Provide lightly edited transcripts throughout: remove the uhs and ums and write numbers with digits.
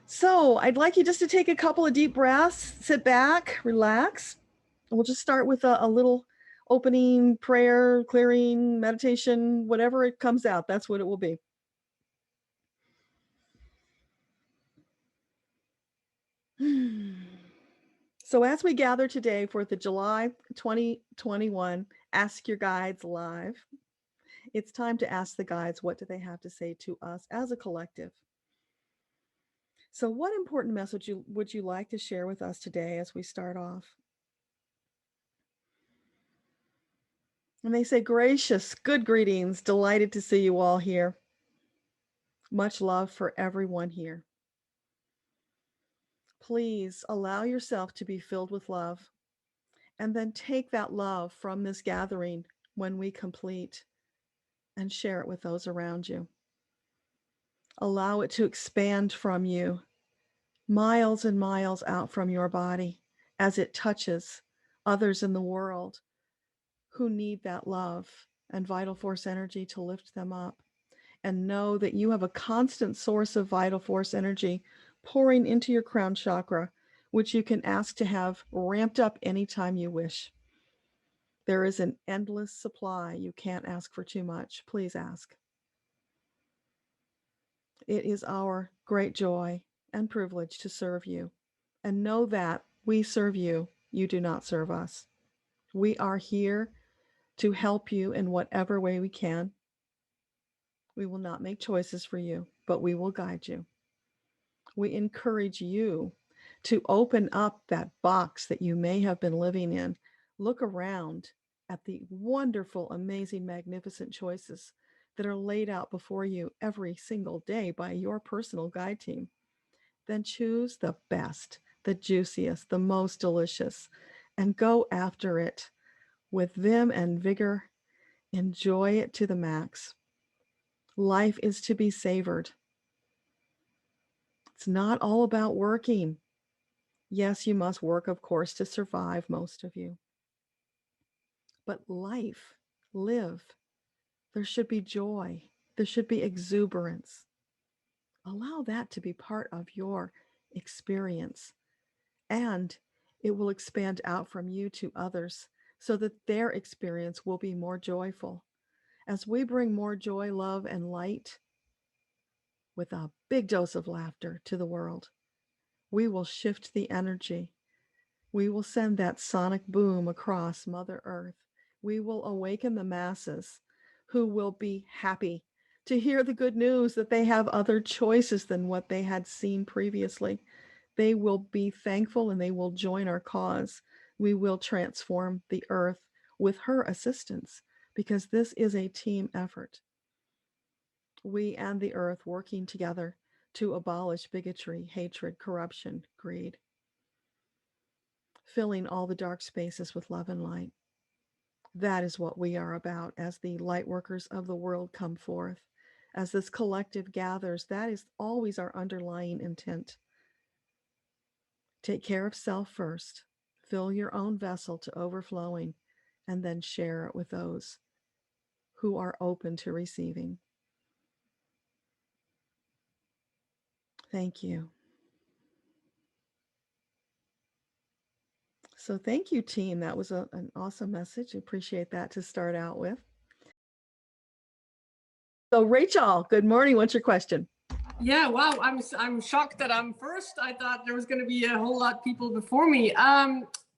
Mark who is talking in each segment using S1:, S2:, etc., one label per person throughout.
S1: So I'd like you just to take a couple of deep breaths, sit back, relax. We'll just start with a little opening prayer, clearing, meditation, whatever it comes out, that's what it will be. So as we gather today, 4th of July, 2021, Ask Your Guides Live, it's time to ask the guides, what do they have to say to us as a collective? So what important message would you like to share with us today as we start off? And they say, gracious, good greetings, delighted to see you all here. Much love for everyone here. Please allow yourself to be filled with love, and then take that love from this gathering when we complete and share it with those around you. Allow it to expand from you, miles and miles out from your body, as it touches others in the world who need that love and vital force energy to lift them up. And know that you have a constant source of vital force energy pouring into your crown chakra, which you can ask to have ramped up anytime you wish. There is an endless supply. You can't ask for too much. Please ask. It is our great joy and privilege to serve you. And know that we serve you. You do not serve us. We are here to help you in whatever way we can. We will not make choices for you, but we will guide you. We encourage you to open up that box that you may have been living in. Look around at the wonderful, amazing, magnificent choices that are laid out before you every single day by your personal guide team. Then choose the best, the juiciest, the most delicious, and go after it with vim and vigor. Enjoy it to the max. Life is to be savored. It's not all about working. Yes, you must work, of course, to survive, most of you. But life, live. There should be joy. There should be exuberance. Allow that to be part of your experience. And it will expand out from you to others so that their experience will be more joyful. As we bring more joy, love, and light with a big dose of laughter to the world, we will shift the energy. We will send that sonic boom across Mother Earth. We will awaken the masses who will be happy to hear the good news that they have other choices than what they had seen previously. They will be thankful and they will join our cause. We will transform the earth with her assistance, because this is a team effort. We and the earth working together to abolish bigotry, hatred, corruption, greed, filling all the dark spaces with love and light. That is what we are about as the light workers of the world come forth. As this collective gathers, that is always our underlying intent. Take care of self first. Fill your own vessel to overflowing, and then share it with those who are open to receiving. Thank you. So thank you, team. That was an awesome message. Appreciate that to start out with. So Rachel, good morning. What's your question?
S2: Yeah, wow. I'm shocked that I'm first. I thought there was going to be a whole lot of people before me.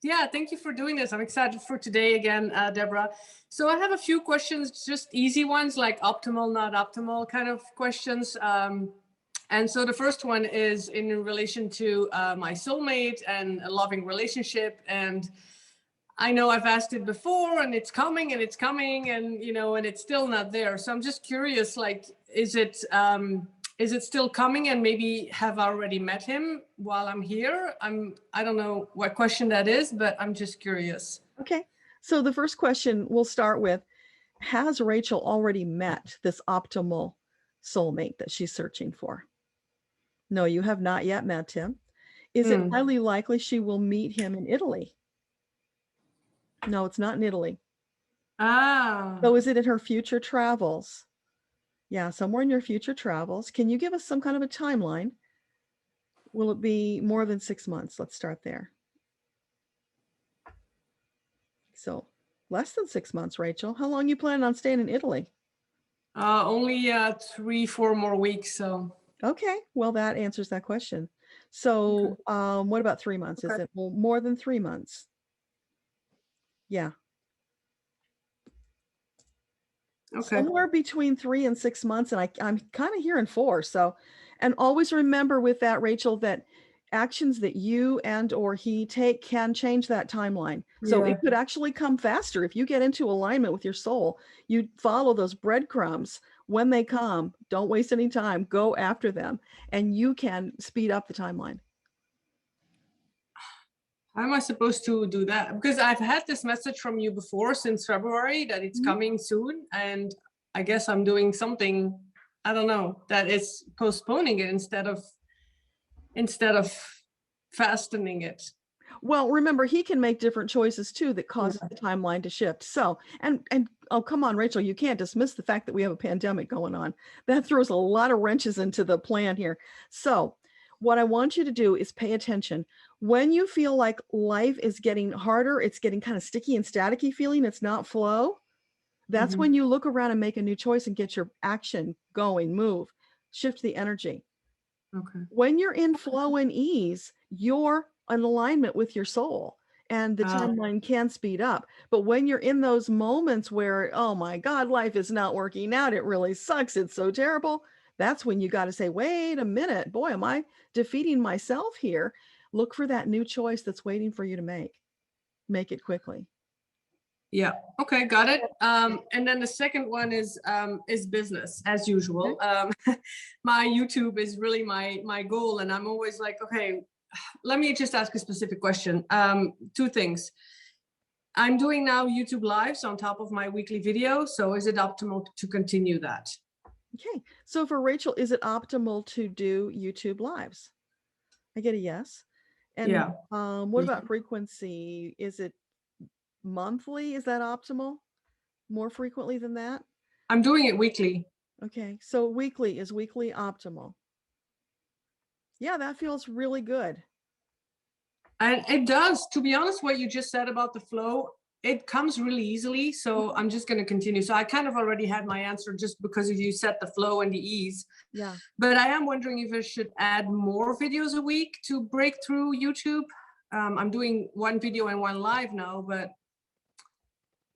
S2: Yeah, thank you for doing this. I'm excited for today again, Deborah. So I have a few questions, just easy ones, like optimal, not optimal kind of questions. And so the first one is in relation to my soulmate and a loving relationship. And I know I've asked it before, and it's coming and it's coming, and and it's still not there. So I'm just curious, like, is it still coming, and maybe have I already met him while I'm here? I don't know what question that is, but I'm just curious.
S1: Okay. So the first question we'll start with, has Rachel already met this optimal soulmate that she's searching for? No, you have not yet met him. Is it highly likely she will meet him in Italy? No, it's not in Italy.
S2: Ah.
S1: So is it in her future travels? Yeah, somewhere in your future travels. Can you give us some kind of a timeline? Will it be more than 6 months? Let's start there. So less than 6 months, Rachel. How long you planning on staying in Italy?
S2: Only 3-4 more weeks. So
S1: Okay, well, that answers that question. So what about 3 months? Is
S2: Okay.
S1: it more than 3 months? Yeah.
S2: okay.
S1: Somewhere between 3 and 6 months, and I'm kind of hearing 4. So, and always remember with that, Rachel, that actions that you and or he take can change that timeline. So
S2: Yeah.
S1: it could actually come faster if you get into alignment with your soul. You follow those breadcrumbs when they come. Don't waste any time. Go after them, and you can speed up the timeline.
S2: How am I supposed to do that? Because I've had this message from you before since February that it's coming soon. And I guess I'm doing something, I don't know, that is postponing it instead of fastening it.
S1: Well, remember, he can make different choices too that causes the timeline to shift. So, and oh, come on, Rachel, you can't dismiss the fact that we have a pandemic going on. That throws a lot of wrenches into the plan here. So, what I want you to do is pay attention. When you feel like life is getting harder, it's getting kind of sticky and staticky feeling, it's not flow. That's when you look around and make a new choice and get your action going, move, shift the energy.
S2: Okay.
S1: When you're in flow and ease, you're in alignment with your soul, and the timeline can speed up. But when you're in those moments where, oh my God, life is not working out, it really sucks, it's so terrible, that's when you got to say, wait a minute, boy, am I defeating myself here? Look for that new choice that's waiting for you to make it quickly.
S2: Yeah. Okay. Got it. And then the second one is business as usual. My YouTube is really my goal, and I'm always like, okay, let me just ask a specific question. 2 things. I'm doing now YouTube lives on top of my weekly video. So is it optimal to continue that?
S1: Okay. So for Rachel, is it optimal to do YouTube lives? I get a yes. And
S2: Yeah.
S1: what about frequency? Is it monthly? Is that optimal? More frequently than that?
S2: I'm doing it weekly.
S1: Okay, so weekly is weekly optimal. Yeah, that feels really good.
S2: And it does, to be honest, what you just said about the flow, it comes really easily. So I'm just going to continue. So I kind of already had my answer just because you said the flow and the ease.
S1: Yeah.
S2: But I am wondering if I should add more videos a week to break through YouTube. I'm doing 1 video and 1 live now, but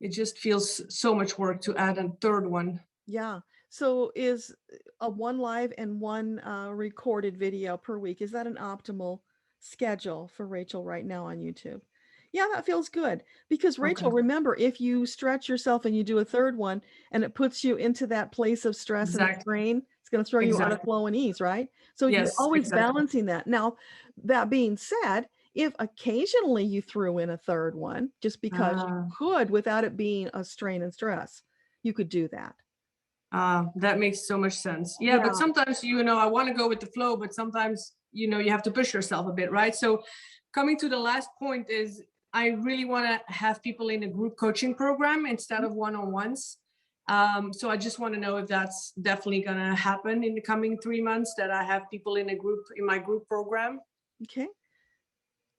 S2: it just feels so much work to add a 3rd one.
S1: Yeah. So is a 1 live and 1 recorded video per week, is that an optimal schedule for Rachel right now on YouTube? Yeah, that feels good. Because Rachel, remember, if you stretch yourself and you do a 3rd one and it puts you into that place of stress and strain, it's going to throw you out of flow and ease, right? So you're always balancing that. Now, that being said, if occasionally you threw in a 3rd one, just because you could without it being a strain and stress, you could do that.
S2: That makes so much sense. Yeah, but sometimes, I want to go with the flow, but sometimes, you have to push yourself a bit, right? So coming to the last point is I really want to have people in a group coaching program instead of one-on-ones. So I just want to know if that's definitely going to happen in the coming 3 months, that I have people in my group program.
S1: Okay.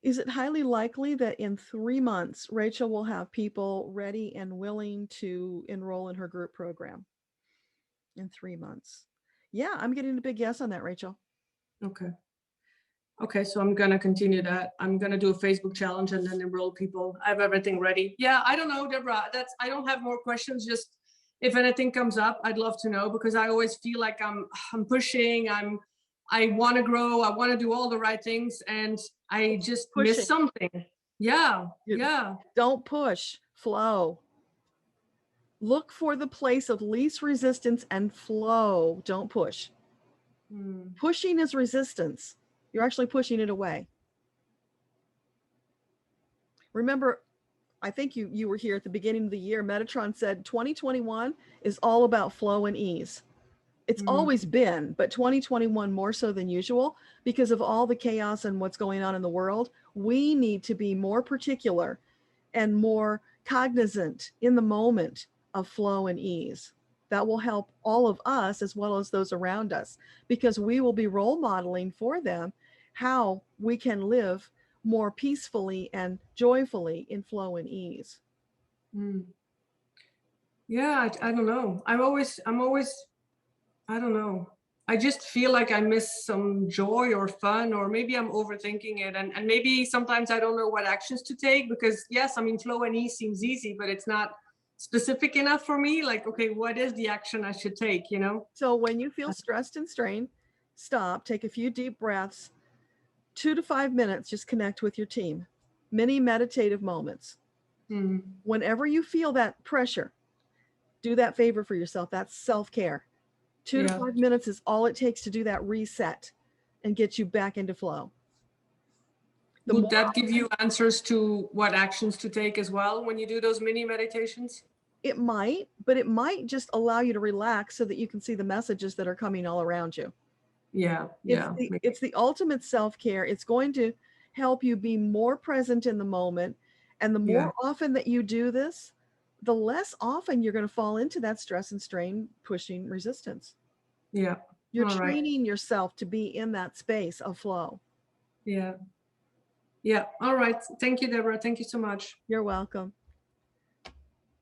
S1: Is it highly likely that in 3 months, Rachel will have people ready and willing to enroll in her group program? In 3 months. Yeah, I'm getting a big yes on that, Rachel.
S2: Okay, so I'm gonna continue that. I'm gonna do a Facebook challenge and then enroll people. I have everything ready. Yeah, I don't know, Deborah. I don't have more questions. Just if anything comes up, I'd love to know, because I always feel like I'm pushing. I want to grow. I want to do all the right things, and I just miss something. Yeah.
S1: Don't push. Flow. Look for the place of least resistance and flow. Don't push. Pushing is resistance. You're actually pushing it away. Remember, I think you were here at the beginning of the year. Metatron said 2021 is all about flow and ease. It's always been, but 2021 more so than usual because of all the chaos and what's going on in the world. We need to be more particular and more cognizant in the moment of flow and ease. That will help all of us as well as those around us, because we will be role modeling for them how we can live more peacefully and joyfully in flow and ease.
S2: Mm. Yeah, I don't know. I'm always, I don't know. I just feel like I miss some joy or fun, or maybe I'm overthinking it. And maybe sometimes I don't know what actions to take because, yes, I mean, flow and ease seems easy, but it's not specific enough for me. Like, okay, what is the action I should take, you know?
S1: So when you feel stressed and strained, stop, take a few deep breaths, 2 to 5 minutes, just connect with your team. Many meditative moments.
S2: Mm.
S1: Whenever you feel that pressure, do that favor for yourself. That's self-care. 2 to 5 minutes is all it takes to do that reset and get you back into flow.
S2: Would that give you answers to what actions to take as well when you do those mini meditations?
S1: It might, but it might just allow you to relax so that you can see the messages that are coming all around you.
S2: Yeah.
S1: It's the ultimate self-care. It's going to help you be more present in the moment. And the more often that you do this, the less often you're going to fall into that stress and strain pushing resistance.
S2: Yeah.
S1: You're training yourself to be in that space of flow.
S2: Yeah. Yeah. All right. Thank you, Deborah. Thank you so much.
S1: You're welcome.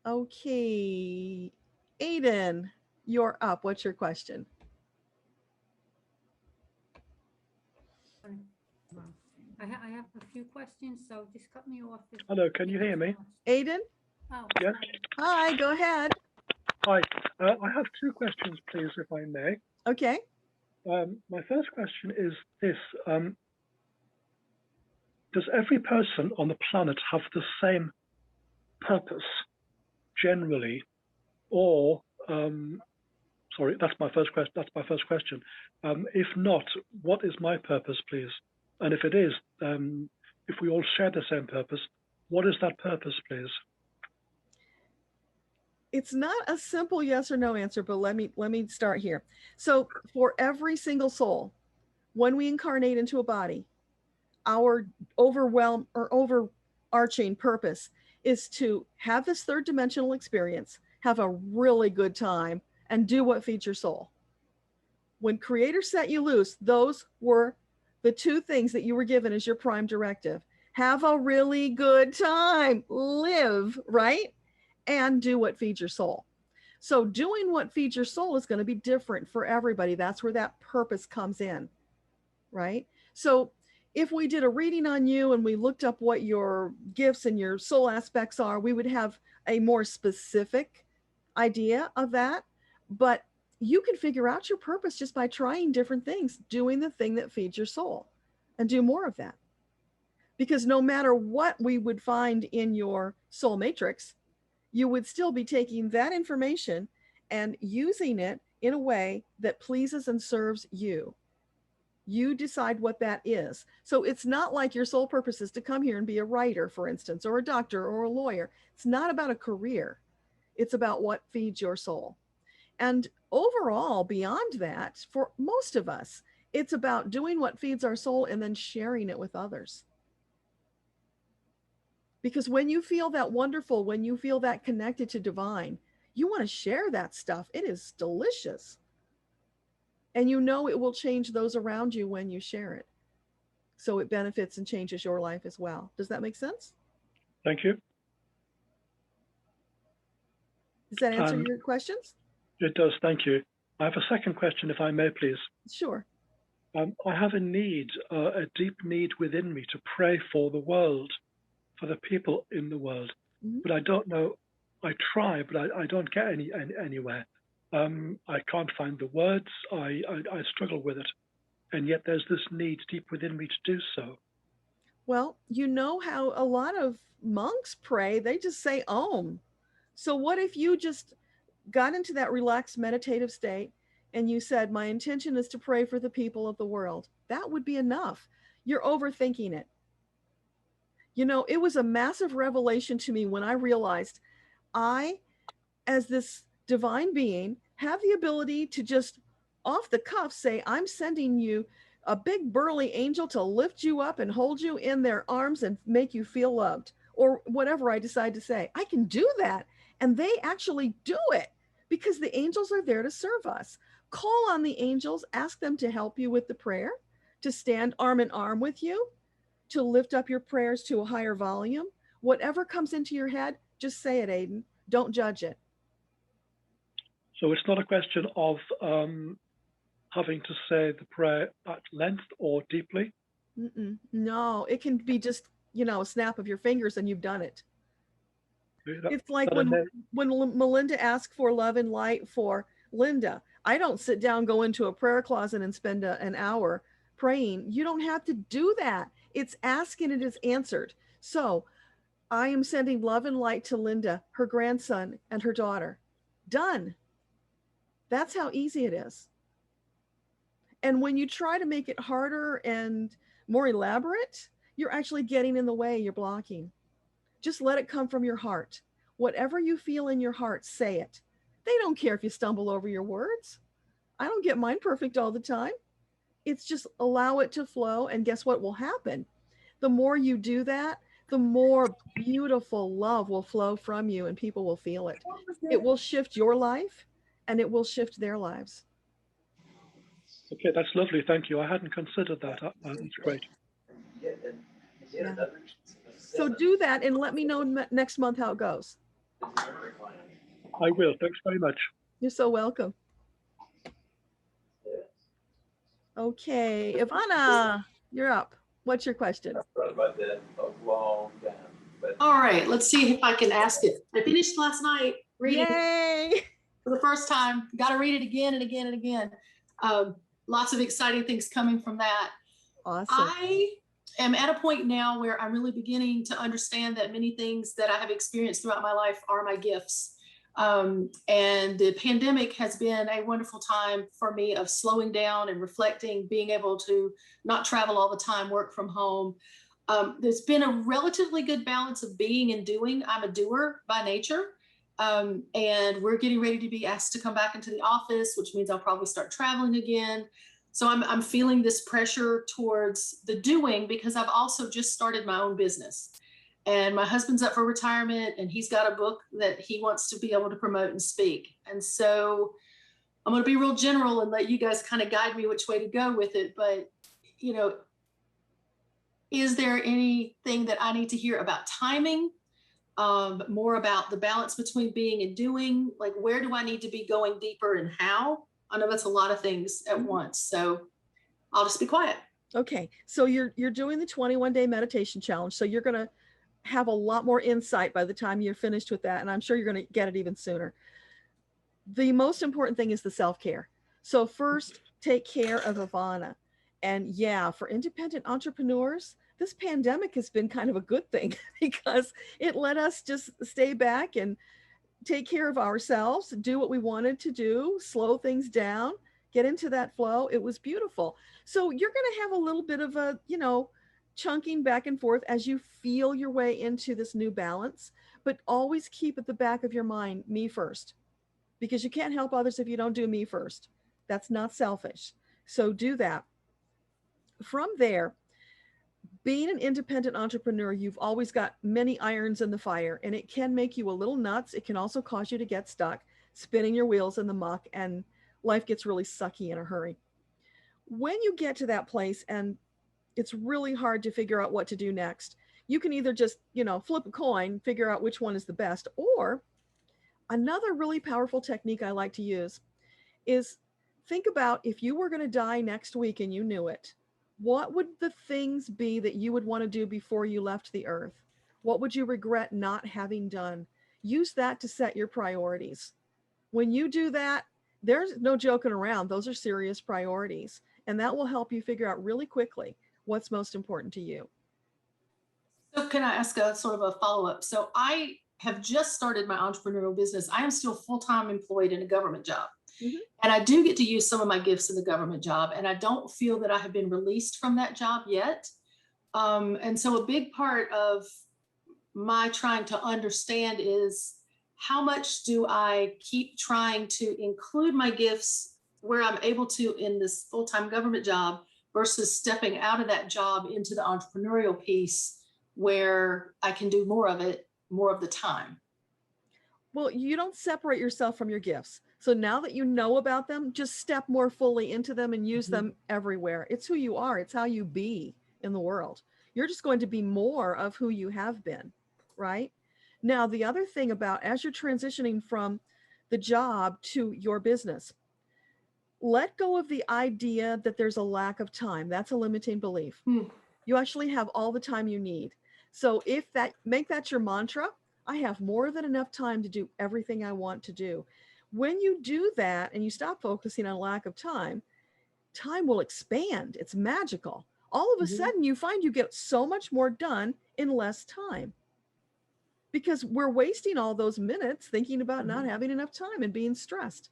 S1: Okay. Aiden, you're up. What's your question?
S3: I have a few questions, so just cut me off.
S4: Hello, can you hear me?
S1: Aiden?
S3: Oh,
S4: Yes.
S1: Hi, go ahead.
S4: Hi, I have two questions, please, if I may.
S1: Okay.
S4: My first question is this. Does every person on the planet have the same purpose, generally? Or, sorry, that's my first question. If not, what is my purpose, please? And if it is, if we all share the same purpose, what is that purpose, please?
S1: It's not a simple yes or no answer, but let me start here. So for every single soul, when we incarnate into a body, our overarching purpose is to have this third dimensional experience, have a really good time, and do what feeds your soul. When Creator set you loose, those were the two things that you were given as your prime directive. Have a really good time, live, right? And do what feeds your soul. So doing what feeds your soul is going to be different for everybody. That's where that purpose comes in, right? So if we did a reading on you and we looked up what your gifts and your soul aspects are, we would have a more specific idea of that. But you can figure out your purpose just by trying different things, doing the thing that feeds your soul, and do more of that. Because no matter what we would find in your soul matrix, you would still be taking that information and using it in a way that pleases and serves you. You decide what that is. So it's not like your sole purpose is to come here and be a writer, for instance, or a doctor or a lawyer. It's not about a career. It's about what feeds your soul. And overall, beyond that, for most of us, it's about doing what feeds our soul and then sharing it with others. Because when you feel that wonderful, when you feel that connected to divine, you want to share that stuff. It is delicious. And you know it will change those around you when you share it. So it benefits and changes your life as well. Does that make sense?
S4: Thank you.
S1: Does that answer your questions?
S4: It does, thank you. I have a second question, if I may, please.
S1: Sure.
S4: I have a need, a deep need within me to pray for the world, for the people in the world. But I don't know, I try, but I don't get anywhere. I can't find the words, I struggle with it. And yet there's this need deep within me to do so.
S1: Well, you know how a lot of monks pray, they just say Om. So what if you just got into that relaxed meditative state and you said, my intention is to pray for the people of the world? That would be enough. You're overthinking it. You know, it was a massive revelation to me when I realized I, as this divine being, have the ability to just off the cuff say, I'm sending you a big burly angel to lift you up and hold you in their arms and make you feel loved, or whatever I decide to say. I can do that. And they actually do it because the angels are there to serve us. Call on the angels, ask them to help you with the prayer. to stand arm in arm with you, to lift up your prayers to a higher volume. Whatever comes into your head, just say it, Aiden. Don't judge it.
S4: So it's not a question of having to say the prayer at length or deeply?
S1: No, it can be just, a snap of your fingers and you've done it. It's like when Melinda asked for love and light for Linda. I don't sit down, go into a prayer closet and spend an hour praying. You don't have to do that. It's asked and it is answered. So I am sending love and light to Linda, her grandson, and her daughter. Done. That's how easy it is. And when you try to make it harder and more elaborate, you're actually getting in the way, you're blocking. Just let it come from your heart. Whatever you feel in your heart, say it. They don't care if you stumble over your words. I don't get mine perfect all the time. It's just allow it to flow. And guess what will happen? The more you do that, the more beautiful love will flow from you and people will feel it. It will shift your life and it will shift their lives.
S4: Okay, that's lovely. Thank you. I hadn't considered that. That's great.
S1: Yeah. So do that and let me know next month how it goes.
S4: I will. Thanks very much.
S1: You're so welcome. Okay, Ivana, you're up. What's your question?
S5: All right, let's see if I can ask it. I finished last night reading
S1: Yay!
S5: for the first time. Got to read it again and again and again. Lots of exciting things coming from that.
S1: Awesome.
S5: I am at a point now where I'm really beginning to understand that many things that I have experienced throughout my life are my gifts. And the pandemic has been a wonderful time for me of slowing down and reflecting, being able to not travel all the time, work from home. There's been a relatively good balance of being and doing. I'm a doer by nature. And we're getting ready to be asked to come back into the office, which means I'll probably start traveling again. So I'm feeling this pressure towards the doing because I've also just started my own business. And my husband's up for retirement and he's got a book that he wants to be able to promote and speak. And so I'm going to be real general and let you guys kind of guide me which way to go with it. But, is there anything that I need to hear about timing? More about the balance between being and doing? Like, where do I need to be going deeper and how? I know that's a lot of things at once. So I'll just be quiet.
S1: Okay. So you're doing the 21-day meditation challenge. So you're going to have a lot more insight by the time you're finished with that. And I'm sure you're going to get it even sooner. The most important thing is the self-care. So first, take care of Ivana. And yeah, for independent entrepreneurs, this pandemic has been kind of a good thing because it let us just stay back and take care of ourselves, do what we wanted to do, slow things down, get into that flow. It was beautiful. So you're going to have a little bit of a, chunking back and forth as you feel your way into this new balance, but always keep at the back of your mind, me first, because you can't help others if you don't do me first. That's not selfish. So do that. From there, being an independent entrepreneur, you've always got many irons in the fire, and it can make you a little nuts. It can also cause you to get stuck, spinning your wheels in the muck, and life gets really sucky in a hurry. When you get to that place and it's really hard to figure out what to do next, you can either just, flip a coin, figure out which one is the best, or another really powerful technique I like to use is think about if you were going to die next week and you knew it. What would the things be that you would want to do before you left the earth? What would you regret not having done? Use that to set your priorities. When you do that, there's no joking around. Those are serious priorities. And that will help you figure out really quickly what's most important to you.
S5: So can I ask a sort of a follow-up? So I have just started my entrepreneurial business. I am still full-time employed in a government job. Mm-hmm. And I do get to use some of my gifts in the government job. And I don't feel that I have been released from that job yet. And so a big part of my trying to understand is how much do I keep trying to include my gifts where I'm able to in this full-time government job versus stepping out of that job into the entrepreneurial piece where I can do more of it, more of the time.
S1: Well, you don't separate yourself from your gifts. So now that you know about them, just step more fully into them and use them everywhere. It's who you are. It's how you be in the world. You're just going to be more of who you have been, right? Now, the other thing about as you're transitioning from the job to your business, let go of the idea that there's a lack of time. That's a limiting belief. You actually have all the time you need. So if that, make that your mantra, I have more than enough time to do everything I want to do. When you do that and you stop focusing on lack of time, time will expand. It's magical. All of a sudden you find you get so much more done in less time, because we're wasting all those minutes thinking about not having enough time and being stressed,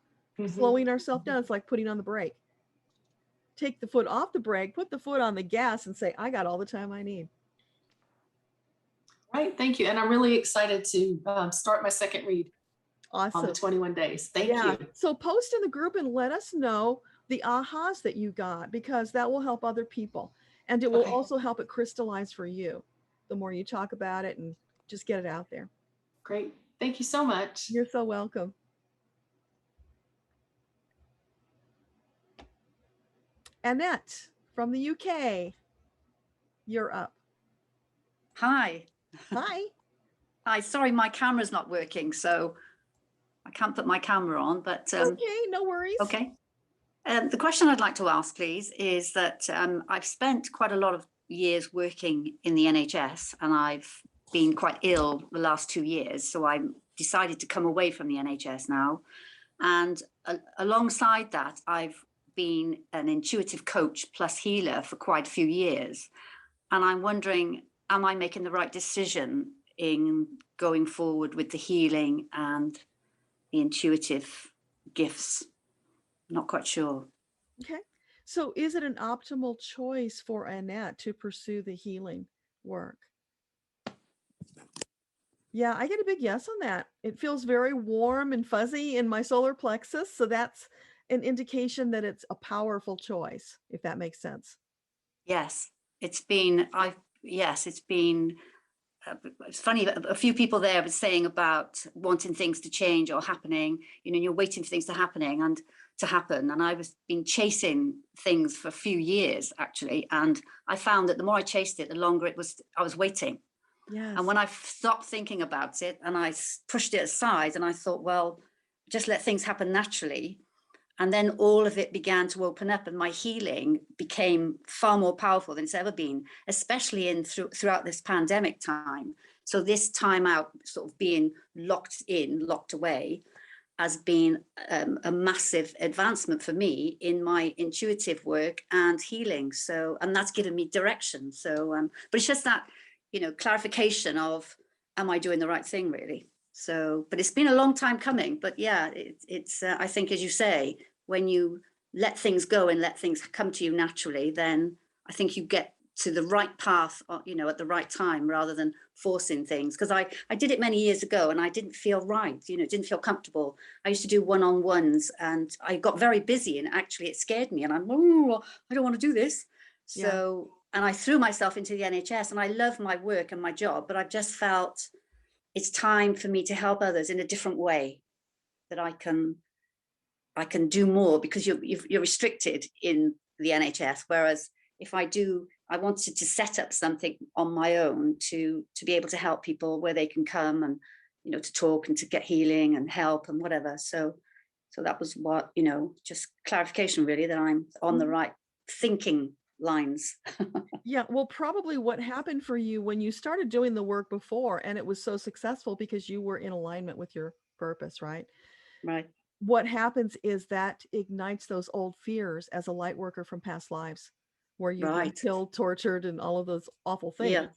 S1: slowing ourselves down. It's like putting on the brake. Take the foot off the brake, put the foot on the gas and say, I got all the time I need.
S5: Right. Thank you. And I'm really excited to start my second read on
S1: Awesome.
S5: the 21 days. Thank
S1: Yeah.
S5: you.
S1: So post in the group and let us know the ahas that you got, because that will help other people. And it will
S5: Okay.
S1: also help it crystallize for you. The more you talk about it and just get it out there.
S5: Great. Thank you so much.
S1: You're so welcome. Annette from the UK, you're up.
S6: Hi.
S1: Hi.
S6: Hi. Sorry, my camera's not working, so I can't put my camera on, but
S1: Okay, no worries.
S6: okay. The question I'd like to ask, please, is that I've spent quite a lot of years working in the NHS, and I've been quite ill the last 2 years. So I decided to come away from the NHS now. And alongside that, I've been an intuitive coach plus healer for quite a few years. And I'm wondering, am I making the right decision in going forward with the healing and the intuitive gifts? Not quite sure.
S1: Okay. So is it an optimal choice for Annette to pursue the healing work? Yeah, I get a big yes on that. It feels very warm and fuzzy in my solar plexus. So that's an indication that it's a powerful choice, if that makes sense.
S6: Yes, it's been, it's funny, a few people there were saying about wanting things to change or happening, you know, you're waiting for things to happen. And I was been chasing things for a few years, actually. And I found that the more I chased it, the longer I was waiting.
S1: Yes.
S6: And when I stopped thinking about it and I pushed it aside and I thought, well, just let things happen naturally. And then all of it began to open up, and my healing became far more powerful than it's ever been, especially throughout this pandemic time. So this time out, sort of being locked away, has been a massive advancement for me in my intuitive work and healing. So, and that's given me direction. So, but it's just that, you know, clarification of, am I doing the right thing, really? So, but it's been a long time coming. But yeah, it's I think, as you say, when you let things go and let things come to you naturally, then I think you get to the right path, you know, at the right time, rather than forcing things. Because I did it many years ago and I didn't feel right, you know, didn't feel comfortable. I used to do one-on-ones and I got very busy, and actually it scared me, and I don't want to do this. So, and I threw myself into the NHS, and I love my work and my job, but I've just felt it's time for me to help others in a different way, that I can do more, because you're restricted in the NHS. Whereas if I wanted to set up something on my own to be able to help people where they can come and, you know, to talk and to get healing and help and whatever. So that was what, you know, just clarification really, that I'm on the right thinking lines.
S1: Yeah, well, probably what happened for you when you started doing the work before, and it was so successful because you were in alignment with your purpose, right?
S6: Right.
S1: What happens is that ignites those old fears as a light worker from past lives, where you've been killed, tortured, and all of those awful things.
S6: Yeah.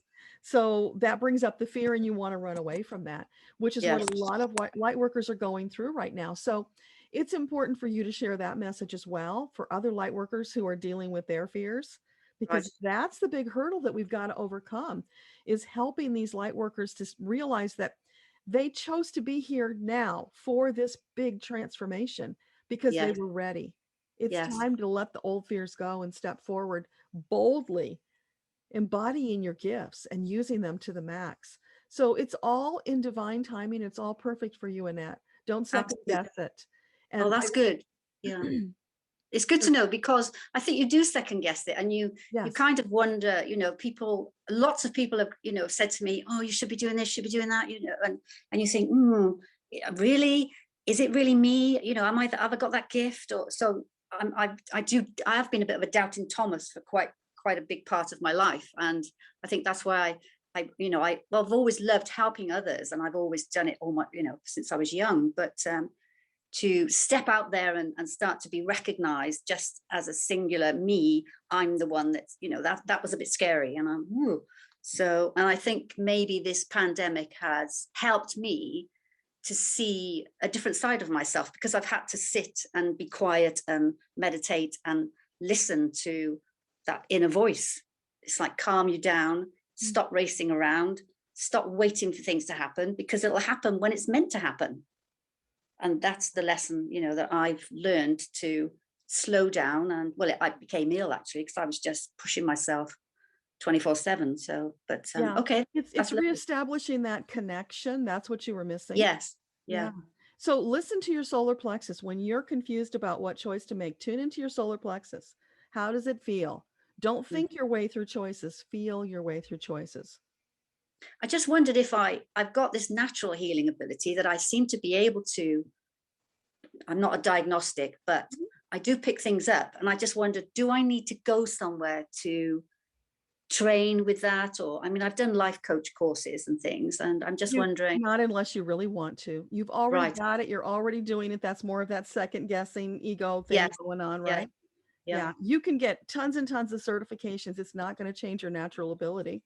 S1: So that brings up the fear, and you want to run away from that, which is what a lot of light workers are going through right now. So it's important for you to share that message as well for other light workers who are dealing with their fears, because that's the big hurdle that we've got to overcome, is helping these light workers to realize that they chose to be here now for this big transformation because they were ready. It's time to let the old fears go and step forward boldly, embodying your gifts and using them to the max. So it's all in divine timing. It's all perfect for you, Annette. Don't second guess it. And
S6: Oh, that's good. Yeah. It's good to know, because I think you do second guess it, and you
S1: yes,
S6: kind of wonder, lots of people have, said to me, oh, you should be doing this, should be doing that, and you think, really, is it really me? Have I got that gift? Or so I have been a bit of a doubting Thomas for quite a big part of my life. And I think that's why I've always loved helping others, and I've always done it since I was young, but to step out there and start to be recognized just as a singular me, I'm the one that's, that was a bit scary. And and I think maybe this pandemic has helped me to see a different side of myself, because I've had to sit and be quiet and meditate and listen to that inner voice. It's like, calm you down, stop racing around, stop waiting for things to happen, because it'll happen when it's meant to happen. And that's the lesson, that I've learned, to slow down. And I became ill, actually, because I was just pushing myself 24/7. So, but
S1: yeah,
S6: okay.
S1: it's reestablishing that connection. That's what you were missing.
S6: Yes. Yeah.
S1: So listen to your solar plexus. When you're confused about what choice to make, tune into your solar plexus. How does it feel? Don't think your way through choices. Feel your way through choices.
S6: I just wondered if I've got this natural healing ability that I seem to be able to. I'm not a diagnostic, but I do pick things up. And I just wondered, do I need to go somewhere to train with that? Or, I've done life coach courses and things, and I'm just wondering.
S1: Not unless you really want to. You've already got it. You're already doing it. That's more of that second guessing ego thing going on, right? Yeah. You can get tons and tons of certifications. It's not going to change your natural ability.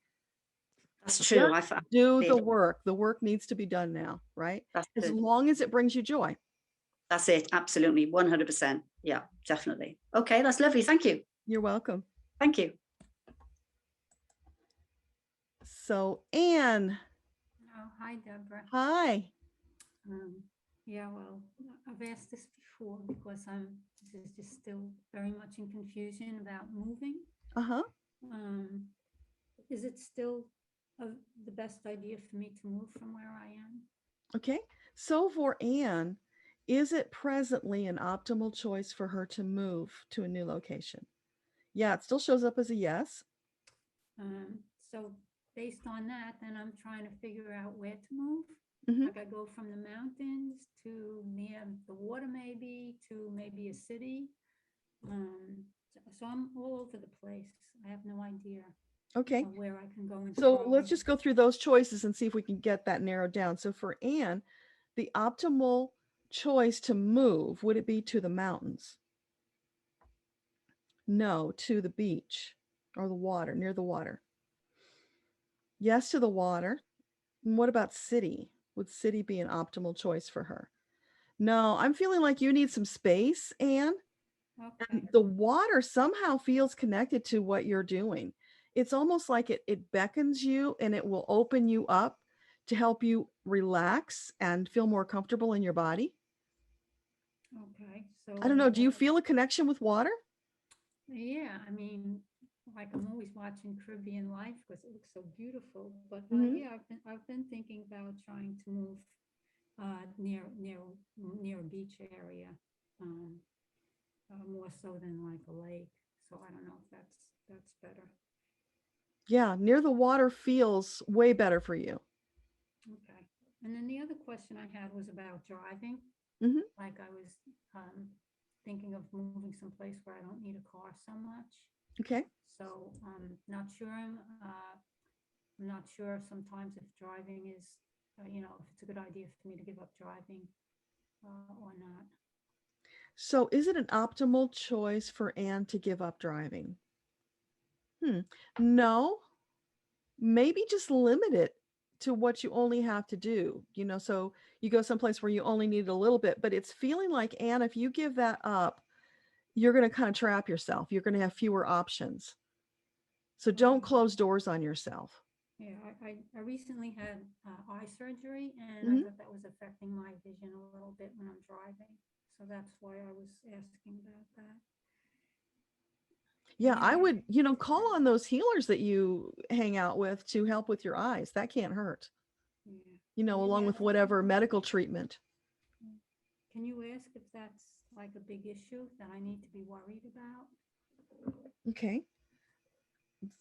S6: That's true.
S1: Do the work. The work needs to be done now, right? As long as it brings you joy.
S6: That's it. Absolutely. 100%. Yeah, definitely. Okay. That's lovely. Thank you.
S1: You're welcome.
S6: Thank you.
S1: So, Anne.
S3: Oh, hi, Deborah.
S1: Hi.
S3: Yeah, well, I've asked this before because this is just still very much in confusion about moving. Is it still the best idea for me to move from where I am?
S1: Okay. So for Anne, is it presently an optimal choice for her to move to a new location? Yeah, it still shows up as a yes.
S3: So based on that, then I'm trying to figure out where to move. Like I go from the mountains to near the water, maybe to maybe a city. So I'm all over the place. I have no idea.
S1: Okay.
S3: Where I can go.
S1: So let's just go through those choices and see if we can get that narrowed down. So for Anne, the optimal choice to move, would it be to the mountains? No, to the beach or the water, near the water. Yes, to the water. And what about city? Would city be an optimal choice for her? No, I'm feeling like you need some space, Anne.
S3: Okay.
S1: And the water somehow feels connected to what you're doing. It's almost like it beckons you, and it will open you up to help you relax and feel more comfortable in your body.
S3: Okay. So
S1: I don't know. Do you feel a connection with water?
S3: Yeah. Like I'm always watching Caribbean Life because it looks so beautiful. But yeah, I've been thinking about trying to move near a beach area, more so than like a lake. So I don't know if that's better.
S1: Yeah, near the water feels way better for you.
S3: Okay. And then the other question I had was about driving. Like I was thinking of moving someplace where I don't need a car so much.
S1: Okay.
S3: So I'm not sure. I'm not sure sometimes if driving is, if it's a good idea for me to give up driving or not.
S1: So is it an optimal choice for Anne to give up driving? No, maybe just limit it to what you only have to do, so you go someplace where you only need a little bit, but it's feeling like, Anne, if you give that up, you're going to kind of trap yourself. You're going to have fewer options. So don't close doors on yourself.
S3: Yeah, I recently had eye surgery, and I thought that was affecting my vision a little bit when I'm driving. So that's why I was asking about that.
S1: Yeah, I would, call on those healers that you hang out with to help with your eyes. That can't hurt. Along with whatever medical treatment.
S3: can you ask if that's like a big issue that I need to be worried about?
S1: Okay.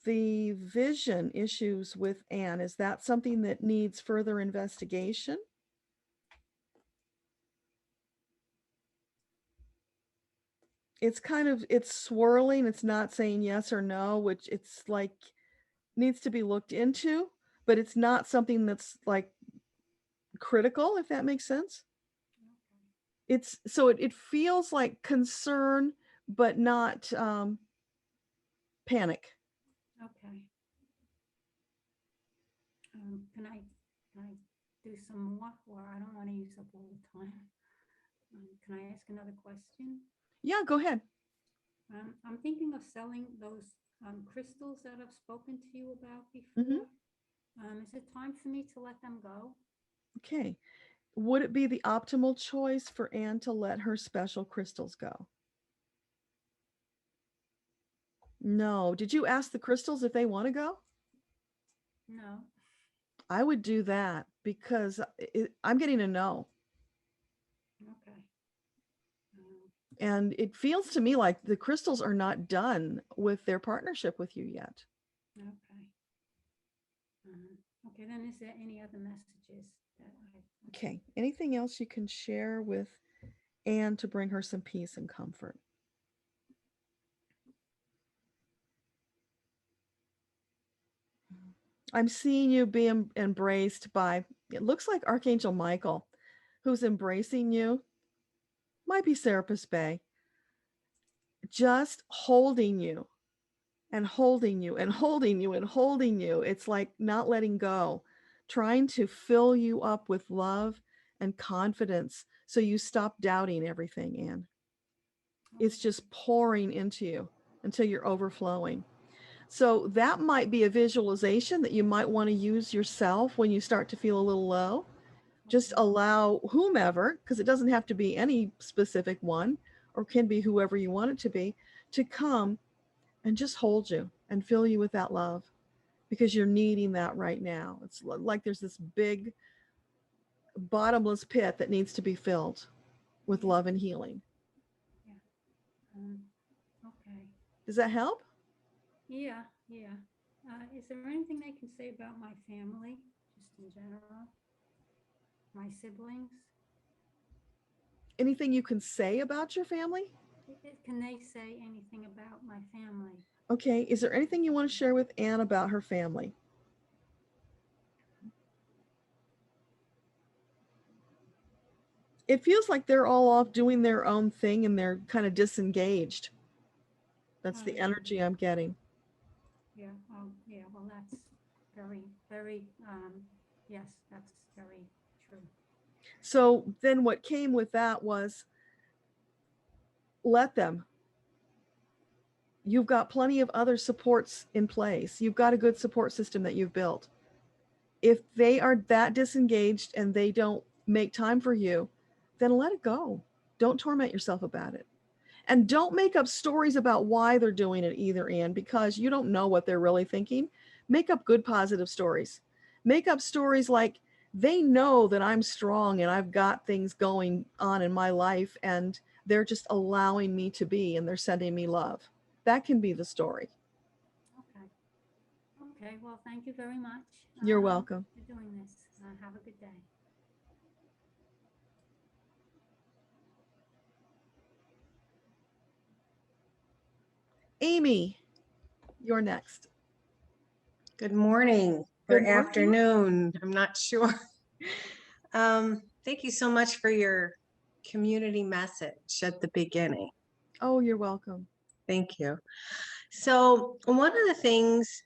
S1: The vision issues with Anne, is that something that needs further investigation? It's kind of, it's swirling. It's not saying yes or no, which it's like needs to be looked into, but it's not something that's like critical, if that makes sense. It's so it feels like concern, but not panic.
S3: Okay. Can I do some more, or I don't want to use up all the time? Can I ask another question?
S1: Yeah, go ahead.
S3: I'm thinking of selling those crystals that I've spoken to you about before. Is it time for me to let them go?
S1: Okay. Would it be the optimal choice for Anne to let her special crystals go? No. Did you ask the crystals if they want to go?
S3: No.
S1: I would do that because I'm getting a no.
S3: Okay.
S1: And it feels to me like the crystals are not done with their partnership with you yet.
S3: Okay. Okay, then is there any other messages that
S1: Okay. Anything else you can share with Anne to bring her some peace and comfort? I'm seeing you being embraced by, it looks like Archangel Michael, who's embracing you. Might be Serapis Bay. Just holding you and holding you and holding you and holding you. It's like not letting go, trying to fill you up with love and confidence so you stop doubting everything, Anne. It's just pouring into you until you're overflowing. So that might be a visualization that you might want to use yourself when you start to feel a little low. Just allow whomever, because it doesn't have to be any specific one, or can be whoever you want it to come and just hold you and fill you with that love, because you're needing that right now. It's like there's this big bottomless pit that needs to be filled with love and healing.
S3: Okay.
S1: Does that help?
S3: Yeah. Is there anything they can say about my family, just in general? My siblings?
S1: Anything you can say about your family?
S3: Can they say anything about my family?
S1: Okay. Is there anything you want to share with Anne about her family? It feels like they're all off doing their own thing and they're kind of disengaged. That's the energy I'm getting.
S3: Yeah. Yeah. Well, that's very, very, yes, that's very true.
S1: So then what came with that was, let them. You've got plenty of other supports in place. You've got a good support system that you've built. If they are that disengaged and they don't make time for you, then let it go. Don't torment yourself about it. And don't make up stories about why they're doing it either, Anne, because you don't know what they're really thinking. Make up good, positive stories. Make up stories like, they know that I'm strong and I've got things going on in my life and they're just allowing me to be and they're sending me love. That can be the story.
S3: Okay. Okay. Well, thank you very much.
S1: You're welcome.
S3: For doing this. Have a good day.
S1: Amy, you're next.
S7: Good morning or afternoon. I'm not sure. Thank you so much for your community message at the beginning.
S1: Oh, you're welcome.
S7: Thank you. So one of the things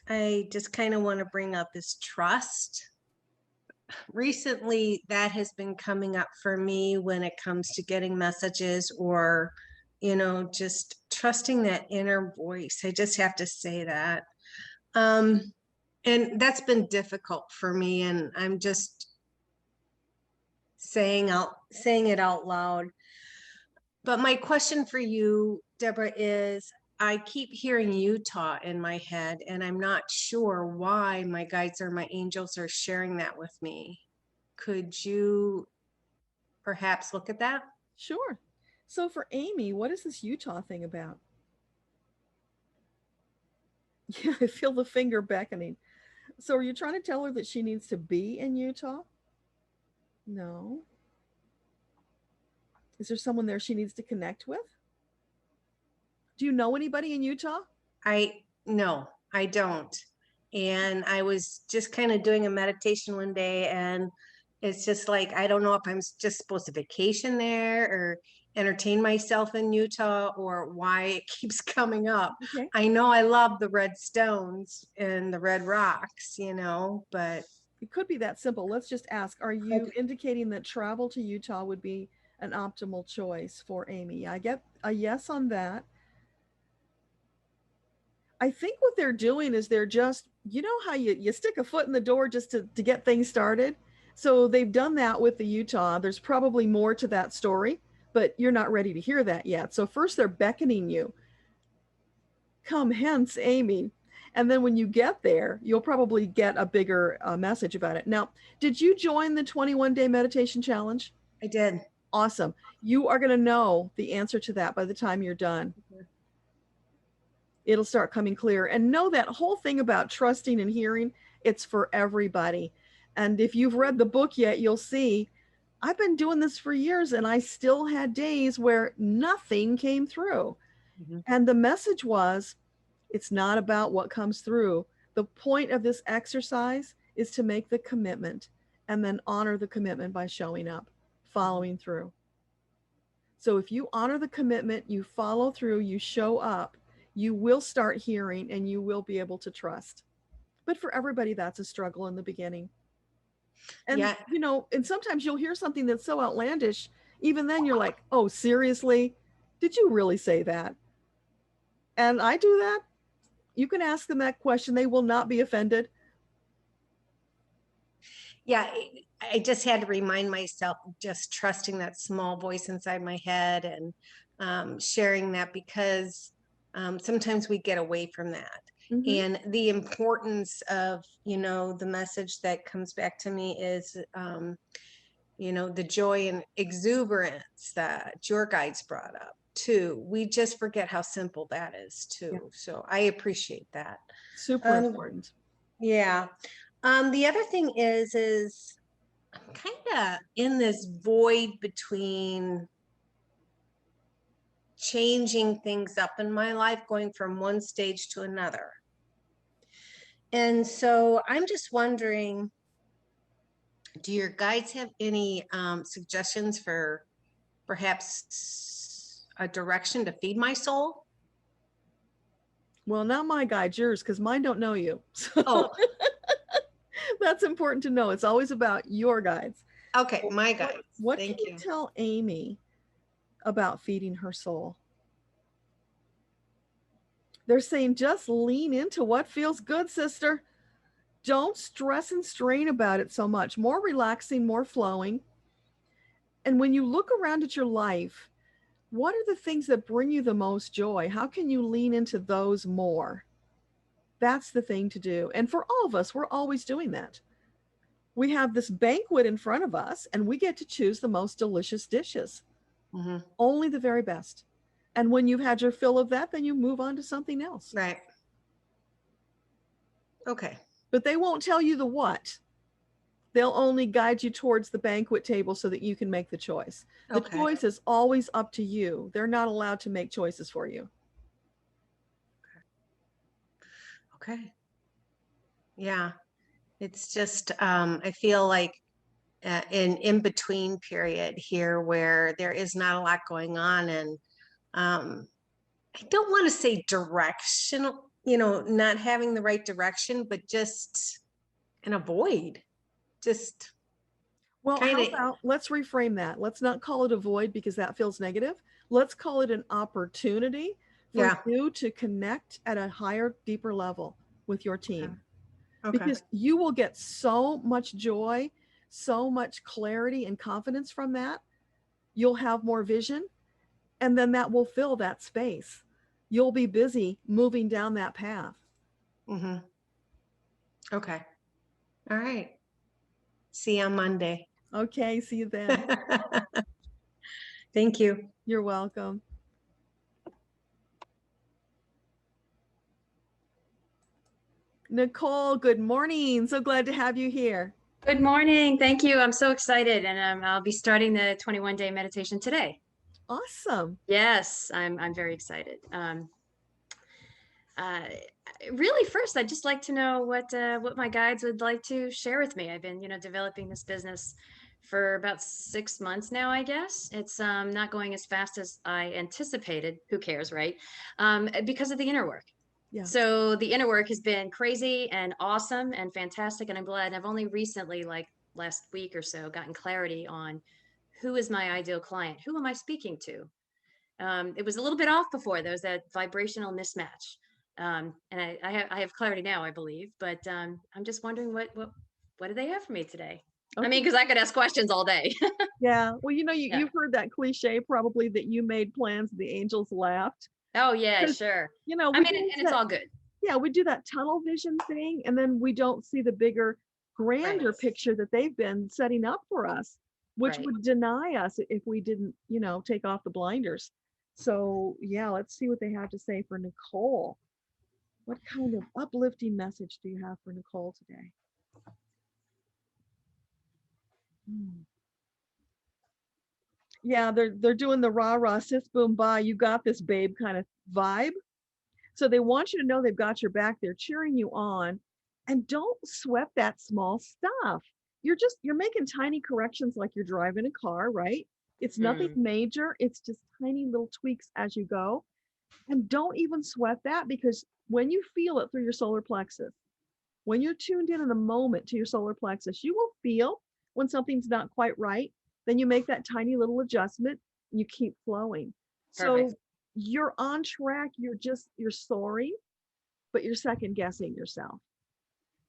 S7: I just kind of want to bring up is trust. Recently, that has been coming up for me when it comes to getting messages or, just trusting that inner voice. I just have to say that. And that's been difficult for me, and I'm just saying it out loud. But my question for you, Deborah, is I keep hearing Utah in my head, and I'm not sure why my guides or my angels are sharing that with me. Could you perhaps look at that?
S1: Sure. So for Amy, what is this Utah thing about? Yeah, I feel the finger beckoning. So are you trying to tell her that she needs to be in Utah? No. Is there someone there she needs to connect with? Do you know anybody in Utah?
S7: No, I don't. And I was just kind of doing a meditation one day, and it's just like, I don't know if I'm just supposed to vacation there or entertain myself in Utah, or why it keeps coming up.
S1: Okay.
S7: I know I love the red stones and the red rocks, but
S1: It could be that simple. Let's just ask, are you
S7: Okay.
S1: indicating that travel to Utah would be an optimal choice for Amy? I get a yes on that. I think what they're doing is they're just, how you stick a foot in the door just to get things started. So they've done that with the Utah. There's probably more to that story, but you're not ready to hear that yet. So first they're beckoning you. Come hence, Amy. And then when you get there, you'll probably get a bigger message about it. Now, did you join the 21-day meditation challenge?
S7: I did.
S1: Awesome. You are going to know the answer to that by the time you're done. It'll start coming clear. And know that whole thing about trusting and hearing, it's for everybody. And if you've read the book yet, you'll see I've been doing this for years and I still had days where nothing came through.
S7: Mm-hmm.
S1: And the message was, it's not about what comes through. The point of this exercise is to make the commitment and then honor the commitment by showing up, following through. So if you honor the commitment, you follow through, you show up, you will start hearing and you will be able to trust. But for everybody, that's a struggle in the beginning. And,
S7: Yeah.
S1: And sometimes you'll hear something that's so outlandish. Even then you're like, oh, seriously? Did you really say that? And I do that. You can ask them that question. They will not be offended.
S7: Yeah. I just had to remind myself of just trusting that small voice inside my head and sharing that, because sometimes we get away from that.
S1: Mhm.
S7: And the importance of, the message that comes back to me is, the joy and exuberance that your guides brought up too. We just forget how simple that is too.
S1: Yeah.
S7: So I appreciate that.
S1: Super important.
S7: Yeah. The other thing is I'm kind of in this void between changing things up in my life, going from one stage to another. And so I'm just wondering, do your guides have any suggestions for perhaps a direction to feed my soul?
S1: Well, not my guide, yours, because mine don't know you. So
S7: Oh,
S1: that's important to know. It's always about your guides.
S7: okay, my guides.
S1: What
S7: Thank
S1: can you tell Amy about feeding her soul? They're saying just lean into what feels good, sister. Don't stress and strain about it so much. More relaxing, more flowing. And when you look around at your life, what are the things that bring you the most joy? How can you lean into those more? That's the thing to do. And for all of us, we're always doing that. We have this banquet in front of us and we get to choose the most delicious dishes.
S7: Mm-hmm.
S1: Only the very best. And when you've had your fill of that, then you move on to something else.
S7: Right. Okay.
S1: But they won't tell you the what. They'll only guide you towards the banquet table so that you can make the choice. The
S7: Okay.
S1: choice is always up to you. They're not allowed to make choices for you.
S7: Okay. Yeah. It's just, I feel like an in-between period here where there is not a lot going on. And I don't want to say directional, not having the right direction, but just in a void. Just
S1: Well, how
S7: kinda,
S1: about let's reframe that. Let's not call it a void because that feels negative. Let's call it an opportunity for
S7: Yeah.
S1: you to connect at a higher, deeper level with your team.
S7: Okay.
S1: Because you will get so much joy, so much clarity and confidence from that. You'll have more vision, and then that will fill that space. You'll be busy moving down that path.
S7: Mm-hmm. Okay. All right. See you on Monday.
S1: Okay, see you then.
S7: Thank you.
S1: You're welcome. Nicole, good morning. So glad to have you here.
S8: Good morning. Thank you. I'm so excited, and I'll be starting the 21-day meditation today.
S1: Awesome.
S8: Yes, I'm very excited. Really, first, I'd just like to know what my guides would like to share with me. I've been, developing this business for about 6 months now, I guess. It's not going as fast as I anticipated. Who cares, right? Because of the inner work.
S1: Yeah.
S8: So the inner work has been crazy and awesome and fantastic, and I'm glad. And I've only recently, like last week or so, gotten clarity on who is my ideal client. Who am I speaking to? It was a little bit off before. There was that vibrational mismatch. And I have clarity now, I believe, but I'm just wondering what do they have for me today?
S1: Okay.
S8: I mean, because I could ask questions all day.
S1: Yeah. Well,
S8: Yeah.
S1: you've heard that cliche probably that you made plans, the angels laughed.
S8: Oh yeah,
S1: 'Cause,
S8: sure.
S1: we
S8: I mean,
S1: do
S8: and it's
S1: that-
S8: all good.
S1: Yeah, we do that tunnel vision thing, and then we don't see the bigger, grander
S8: Right.
S1: picture that they've been setting up for us, which
S8: Right.
S1: would deny us if we didn't, take off the blinders. So yeah, let's see what they have to say for Nicole. What kind of uplifting message do you have for Nicole today? Yeah, they're doing the rah rah sis boom bye, you got this babe kind of vibe. So they want you to know they've got your back. They're cheering you on, and don't sweat that small stuff. You're making tiny corrections like you're driving a car, right? It's nothing major. It's just tiny little tweaks as you go. And don't even sweat that, because when you feel it through your solar plexus, when you're tuned in the moment to your solar plexus, you will feel when something's not quite right. Then you make that tiny little adjustment and you keep flowing.
S8: Perfect.
S1: So you're on track. You're soaring, but you're second guessing yourself,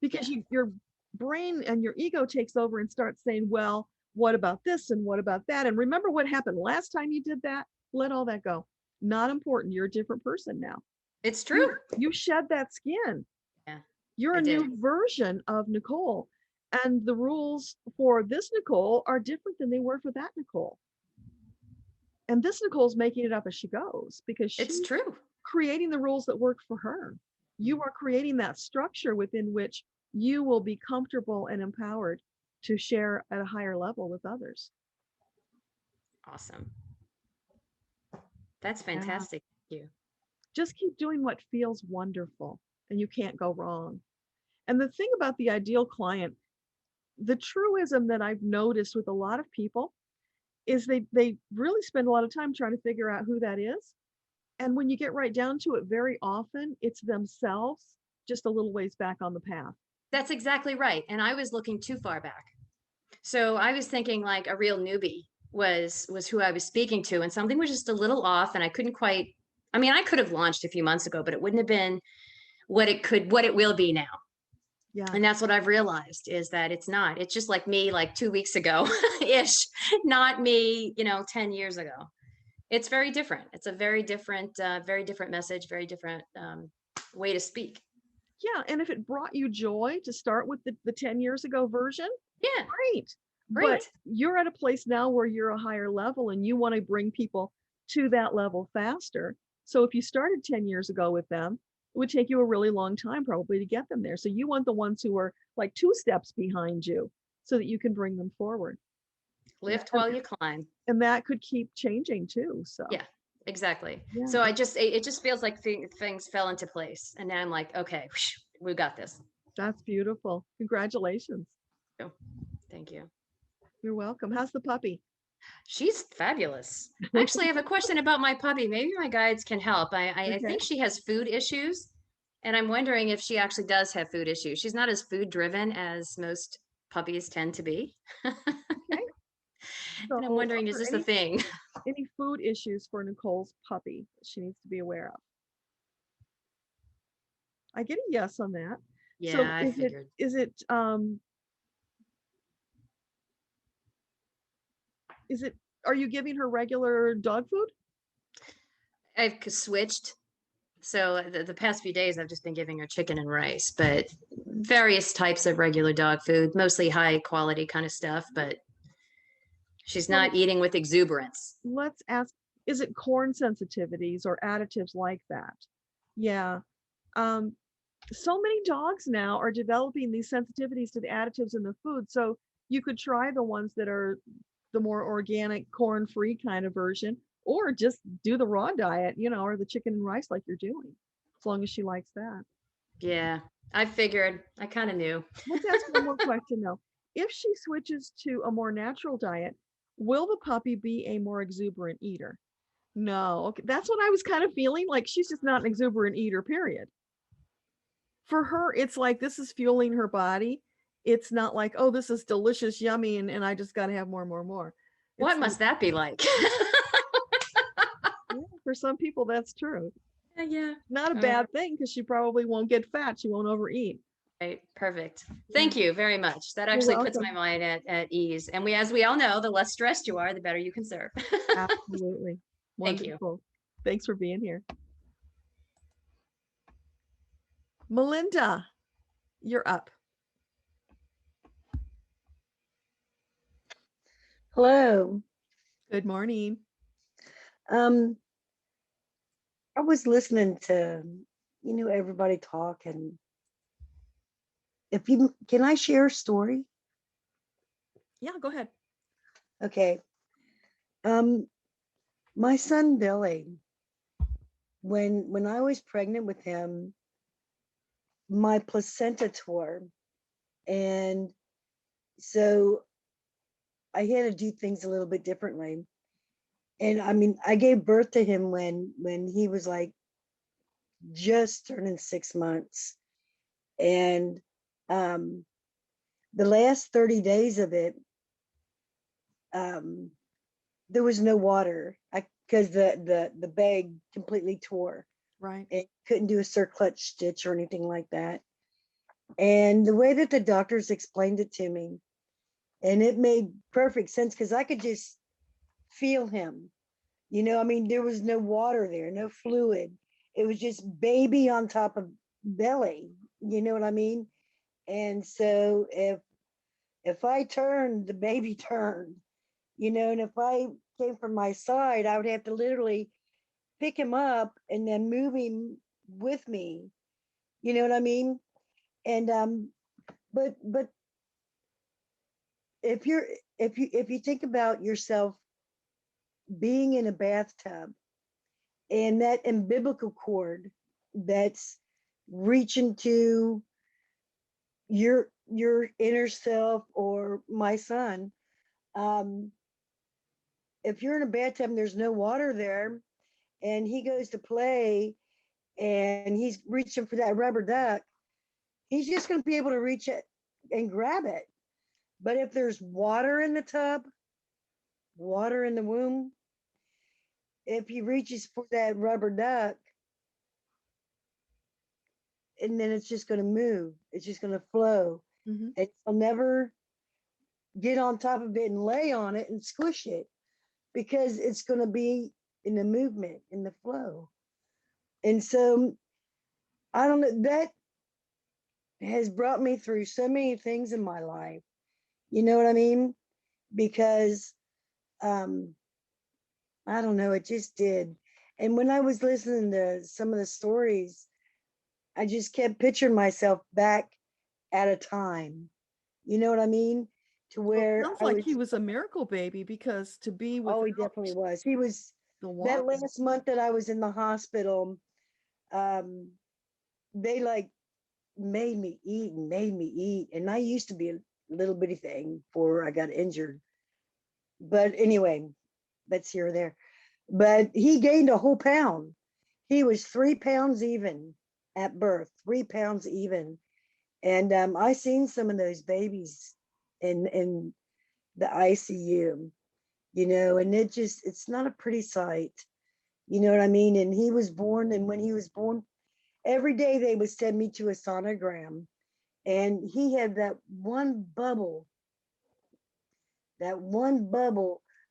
S1: because your brain and your ego takes over and starts saying, well, what about this and what about that? And remember what happened last time you did that? Let all that go. Not important. You're a different person now.
S8: It's true.
S1: You shed that skin.
S8: Yeah,
S1: You're
S8: I
S1: a
S8: did.
S1: new version of Nicole. And the rules for this Nicole are different than they were for that Nicole. And this Nicole's making it up as she goes, because
S8: It's
S1: she's
S8: true.
S1: creating the rules that work for her. You are creating that structure within which you will be comfortable and empowered to share at a higher level with others.
S8: Awesome. That's fantastic. Thank you.
S1: Just keep doing what feels wonderful, and you can't go wrong. And the thing about the ideal client, the truism that I've noticed with a lot of people is they really spend a lot of time trying to figure out who that is. And when you get right down to it, very often it's themselves just a little ways back on the path.
S8: That's exactly right. And I was looking too far back. So I was thinking like a real newbie was who I was speaking to, and something was just a little off, and I couldn't quite, I mean, I could have launched a few months ago, but it wouldn't have been what it will be now.
S1: Yeah.
S8: And that's what I've realized, is that it's not. It's just like me like 2 weeks ago ish, not me, 10 years ago. It's very different. It's a very different message, very different way to speak.
S1: Yeah. And if it brought you joy to start with the 10 years ago version,
S8: Yeah.
S1: great. But you're at a place now where you're a higher level and you want to bring people to that level faster. So if you started 10 years ago with them, it would take you a really long time probably to get them there. So you want the ones who are like 2 steps behind you so that you can bring them forward.
S8: Lift while you climb.
S1: And that could keep changing too. So
S8: yeah, exactly.
S1: Yeah.
S8: So it just feels like things fell into place, and now I'm like, okay, we got this.
S1: That's beautiful. Congratulations.
S8: Oh, thank you.
S1: You're welcome. How's the puppy?
S8: She's fabulous. Actually, I have a question about my puppy. Maybe my guides can help. I think she has food issues, and I'm wondering if she actually does have food issues. She's not as food driven as most puppies tend to be.
S1: Okay. So
S8: And I'm wondering, is this a thing?
S1: Any food issues for Nicole's puppy that she needs to be aware of? I get a yes on that.
S8: Yeah,
S1: So
S8: I figured.
S1: Are you giving her regular dog food?
S8: I've switched. So the past few days, I've just been giving her chicken and rice, but various types of regular dog food, mostly high quality kind of stuff. But She's
S1: So
S8: not eating with exuberance.
S1: let's ask, is it corn sensitivities or additives like that? Yeah. So many dogs now are developing these sensitivities to the additives in the food. So you could try the ones that are the more organic, corn-free kind of version, or just do the raw diet, you know, or the chicken and rice like you're doing, as long as she likes that.
S8: Yeah, I figured. I kind of knew.
S1: Let's ask one more question though. If she switches to a more natural diet, will the puppy be a more exuberant eater? No. Okay. That's what I was kind of feeling. Like she's just not an exuberant eater, period. For her, it's like this is fueling her body. It's not like, oh, this is delicious, yummy, and I just got to have more, more, more.
S8: What
S1: It's
S8: must that be like?
S1: yeah, for some people, that's true.
S8: Yeah.
S1: Not a bad thing because she probably won't get fat. She won't overeat.
S8: Right. Perfect. Thank you very much. That
S1: You're
S8: actually puts my
S1: welcome.
S8: mind at ease. And as we all know, the less stressed you are, the better you can serve.
S1: Absolutely.
S8: Thank you.
S1: Wonderful. Thanks for being here. Melinda, you're up.
S9: Hello.
S1: Good morning.
S9: I was listening to, everybody talk, and can I share a story?
S1: Yeah, go ahead.
S9: Okay. My son Billy, when I was pregnant with him, my placenta tore, and so I had to do things a little bit differently. And I mean, I gave birth to him when he was like just turning 6 months. And the last 30 days of it, there was no water because the bag completely tore.
S1: Right.
S9: It couldn't do a circlage stitch or anything like that. And the way that the doctors explained it to me, and it made perfect sense because I could just feel him. I mean, there was no water there, no fluid. It was just baby on top of belly. You know what I mean? And so if I turned, the baby turned, and if I came from my side, I would have to literally pick him up and then move him with me. You know what I mean? And but if you think about yourself being in a bathtub and that umbilical cord that's reaching to your inner self or my son, if you're in a bathtub and there's no water there and he goes to play and he's reaching for that rubber duck, he's just going to be able to reach it and grab it. But if there's water in the tub, water in the womb, if he reaches for that rubber duck, and then it's just going to move, it's just going to flow.
S1: Mm-hmm.
S9: And he'll never get on top of it and lay on it and squish it because it's going to be in the movement, in the flow. And so I don't know, that has brought me through so many things in my life. You know what I mean? Because I don't know, it just did. And when I was listening to some of the stories, I just kept picturing myself back at a time. You know what I mean? To where
S1: it sounds like he was a miracle baby, because to be with
S9: he definitely was. He was that last month that I was in the hospital. They like made me eat, and I used to be a little bitty thing before I got injured. But anyway, that's here or there. But he gained a whole pound. He was 3 pounds even at birth, 3 pounds even. And I seen some of those babies in the ICU, and it's not a pretty sight. You know what I mean? And he was born, and when he was born, every day they would send me to a sonogram, and he had that one bubble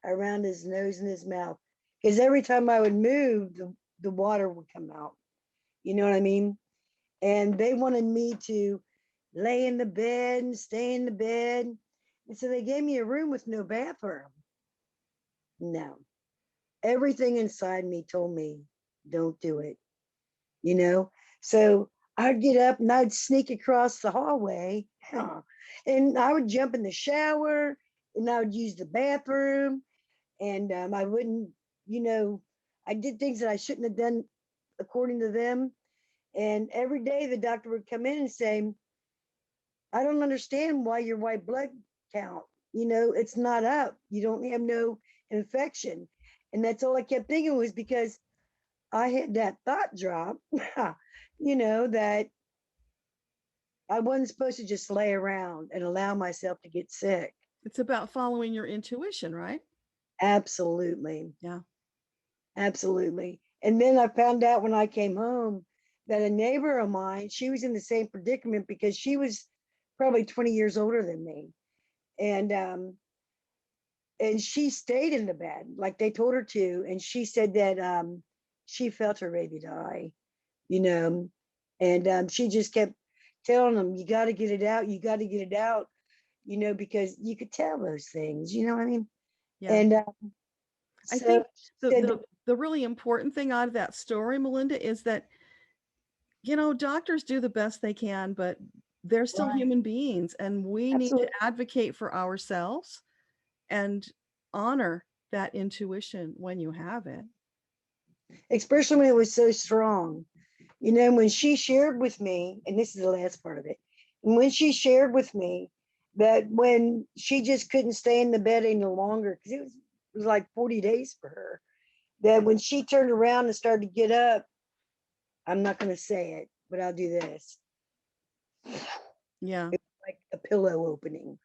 S9: around his nose and his mouth, because every time I would move, the water would come out. You know what I mean? And they wanted me to lay in the bed and stay in the bed. And so they gave me a room with no bathroom. no. Everything inside me told me, don't do it, you know? So I'd get up and I'd sneak across the hallway and I would jump in the shower and I would use the bathroom and I wouldn't, you know, I did things that I shouldn't have done according to them. And every day the doctor would come in and say, I don't understand why your white blood count, you know, it's not up. You don't have no infection. And that's all I kept thinking was because I had that thought drop, you know, that I wasn't supposed to just lay around and allow myself to get sick.
S1: It's about following your intuition, right?
S9: Absolutely.
S1: Yeah.
S9: Absolutely. And then I found out when I came home that a neighbor of mine, she was in the same predicament because she was probably 20 years older than me. And she stayed in the bed like they told her to. And she said that she felt her baby die, you know, and she just kept telling them, you got to get it out. You got to get it out, you know, because you could tell those things, you know what I mean?
S1: Yeah.
S9: And
S1: I
S9: so
S1: think
S9: said
S1: the really important thing out of that story, Melinda, is that, you know, doctors do the best they can, but they're still
S9: Right.
S1: human beings, and we need to
S9: Absolutely.
S1: advocate for ourselves and honor that intuition when you have it.
S9: Especially when it was so strong. You know, when she shared with me, and this is the last part of it, and when she shared with me that when she just couldn't stay in the bed any longer, because it was like 40 days for her, that when she turned around and started to get up, I'm not going to say it, but I'll do this.
S1: Yeah.
S9: It was like a pillow opening.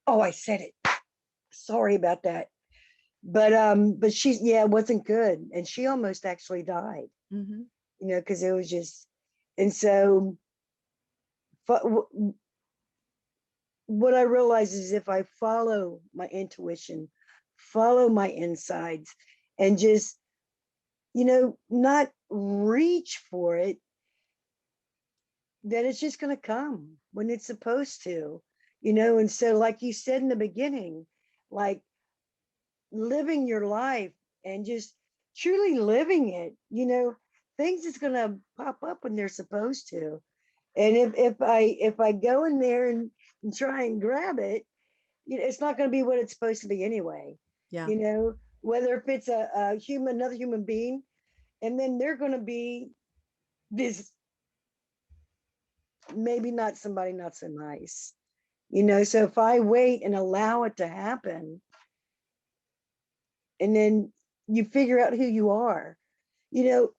S9: Oh, I said it. Sorry about that. But she's, yeah, it wasn't good. And she almost actually died,
S1: Mm-hmm.
S9: you know, because it was just, and so what I realize is if I follow my intuition, follow my insides, and just, you know, not reach for it, then it's just going to come when it's supposed to, you know. And so, like you said in the beginning, like living your life and just truly living it, you know, things is going to pop up when they're supposed to. And if I go in there and try and grab it, you know, it's not going to be what it's supposed to be anyway.
S1: Yeah.
S9: You know, whether if it's a human, another human being, and then they're going to be this, maybe not somebody not so nice, you know. So if I wait and allow it to happen, and then you figure out who you are, you know,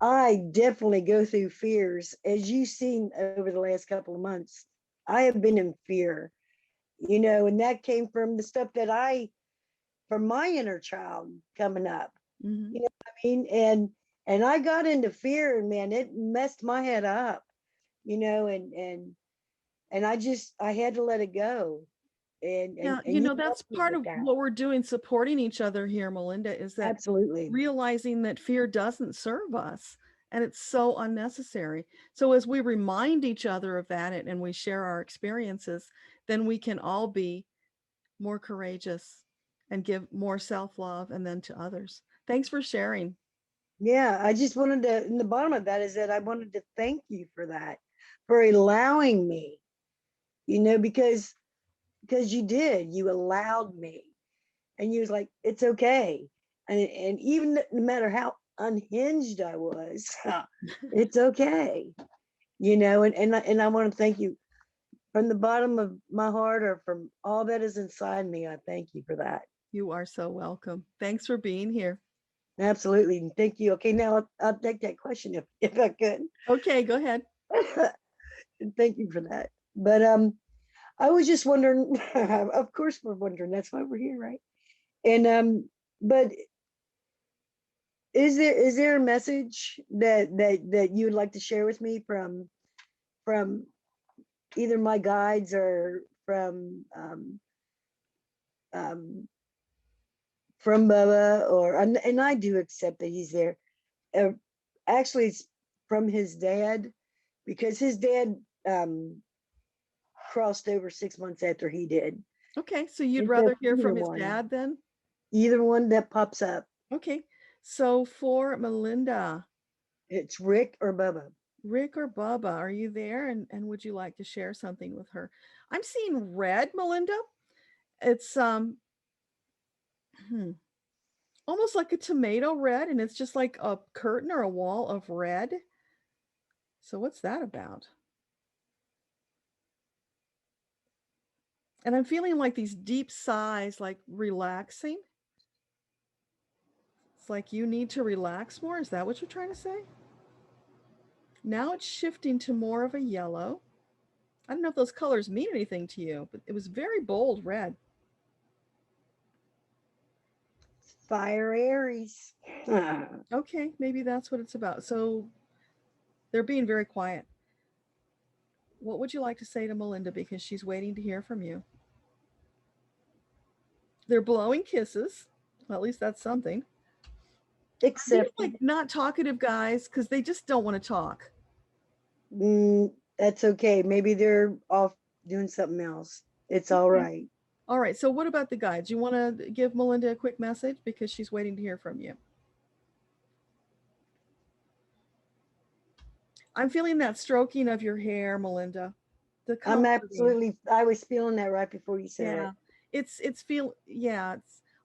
S9: I definitely go through fears, as you've seen over the last couple of months. I have been in fear, you know, and that came from the stuff that from my inner child coming up.
S1: Mm-hmm.
S9: You know what I mean? And I got into fear, and man, it messed my head up, you know, and I had to let it go.
S1: Yeah,
S9: And
S1: you
S9: you
S1: know,
S9: helped
S1: that's
S9: me
S1: part
S9: with
S1: of
S9: that.
S1: what we're doing, supporting each other here, Melinda, is that
S9: Absolutely.
S1: realizing that fear doesn't serve us and it's so unnecessary. So as we remind each other of that and we share our experiences, then we can all be more courageous and give more self-love and then to others. Thanks for sharing.
S9: Yeah, I just wanted to, in the bottom of that is that I wanted to thank you for that, for allowing me, you know, because you did, you allowed me, and you was like, it's okay. And even no matter how unhinged I was, it's okay, you know. And I want to thank you from the bottom of my heart, or from all that is inside me. I thank you for that.
S1: You are so welcome. Thanks for being here.
S9: Absolutely. And thank you. Okay, now I'll take that question if I could.
S1: Okay, go ahead.
S9: Thank you for that. But I was just wondering, of course we're wondering, that's why we're here, right? And but is there a message that you would like to share with me from either my guides or um from Bubba, or and I do accept that he's there. Uh, Actually, it's from his dad, because his dad crossed over 6 months after he did.
S1: Okay, so you'd
S9: And so
S1: rather hear
S9: either
S1: from his
S9: one.
S1: dad then?
S9: Either one that pops up.
S1: Okay. So for Melinda,
S9: It's Rick or Bubba.
S1: Rick or Bubba, are you there? And would you like to share something with her? I'm seeing red, Melinda. It's almost like a tomato red, and it's just like a curtain or a wall of red. So what's that about? And I'm feeling like these deep sighs, like relaxing. It's like you need to relax more. Is that what you're trying to say? Now it's shifting to more of a yellow. I don't know if those colors mean anything to you, but it was very bold red.
S9: Fire Aries.
S1: Okay, maybe that's what it's about. So they're being very quiet. What would you like to say to Melinda, because she's waiting to hear from you? They're blowing kisses. Well, at least that's something.
S9: Except
S1: like not talkative guys, because they just don't want to talk.
S9: That's okay. Maybe they're off doing something else. It's all right.
S1: All right. So what about the guys? Do you want to give Melinda a quick message, because she's waiting to hear from you? I'm feeling that stroking of your hair, Melinda.
S9: I'm absolutely, I was feeling that right before you said it.
S1: It's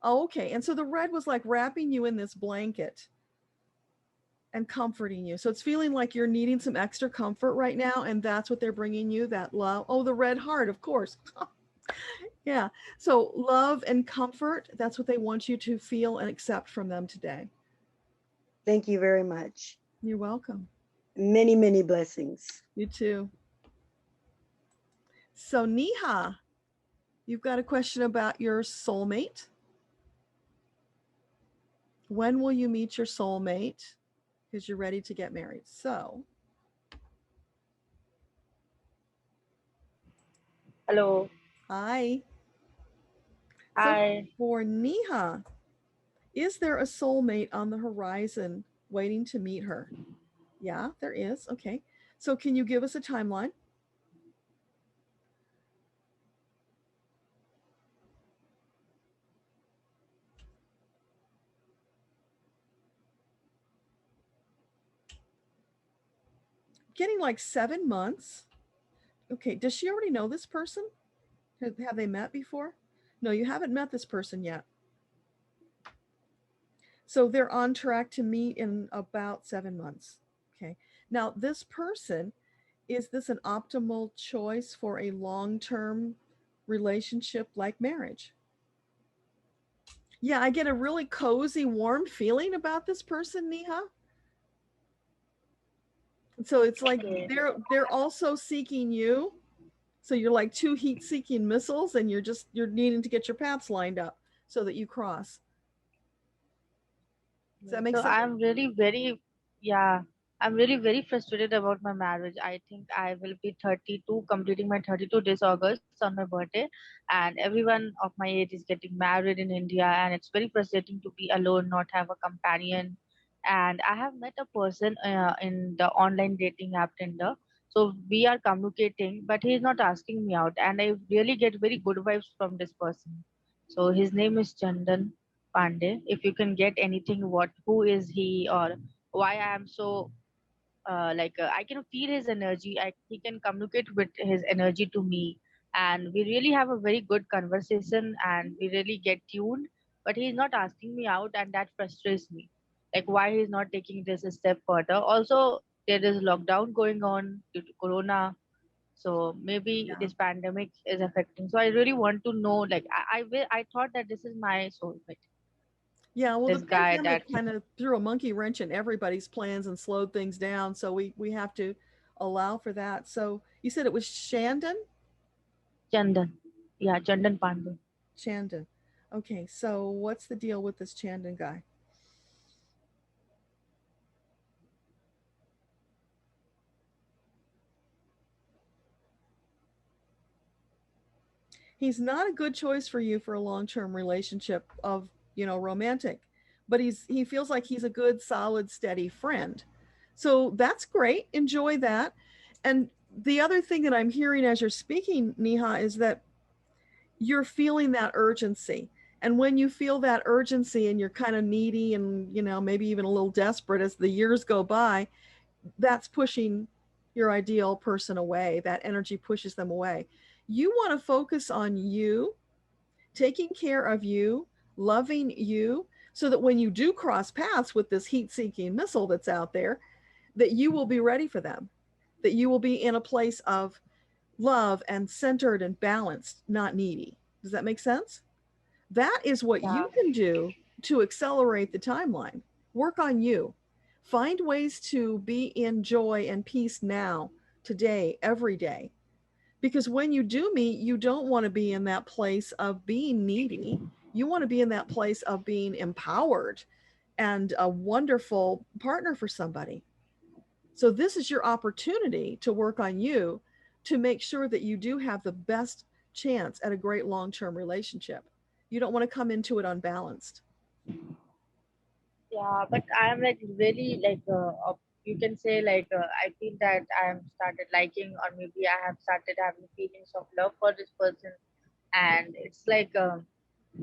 S1: oh, okay. And so the red was like wrapping you in this blanket and comforting you. So it's feeling like you're needing some extra comfort right now. And that's what they're bringing you, that love. Oh, the red heart, of course. Yeah. So love and comfort, that's what they want you to feel and accept from them today.
S9: Thank you very much.
S1: You're welcome.
S9: Many, many blessings.
S1: You too. So Neha, you've got a question about your soulmate. When will you meet your soulmate? Because you're ready to get married. So.
S10: Hello.
S1: Hi.
S10: Hi.
S1: So for Neha, is there a soulmate on the horizon waiting to meet her? Yeah, there is. Okay. So can you give us a timeline? Getting like 7 months. Okay. Does she already know this person? Have they met before? No, you haven't met this person yet. So they're on track to meet in about 7 months. Okay. Now this person, is this an optimal choice for a long-term relationship like marriage? Yeah, I get a really cozy, warm feeling about this person, Neha. So it's like they're also seeking you. So you're like two heat-seeking missiles, and you're needing to get your paths lined up so that you cross. Does that make sense?
S10: I'm really very frustrated about my marriage. I think I will be 32, completing my 32 this August on my birthday, and everyone of my age is getting married in India, and it's very frustrating to be alone, not have a companion. And I have met a person in the online dating app Tinder. So we are communicating, but he is not asking me out, and I really get very good vibes from this person. So his name is Chandan Pandey. If you can get anything, who is he, or why I am so I can feel his energy. He can communicate with his energy to me, and we really have a very good conversation, and we really get tuned. But he's not asking me out, and that frustrates me. Like why he's not taking this a step further. Also, there is lockdown going on due to Corona, so maybe this pandemic is affecting. So I really want to know. Like I thought that this is my soulmate.
S1: Yeah, well,
S10: This
S1: the
S10: guy
S1: pandemic
S10: that
S1: kind of threw a monkey wrench in everybody's plans and slowed things down. So we have to allow for that. So you said it was Chandan?
S10: Chandan. Yeah, Chandan Pandey.
S1: Chandan. Okay, so what's the deal with this Chandan guy? He's not a good choice for you for a long-term relationship of, romantic, but he feels like he's a good, solid, steady friend. So that's great. Enjoy that. And the other thing that I'm hearing as you're speaking, Neha, is that you're feeling that urgency. And when you feel that urgency and you're kind of needy and, you know, maybe even a little desperate as the years go by, that's pushing your ideal person away. That energy pushes them away. You want to focus on you, taking care of you, loving you, so that when you do cross paths with this heat-seeking missile that's out there, that you will be ready for them, that you will be in a place of love and centered and balanced, not needy. Does that make sense? That is what
S10: Yeah.
S1: you can do to accelerate the timeline. Work on you. Find ways to be in joy and peace now, today, every day. Because when you do meet, you don't want to be in that place of being needy. You want to be in that place of being empowered and a wonderful partner for somebody. So this is your opportunity to work on you to make sure that you do have the best chance at a great long-term relationship. You don't want to come into it unbalanced.
S10: Yeah, but I'm like really like you can say like I feel that I'm started liking, or maybe I have started having feelings of love for this person, and it's like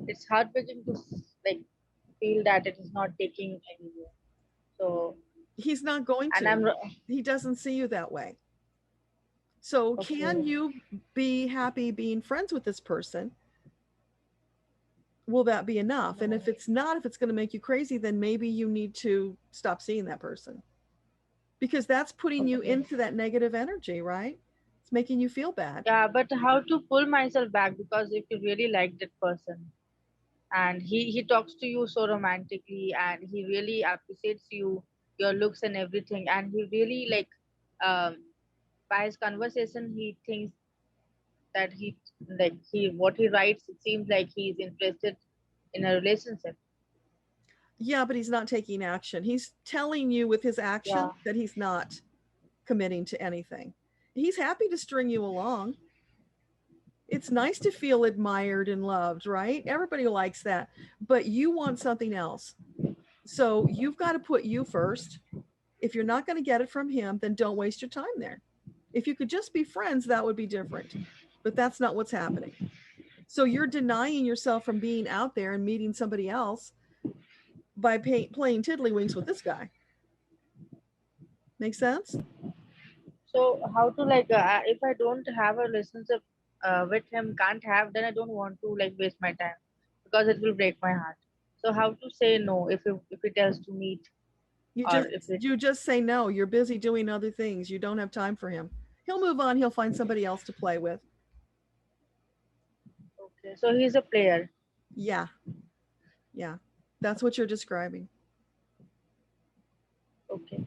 S10: it's heartbreaking to like feel that it is not taking anywhere. So,
S1: He's not going
S10: and I'm
S1: to. He doesn't see you that way. So can
S10: okay.
S1: you be happy being friends with this person? Will that be enough? And if it's not, if it's going to make you crazy, then maybe you need to stop seeing that person, because that's putting you
S10: Okay.
S1: into that negative energy, right? It's making you feel bad.
S10: Yeah, but how to pull myself back? Because if you really like that person, and he talks to you so romantically, and he really appreciates you, your looks and everything, and he really like um by his conversation he thinks that he what he writes, it seems like he's interested in a relationship.
S1: Yeah, but he's not taking action. He's telling you with his action
S10: Yeah,
S1: that he's not committing to anything. He's happy to string you along. It's nice to feel admired and loved, right? Everybody likes that. But you want something else. So you've got to put you first. If you're not going to get it from him, then don't waste your time there. If you could just be friends, that would be different. But that's not what's happening. So you're denying yourself from being out there and meeting somebody else by playing tiddlywinks with this guy. Make sense?
S10: so how to like if I don't have a relationship with him, can't have, then I don't want to like waste my time, because it will break my heart. So how to say no if it has to meet,
S1: You
S10: or
S1: just
S10: if it
S1: you just say no. You're busy doing other things. You don't have time for him. He'll move on. He'll find somebody else to play with.
S10: okay, so he's a player.
S1: Yeah. Yeah. That's what you're describing.
S10: Okay.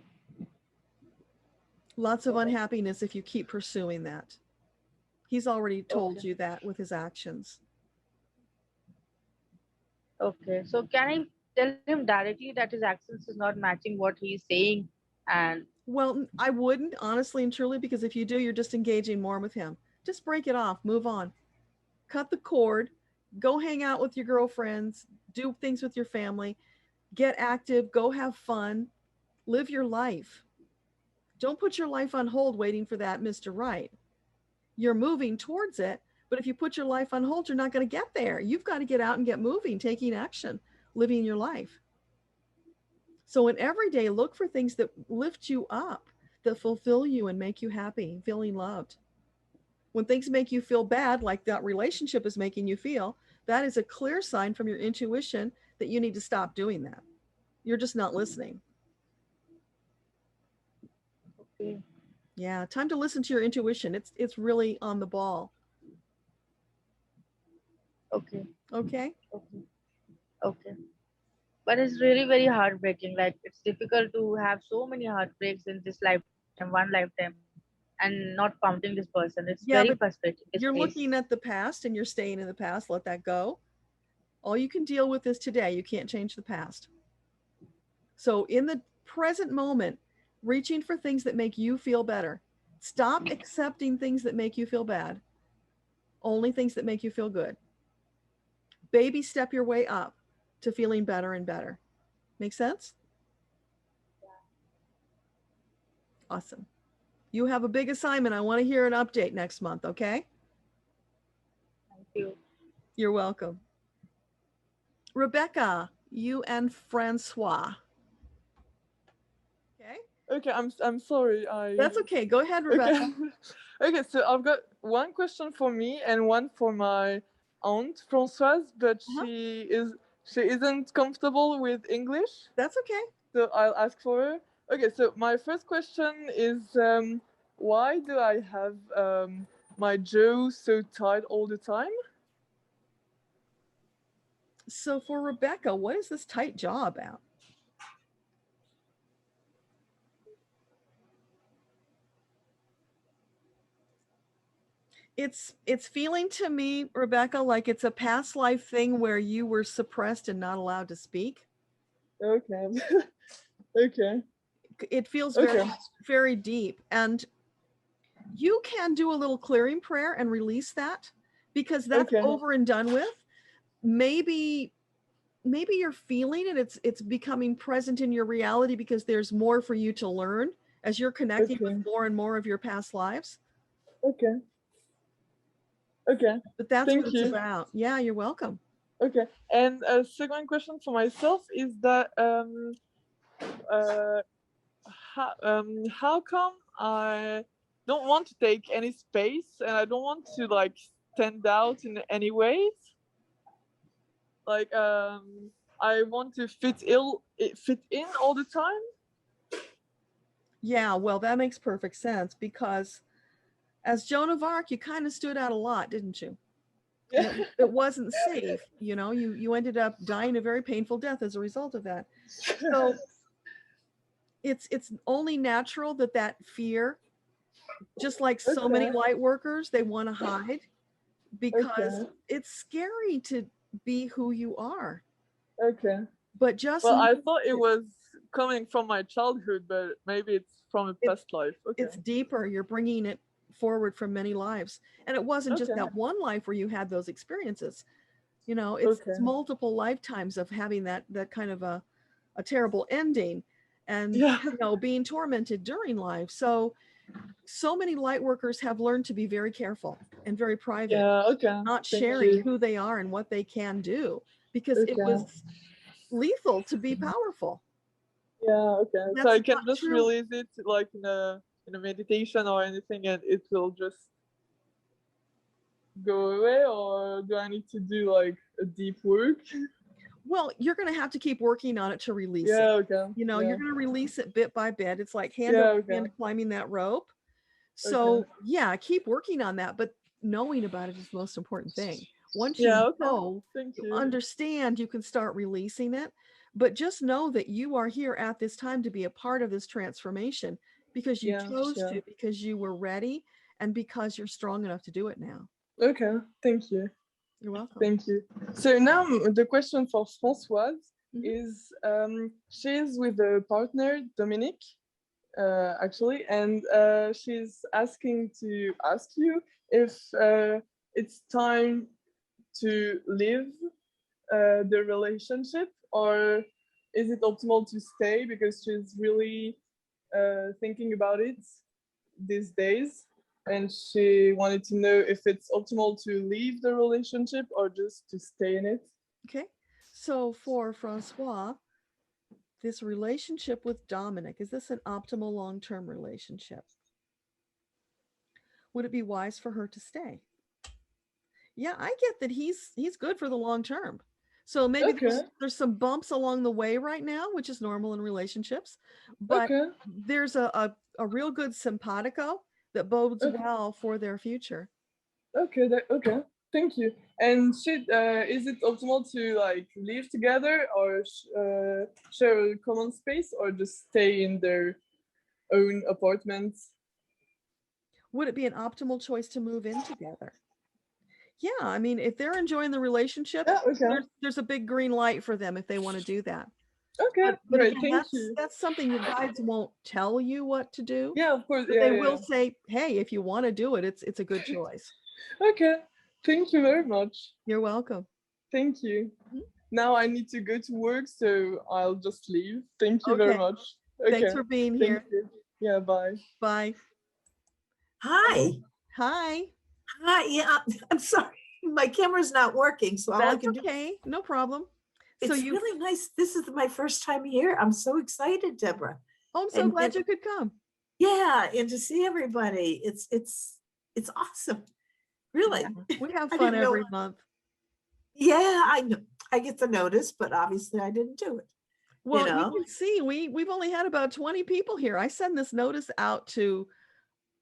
S1: Lots of unhappiness if you keep pursuing that. He's already told
S10: Okay.
S1: you that with his actions.
S10: Okay, so can I tell him directly that his accents is not matching what he's saying? And
S1: Well, I wouldn't, honestly and truly, because if you do, you're just engaging more with him. Just break it off, move on, cut the cord, go hang out with your girlfriends, do things with your family, get active, go have fun, live your life. Don't put your life on hold waiting for that Mr. Right. You're moving towards it, but if you put your life on hold, you're not going to get there. You've got to get out and get moving, taking action, living your life. So in every day, look for things that lift you up, that fulfill you and make you happy, feeling loved. When things make you feel bad, like that relationship is making you feel, that is a clear sign from your intuition that you need to stop doing that. You're just not listening.
S10: okay,
S1: Yeah, time to listen to your intuition. It's really on the ball.
S10: okay,
S1: Okay?
S10: okay, okay. But it's really very heartbreaking. Like it's difficult to have so many heartbreaks in this lifetime, one lifetime, and not counting this person. It's very
S1: Yeah, but
S10: frustrating, this
S1: you're
S10: phase.
S1: looking at the past and you're staying in the past. Let that go. All you can deal with is today. You can't change the past. So in the present moment, reaching for things that make you feel better. Stop accepting things that make you feel bad. Only things that make you feel good. Baby step your way up to feeling better and better. Make sense? Awesome. You have a big assignment. I want to hear an update next month, okay?
S10: Thank you.
S1: You're welcome. Rebecca, you and Francois. Okay.
S11: Okay, I'm sorry.
S1: That's okay. Go ahead, Rebecca.
S11: Okay. Okay, so I've got one question for me and one for my aunt Françoise, but she isn't comfortable with English.
S1: That's okay.
S11: So I'll ask for her. Okay, so my first question is why do I have my jaw so tight all the time?
S1: So for Rebecca, what is this tight jaw about? It's feeling to me, Rebecca, like it's a past life thing where you were suppressed and not allowed to speak.
S11: Okay. Okay.
S1: It feels very deep. And you can do a little clearing prayer and release that, because that's over and done with. Maybe you're feeling it. It's becoming present in your reality because there's more for you to learn as you're connecting with more and more of your past lives.
S11: Okay. Okay.
S1: But that's what it's about. Yeah, you're welcome.
S11: Okay. And a second question for myself is that how come I don't want to take any space and I don't want to like stand out in any ways? Like I want to fit in all the time.
S1: Yeah, well, that makes perfect sense, because as Joan of Arc, you kind of stood out a lot, didn't you? Yeah. It wasn't safe, you know. You ended up dying a very painful death as a result of that. So it's only natural that fear, just like so many light workers, they want to hide because it's scary to be who you are.
S11: Okay.
S1: But just
S11: I thought it was coming from my childhood, but maybe it's from a past life. Okay.
S1: It's deeper. You're bringing it forward from many lives, and it wasn't just that one life where you had those experiences. You know, it's multiple lifetimes of having that kind of a terrible ending, and you know, being tormented during life. So many light workers have learned to be very careful and very private, not sharing who they are and what they can do, because it was lethal to be powerful.
S11: Yeah, okay. So I can just release it like in a meditation or anything, and it will just go away, or do I need to do like a deep work?
S1: Well, you're going to have to keep working on it to release it.
S11: Okay.
S1: You know, you're going to release it bit by bit. It's like hand over hand climbing that rope. So yeah, keep working on that, but knowing about it is the most important thing. Once you know, you understand, you can start releasing it. But just know that you are here at this time to be a part of this transformation, because you chose to, because you were ready, and because you're strong enough to do it now.
S11: Okay, thank you.
S1: You're welcome.
S11: Thank you. So now the question for Françoise is, she's with a partner, Dominique, actually, and she's asking to ask you if it's time to leave the relationship, or is it optimal to stay, because she's really thinking about it these days, and she wanted to know if it's optimal to leave the relationship or just to stay in it.
S1: Okay, so for Francois, this relationship with Dominic, is this an optimal long-term relationship? Would it be wise for her to stay? Yeah, I get that he's good for the long term. So maybe there's some bumps along the way right now, which is normal in relationships, but there's a real good simpatico that bodes well for their future.
S11: Okay, thank you. And is it optimal to like live together, or share a common space, or just stay in their own apartments?
S1: Would it be an optimal choice to move in together? Yeah, I mean, if they're enjoying the relationship, there's a big green light for them if they want to do that.
S11: Okay,
S1: but
S11: great,
S1: again,
S11: thank you.
S1: That's something your guides won't tell you what to do.
S11: Yeah, of course.
S1: But they will say, hey, if you want to do it, it's a good choice.
S11: Okay, thank you very much.
S1: You're welcome.
S11: Thank you. Now I need to go to work, so I'll just leave. Thank you very much. Okay.
S1: Thanks for being here.
S11: You. Yeah, bye.
S1: Bye.
S12: Hi.
S1: Hi.
S12: Hi. Yeah, I'm sorry. My camera's not working, so
S1: that's okay. No problem.
S12: It's
S1: you,
S12: really nice. This is my first time here. I'm so excited, Deborah.
S1: oh, I'm so
S12: And-
S1: glad
S12: and-
S1: you could come.
S12: Yeah, and to see everybody, it's awesome. Really.
S1: Yeah, we have
S12: I
S1: fun
S12: didn't know-
S1: every month.
S12: Yeah, I know. I get the notice, but obviously I didn't do it.
S1: Well, you
S12: know?
S1: can see we've only had about 20 people here. I send this notice out to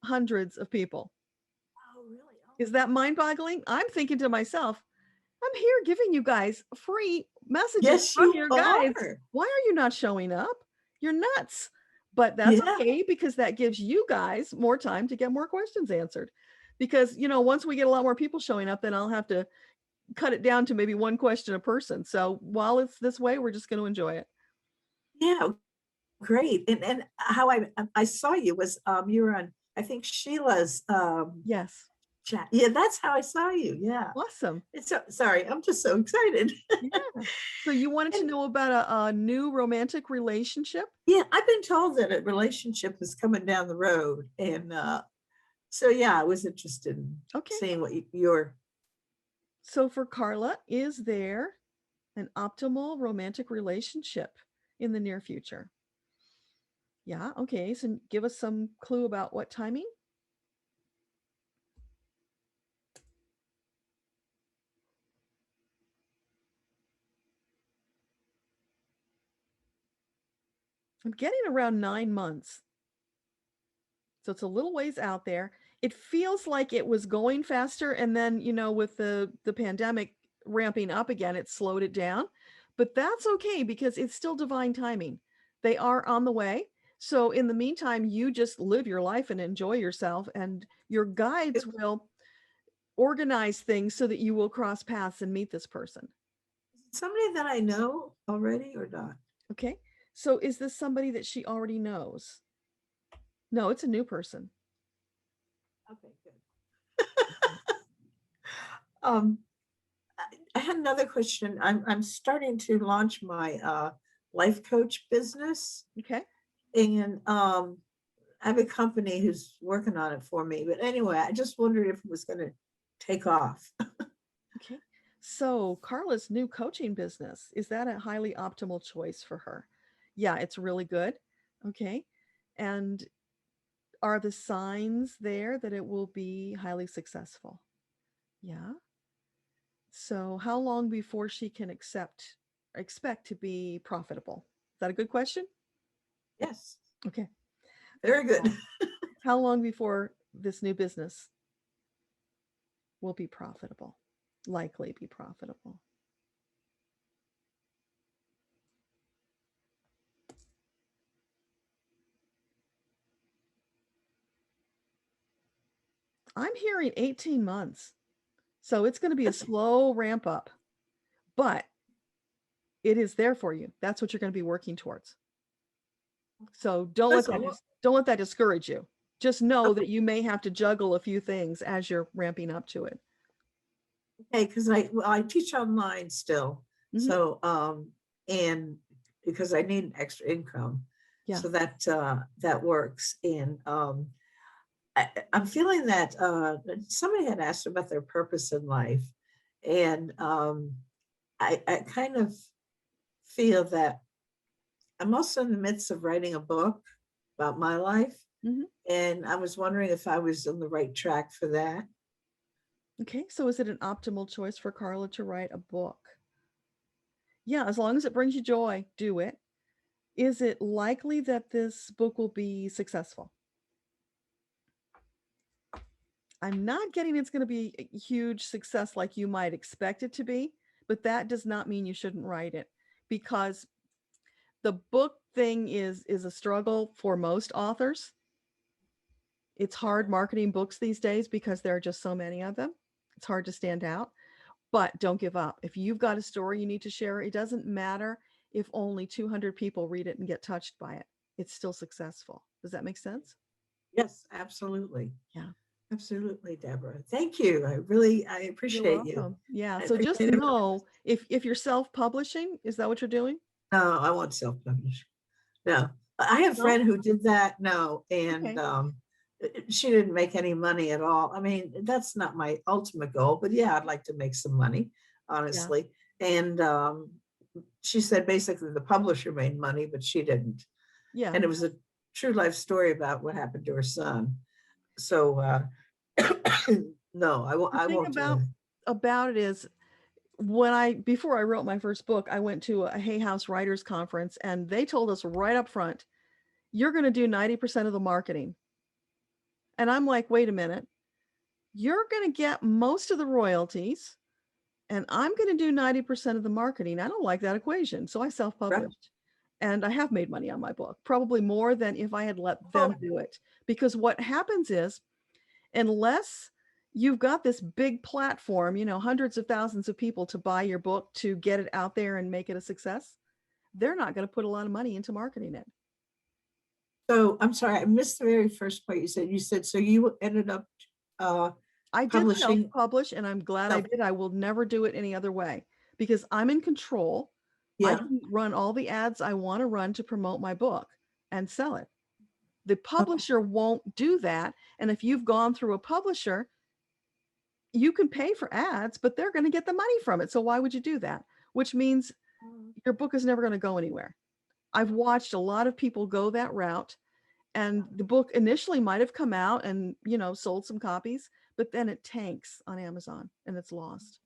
S1: hundreds of people.
S12: Oh, really? Oh,
S1: Is that mind-boggling? I'm thinking to myself, I'm here giving you guys free messages
S12: yes,
S1: from
S12: you
S1: your guides.
S12: are.
S1: Why are you not showing up? You're nuts. But that's
S12: Yeah.
S1: okay, because that gives you guys more time to get more questions answered. Because, once we get a lot more people showing up, then I'll have to cut it down to maybe one question a person. So while it's this way, we're just going to enjoy it.
S12: Yeah, great. And how I saw you was you were on, I think, Sheila's
S1: Yes.
S12: chat. Yeah, that's how I saw you. Yeah.
S1: Awesome.
S12: It's so, sorry, I'm just so excited.
S1: Yeah. So you wanted to know about a new romantic relationship?
S12: Yeah, I've been told that a relationship is coming down the road. And so, yeah, I was interested in
S1: Okay.
S12: seeing what your.
S1: So for Carla, is there an optimal romantic relationship in the near future? Yeah. Okay. So give us some clue about what timing. I'm getting around 9 months. So it's a little ways out there. It feels like it was going faster. And then, with the pandemic ramping up again, it slowed it down. But that's okay, because it's still divine timing. They are on the way. So in the meantime, you just live your life and enjoy yourself. And your guides will organize things so that you will cross paths and meet this person.
S12: Somebody that I know already or not?
S1: Okay. So is this somebody that she already knows? No, it's a new person.
S12: Okay, good. I had another question. I'm starting to launch my life coach business.
S1: Okay.
S12: And I have a company who's working on it for me. But anyway, I just wondered if it was going to take off.
S1: Okay. So Carla's new coaching business, is that a highly optimal choice for her? Yeah, it's really good. Okay. And are the signs there that it will be highly successful? Yeah. So how long before she can expect to be profitable? Is that a good question?
S12: Yes.
S1: Okay.
S12: Very good.
S1: How long before this new business will be profitable? Likely be profitable. I'm hearing 18 months. So it's going to be a slow ramp up, but it is there for you. That's what you're going to be working towards. So don't let that discourage you. Just know that you may have to juggle a few things as you're ramping up to it.
S12: Okay, because I teach online still.
S1: Mhm.
S12: So and because I need an extra income.
S1: Yeah.
S12: So that works. And I'm feeling that somebody had asked about their purpose in life. And I kind of feel that I'm also in the midst of writing a book about my life.
S1: Mhm.
S12: And I was wondering if I was on the right track for that.
S1: Okay, so is it an optimal choice for Carla to write a book? Yeah, as long as it brings you joy, do it. Is it likely that this book will be successful? I'm not getting it's going to be a huge success like you might expect it to be, but that does not mean you shouldn't write it, because the book thing is a struggle for most authors. It's hard marketing books these days because there are just so many of them. It's hard to stand out, but don't give up. If you've got a story you need to share, it doesn't matter if only 200 people read it and get touched by it. It's still successful. Does that make sense?
S12: Yes, absolutely.
S1: Yeah.
S12: Absolutely, Deborah. Thank you. I appreciate you.
S1: Yeah.
S12: I
S1: So just
S12: appreciate it.
S1: know if you're self-publishing, is that what you're doing?
S12: No, I won't self-publish. No, I have a friend who did that. No, and she didn't make any money at all. I mean, that's not my ultimate goal, but yeah, I'd like to make some money, honestly. And she said basically the publisher made money, but she didn't.
S1: Yeah.
S12: And it was a true life story about what happened to her son. So no, I won't do it.
S1: About it is, before I wrote my first book, I went to a Hay House Writers Conference, and they told us right up front, you're going to do 90% of the marketing. And I'm like, wait a minute, you're going to get most of the royalties, and I'm going to do 90% of the marketing. I don't like that equation. So I self-published. Right. And I have made money on my book, probably more than if I had let them do it. Because what happens is, unless you've got this big platform, you know, hundreds of thousands of people to buy your book to get it out there and make it a success, they're not going to put a lot of money into marketing it.
S12: So I'm sorry, I missed the very first part you said. You said, so you ended up
S1: I did self-publish, and I'm glad I did. I will never do it any other way because I'm in control. Yeah. I can run all the ads I want to run to promote my book and sell it. The publisher won't do that. And if you've gone through a publisher, you can pay for ads, but they're going to get the money from it. So why would you do that? Which means your book is never going to go anywhere. I've watched a lot of people go that route, and the book initially might have come out and, you know, sold some copies, but then it tanks on Amazon and it's lost.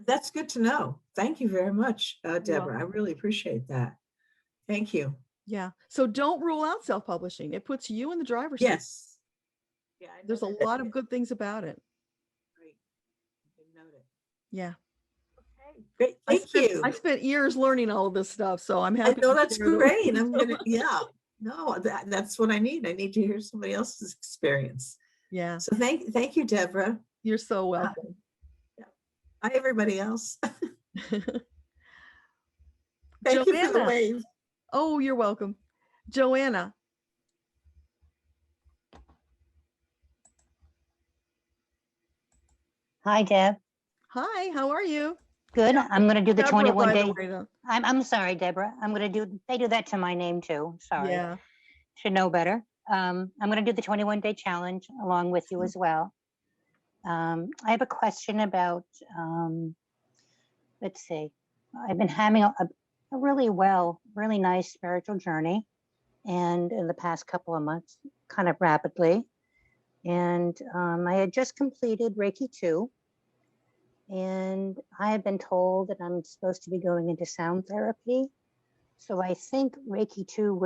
S12: That's good to know. Thank you very much, Deborah. I really appreciate that. Thank you.
S1: Yeah. So don't rule out self-publishing. It puts you in the driver's seat.
S12: Yes. Yeah.
S1: There's a lot of good things about it.
S12: Great. Note it.
S1: Yeah.
S12: Okay. Great. Thank you.
S1: I spent years learning all of this stuff, so I'm happy.
S12: No, that's great. Yeah. No, that's what I need. I need to hear somebody else's experience.
S1: Yeah.
S12: So thank you, Deborah.
S1: You're so welcome.
S12: Hi, everybody else. Thank
S1: Joanna.
S12: you for the wave.
S1: Oh, you're welcome. Joanna.
S13: Hi, Deb.
S1: Hi, how are you?
S13: Good. I'm going to do the
S1: Deborah,
S13: 21
S1: by
S13: day.
S1: the way,
S13: I'm sorry, Deborah. They do that to my name too. Sorry.
S1: Yeah.
S13: Should know better. I'm going to do the 21-day challenge along with you as well. I have a question about, let's see, I've been having a really nice spiritual journey, and in the past couple of months, kind of rapidly. And I had just completed Reiki 2, and I have been told that I'm supposed to be going into sound therapy. So I think Reiki 2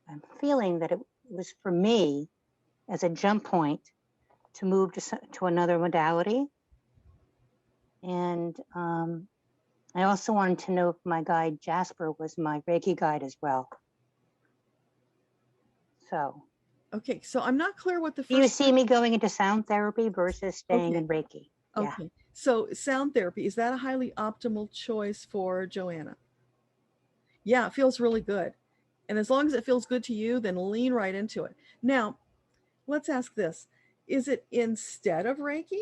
S13: I'm feeling that it was for me as a jump point to move to another modality. And I also wanted to know if my guide Jasper was my Reiki guide as well. So.
S1: Okay, so I'm not clear what the first.
S13: Do you see me going into sound therapy versus staying in Reiki?
S1: Okay, yeah. So sound therapy, is that a highly optimal choice for Joanna? Yeah, it feels really good. And as long as it feels good to you, then lean right into it. Now, let's ask this. Is it instead of Reiki?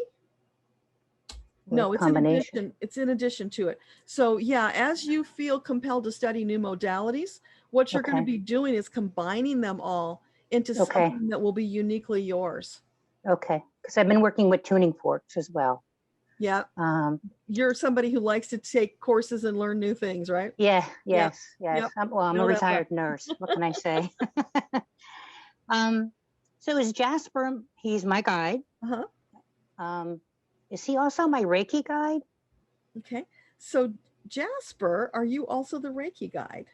S1: No, it's in addition. It's in addition to it. So yeah, as you feel compelled to study new modalities, what you're going to be doing is combining them all into something that will be uniquely yours.
S13: Okay, because I've been working with tuning forks as well.
S1: Yeah. You're somebody who likes to take courses and learn new things, right?
S13: Yeah. Yes. Yep. I'm a retired nurse. What can I say? So is Jasper? He's my guide. Is he also my Reiki guide?
S1: Okay. So Jasper, are you also the Reiki guide?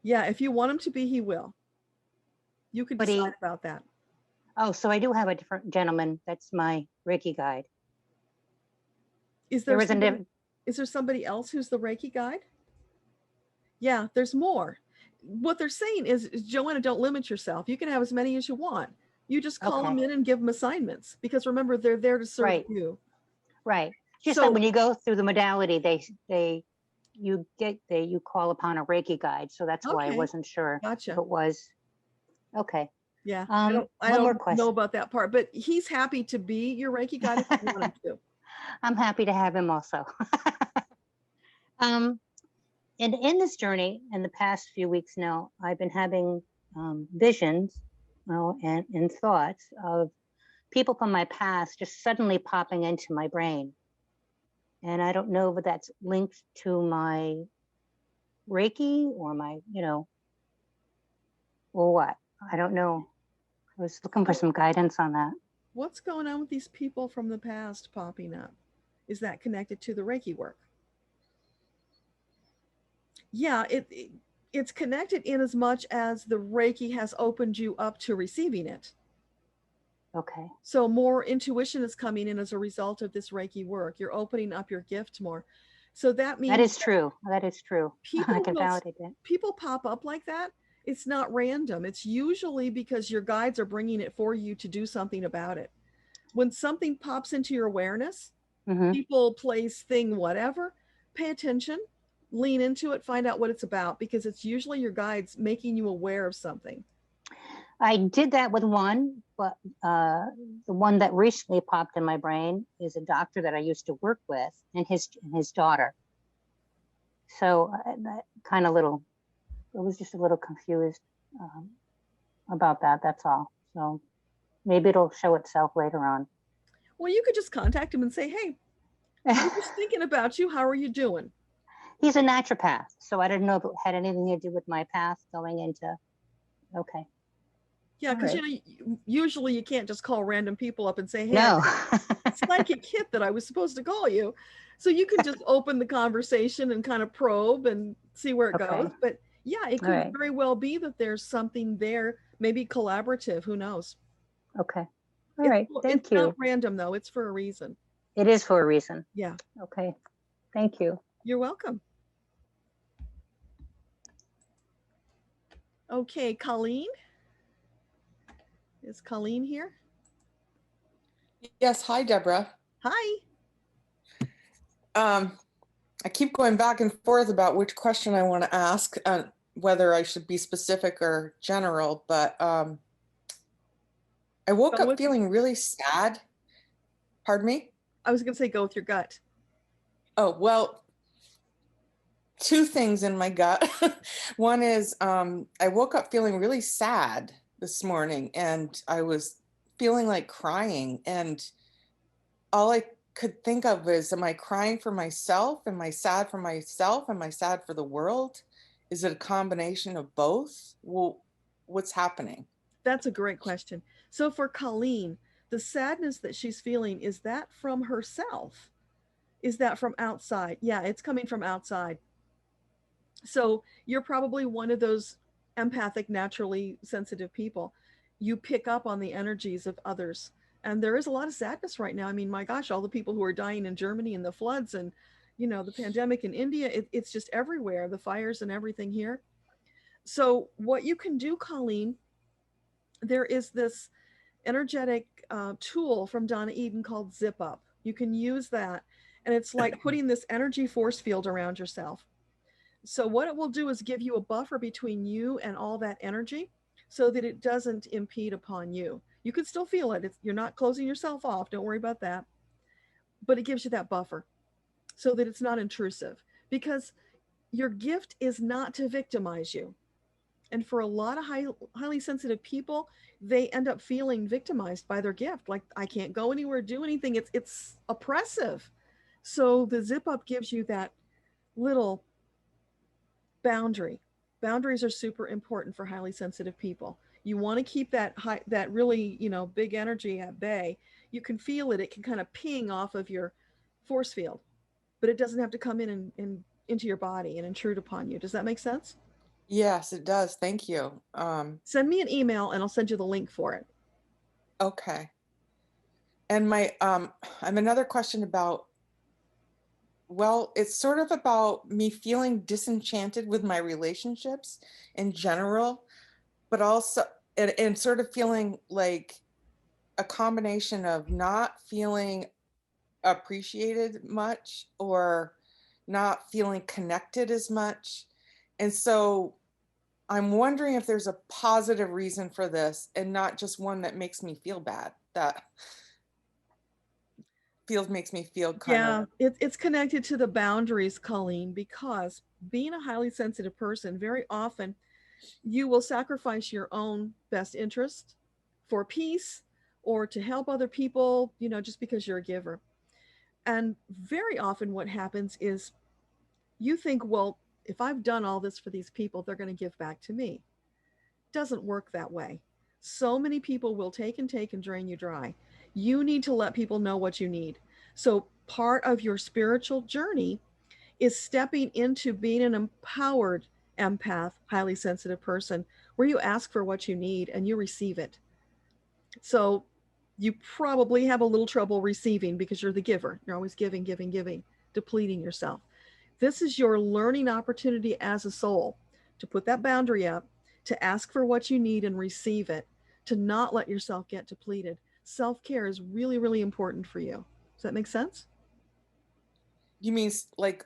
S1: Yeah. If you want him to be, he will. You can decide about that.
S13: Oh, so I do have a different gentleman that's my Reiki guide.
S1: Is there somebody else who's the Reiki guide? Yeah, there's more. What they're saying is, Joanna, don't limit yourself. You can have as many as you want. You just call them in and give them assignments, because remember, they're there to serve you.
S13: Right. Just like when you go through the modality, you call upon a Reiki guide. So that's why I wasn't sure if it was. Okay.
S1: Yeah, I don't know about that part, but he's happy to be your Reiki guide if you want him to.
S13: I'm happy to have him also. And in this journey, in the past few weeks now, I've been having visions and thoughts of people from my past just suddenly popping into my brain. And I don't know if that's linked to my Reiki or my, or what. I don't know. I was looking for some guidance on that.
S1: What's going on with these people from the past popping up? Is that connected to the Reiki work? Yeah, it's connected in as much as the Reiki has opened you up to receiving it.
S13: Okay.
S1: So more intuition is coming in as a result of this Reiki work. You're opening up your gift more. So that means
S13: that is true. That is true. I can validate that.
S1: People pop up like that. It's not random. It's usually because your guides are bringing it for you to do something about it. When something pops into your awareness, people, place, thing, whatever, pay attention, lean into it, find out what it's about, because it's usually your guides making you aware of something.
S13: I did that with one, but the one that recently popped in my brain is a doctor that I used to work with and his daughter. So that kind of it was just a little confused about that. That's all. So maybe it'll show itself later on.
S1: Well, you could just contact him and say, hey, I'm just thinking about you. How are you doing?
S13: He's a naturopath. So I didn't know if it had anything to do with my path going into, okay.
S1: Yeah, because usually you can't just call random people up and say, hey,
S13: no.
S1: psychic hit that I was supposed to call you. So you can just open the conversation and kind of probe and see where it goes. But yeah, it could very well be that there's something there, maybe collaborative, who knows?
S13: Okay. All right. Thank you.
S1: It's not random though. It's for a reason.
S13: It is for a reason.
S1: Yeah.
S13: Okay. Thank you.
S1: You're welcome. Okay, Colleen. Is Colleen here?
S14: Yes. Hi, Deborah.
S1: Hi.
S14: I keep going back and forth about which question I want to ask, whether I should be specific or general, but I woke up feeling really sad. Pardon me?
S1: I was going to say go with your gut.
S14: Oh, well, two things in my gut. One is I woke up feeling really sad this morning and I was feeling like crying, and all I could think of is, am I crying for myself? Am I sad for myself? Am I sad for the world? Is it a combination of both? Well, what's happening?
S1: That's a great question. So for Colleen, the sadness that she's feeling, is that from herself? Is that from outside? Yeah, it's coming from outside. So you're probably one of those empathic, naturally sensitive people. You pick up on the energies of others. And there is a lot of sadness right now. I mean, my gosh, all the people who are dying in Germany and the floods and, the pandemic in India, it's just everywhere, the fires and everything here. So what you can do, Colleen, there is this energetic tool from Donna Eden called Zip Up. You can use that. And it's like putting this energy force field around yourself. So what it will do is give you a buffer between you and all that energy so that it doesn't impede upon you. You can still feel it. You're not closing yourself off. Don't worry about that. But it gives you that buffer so that it's not intrusive, because your gift is not to victimize you. And for a lot of highly sensitive people, they end up feeling victimized by their gift. Like, I can't go anywhere, do anything. It's oppressive. So the Zip Up gives you that little boundary. Boundaries are super important for highly sensitive people. You want to keep that really, big energy at bay. You can feel it. It can kind of ping off of your force field, but it doesn't have to come in and into your body and intrude upon you. Does that make sense?
S14: Yes, it does. Thank you.
S1: Send me an email and I'll send you the link for it.
S14: Okay. And I have another question about, well, it's sort of about me feeling disenchanted with my relationships in general, but also, and sort of feeling like a combination of not feeling appreciated much or not feeling connected as much. And so I'm wondering if there's a positive reason for this and not just one that makes me feel bad, that makes me feel kind of.
S1: It's connected to the boundaries, Colleen, because being a highly sensitive person, very often you will sacrifice your own best interest for peace or to help other people, just because you're a giver. And very often what happens is you think, well, if I've done all this for these people, they're going to give back to me. Doesn't work that way. So many people will take and drain you dry. You need to let people know what you need. So part of your spiritual journey is stepping into being an empowered empath, highly sensitive person, where you ask for what you need and you receive it. So you probably have a little trouble receiving because you're the giver. You're always giving, depleting yourself. This is your learning opportunity as a soul to put that boundary up, to ask for what you need and receive it, to not let yourself get depleted. Self-care is really, really important for you. Does that make sense?
S14: You mean like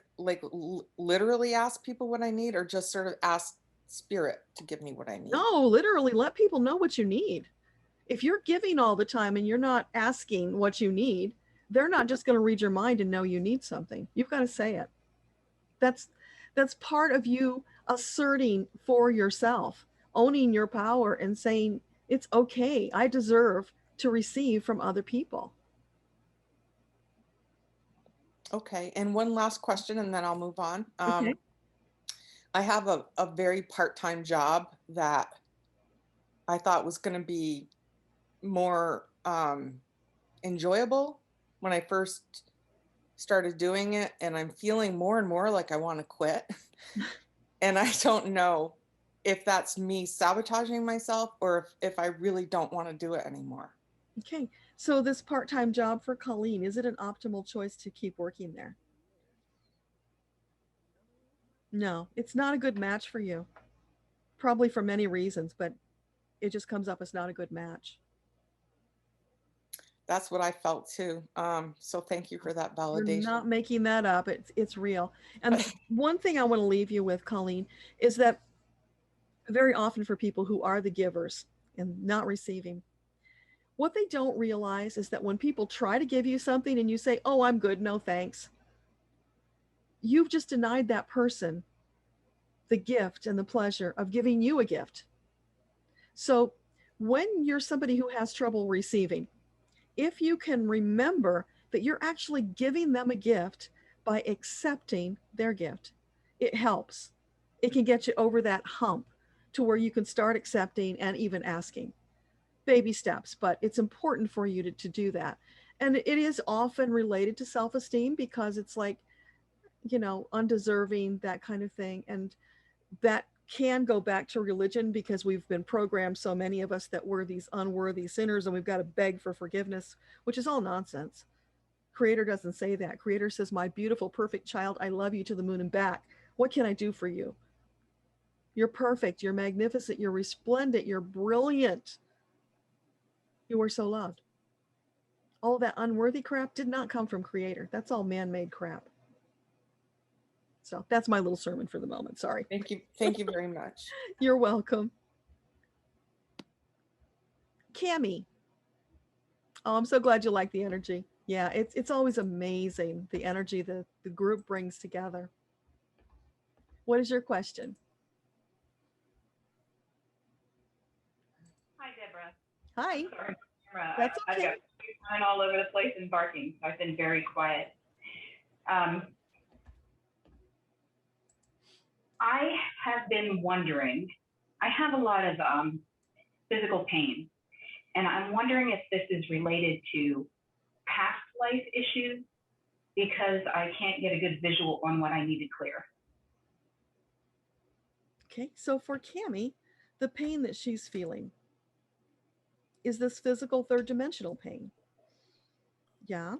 S14: literally ask people what I need, or just sort of ask spirit to give me what I need?
S1: No, literally let people know what you need. If you're giving all the time and you're not asking what you need, they're not just going to read your mind and know you need something. You've got to say it. That's part of you asserting for yourself, owning your power and saying, it's okay, I deserve to receive from other people.
S14: Okay, and one last question and then I'll move on.
S1: Okay.
S14: I have a very part-time job that I thought was going to be more enjoyable when I first started doing it, and I'm feeling more and more like I want to quit. And I don't know if that's me sabotaging myself or if I really don't want to do it anymore.
S1: Okay, so this part-time job for Colleen, is it an optimal choice to keep working there? No, it's not a good match for you. Probably for many reasons, but it just comes up as not a good match.
S14: That's what I felt too. So thank you for that validation.
S1: You're not making that up. It's real. And one thing I want to leave you with, Colleen, is that very often for people who are the givers and not receiving, what they don't realize is that when people try to give you something and you say, oh, I'm good, no thanks, you've just denied that person the gift and the pleasure of giving you a gift. So when you're somebody who has trouble receiving, if you can remember that you're actually giving them a gift by accepting their gift, it helps. It can get you over that hump to where you can start accepting and even asking. Baby steps, but it's important for you to do that. And it is often related to self-esteem because it's like, you know, undeserving, that kind of thing. And that can go back to religion because we've been programmed, so many of us, that we're these unworthy sinners and we've got to beg for forgiveness, which is all nonsense. Creator doesn't say that. Creator says, my beautiful, perfect child, I love you to the moon and back. What can I do for you? You're perfect. You're magnificent. You're resplendent. You're brilliant. You are so loved. All that unworthy crap did not come from Creator. That's all man-made crap. So that's my little sermon for the moment. Sorry.
S14: Thank you. Thank you very much.
S1: You're welcome. Cammie. Oh, I'm so glad you like the energy. Yeah, it's always amazing, the energy that the group brings together. What is your question?
S15: Hi, Deborah.
S1: Hi.
S15: Sorry,
S1: That's
S15: I've
S1: okay.
S15: got time all over the place and barking, so I've been very quiet. I have been wondering, I have a lot of physical pain, and I'm wondering if this is related to past life issues, because I can't get a good visual on what I need to clear.
S1: Okay, so for Cammie, the pain that she's feeling is this physical third dimensional pain. Yeah.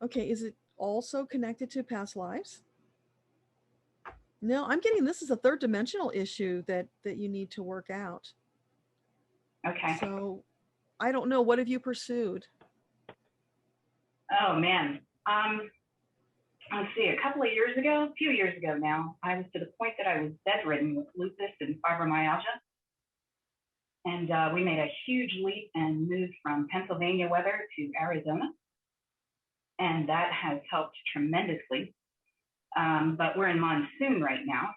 S1: Okay, is it also connected to past lives? No, I'm getting this is a third dimensional issue that you need to work out.
S15: Okay.
S1: So I don't know, what have you pursued?
S15: Oh man. Let's see, a few years ago now, I was to the point that I was bedridden with lupus and fibromyalgia. And we made a huge leap and moved from Pennsylvania weather to Arizona. And that has helped tremendously. But we're in monsoon right now.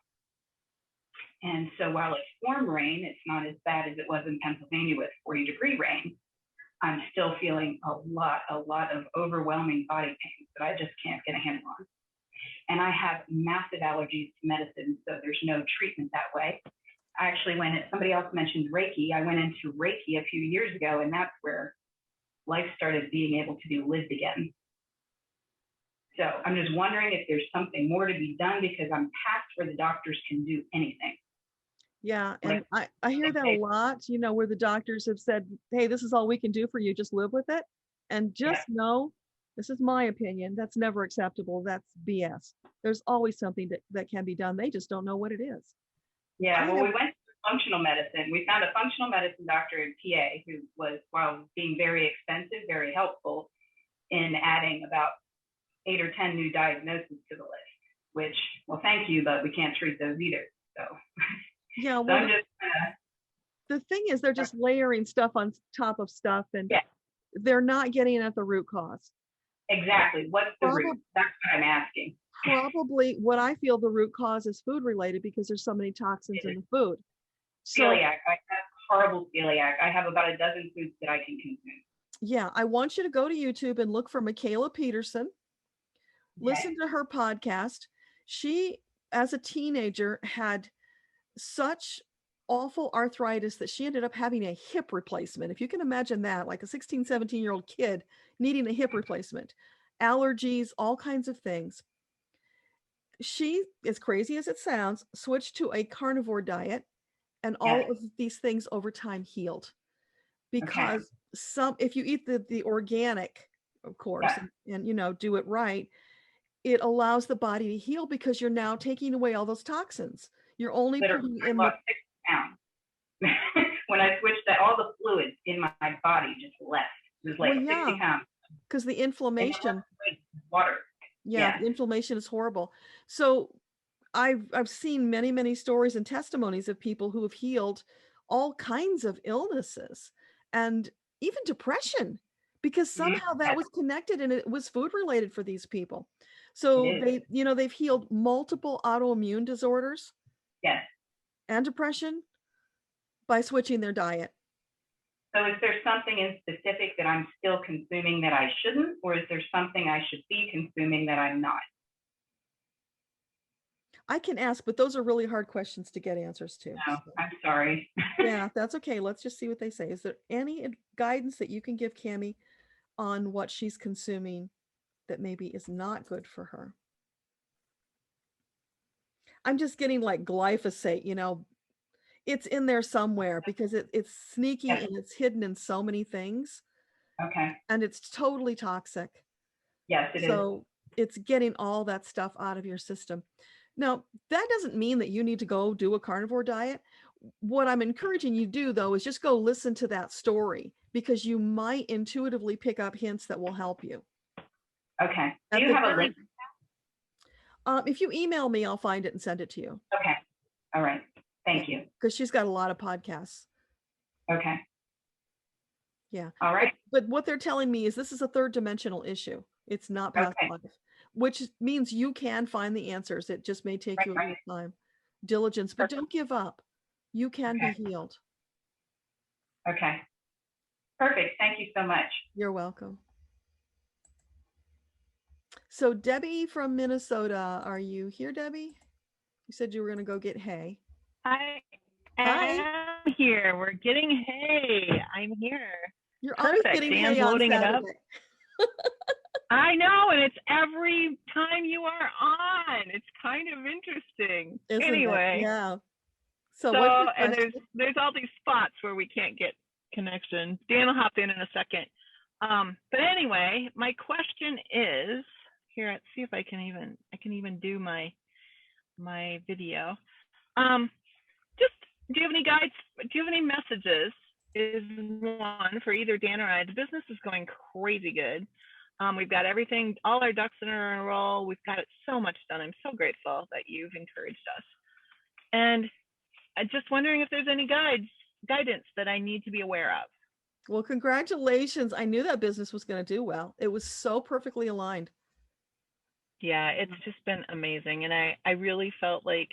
S15: And so while it's warm rain, it's not as bad as it was in Pennsylvania with 40-degree rain. I'm still feeling a lot of overwhelming body pain. that I just can't get a handle on. And I have massive allergies to medicine, so there's no treatment that way. I actually somebody else mentioned Reikki. I went into Reikki a few years ago, and that's where life started being able to be lived again. So I'm just wondering if there's something more to be done, because I'm past where the doctors can do anything.
S1: Yeah, and I hear that a lot, you know, where the doctors have said, hey, this is all we can do for you, just live with it. And just know, this is my opinion, that's never acceptable. That's BS. There's always something that can be done. They just don't know what it is.
S15: Yeah, well, we went to functional medicine. We found a functional medicine doctor in PA who was, while being very expensive, very helpful in adding about 8 or 10 new diagnoses to the list, which, well, thank you, but we can't treat those either. So,
S1: yeah, well, the thing is, they're just layering stuff on top of stuff, and they're not getting at the root cause.
S15: Exactly. What's the root? That's what I'm asking.
S1: Probably what I feel the root cause is food related, because there's so many toxins in the food. So,
S15: celiac. I have horrible celiac. I have about a dozen foods that I can consume.
S1: Yeah, I want you to go to YouTube and look for Michaela Peterson. Listen to her podcast. She, as a teenager, had such awful arthritis that she ended up having a hip replacement. If you can imagine that, like a 16, 17-year-old kid needing a hip replacement, allergies, all kinds of things. She, as crazy as it sounds, switched to a carnivore diet, and all of these things over time healed. Because if you eat the organic, of course, and you know, do it right, it allows the body to heal, because you're now taking away all those toxins. You're only putting in the
S15: 6 pounds. When I switched that, all the fluids in my body just left. It was like 60 pounds.
S1: Because the inflammation,
S15: water.
S1: The inflammation is horrible. So I've seen many stories and testimonies of people who have healed all kinds of illnesses and even depression, because somehow that was connected, and it was food related for these people. So they've healed multiple autoimmune disorders and depression by switching their diet.
S15: So is there something in specific that I'm still consuming that I shouldn't, or is there something I should be consuming that I'm not?
S1: I can ask, but those are really hard questions to get answers to.
S15: No, I'm sorry.
S1: Yeah, that's okay. Let's just see what they say. Is there any guidance that you can give Cammie on what she's consuming that maybe is not good for her? I'm just getting like glyphosate, you know, it's in there somewhere, because it's sneaky and it's hidden in so many things.
S15: Okay.
S1: And it's totally toxic.
S15: Yes, it is.
S1: So it's getting all that stuff out of your system. Now, that doesn't mean that you need to go do a carnivore diet. What I'm encouraging you to do, though, is just go listen to that story, because you might intuitively pick up hints that will help you.
S15: Okay. Do you have a link?
S1: If you email me, I'll find it and send it to you.
S15: Okay. All right. Thank you.
S1: Because she's got a lot of podcasts.
S15: Okay.
S1: Yeah.
S15: All right.
S1: But what they're telling me is this is a third dimensional issue. It's not past life, which means you can find the answers. It just may take you a little time, diligence, but don't give up. You can be healed.
S15: Okay. Perfect. Thank you so much.
S1: You're welcome. So Debbie from Minnesota, are you here, Debbie? You said you were going to go get hay.
S16: I am here. We're getting hay. I'm here.
S1: You're always getting
S16: Dan's
S1: hay on
S16: loading it up.
S1: Saturday.
S16: I know, and it's every time you are on. It's kind of interesting.
S1: Isn't
S16: anyway,
S1: it? Yeah. So
S16: and there's all these spots where we can't get connection. Dan will hop in a second. But anyway, my question is here. Let's see if I can even do my video. Just do you have any guides? Do you have any messages? Is one for either Dan or I. The business is going crazy good. We've got everything, all our ducks in a row. We've got so much done. I'm so grateful that you've encouraged us. And I'm just wondering if there's any guidance that I need to be aware of.
S1: Well, congratulations. I knew that business was going to do well. It was so perfectly aligned.
S16: Yeah, it's just been amazing. And I really felt like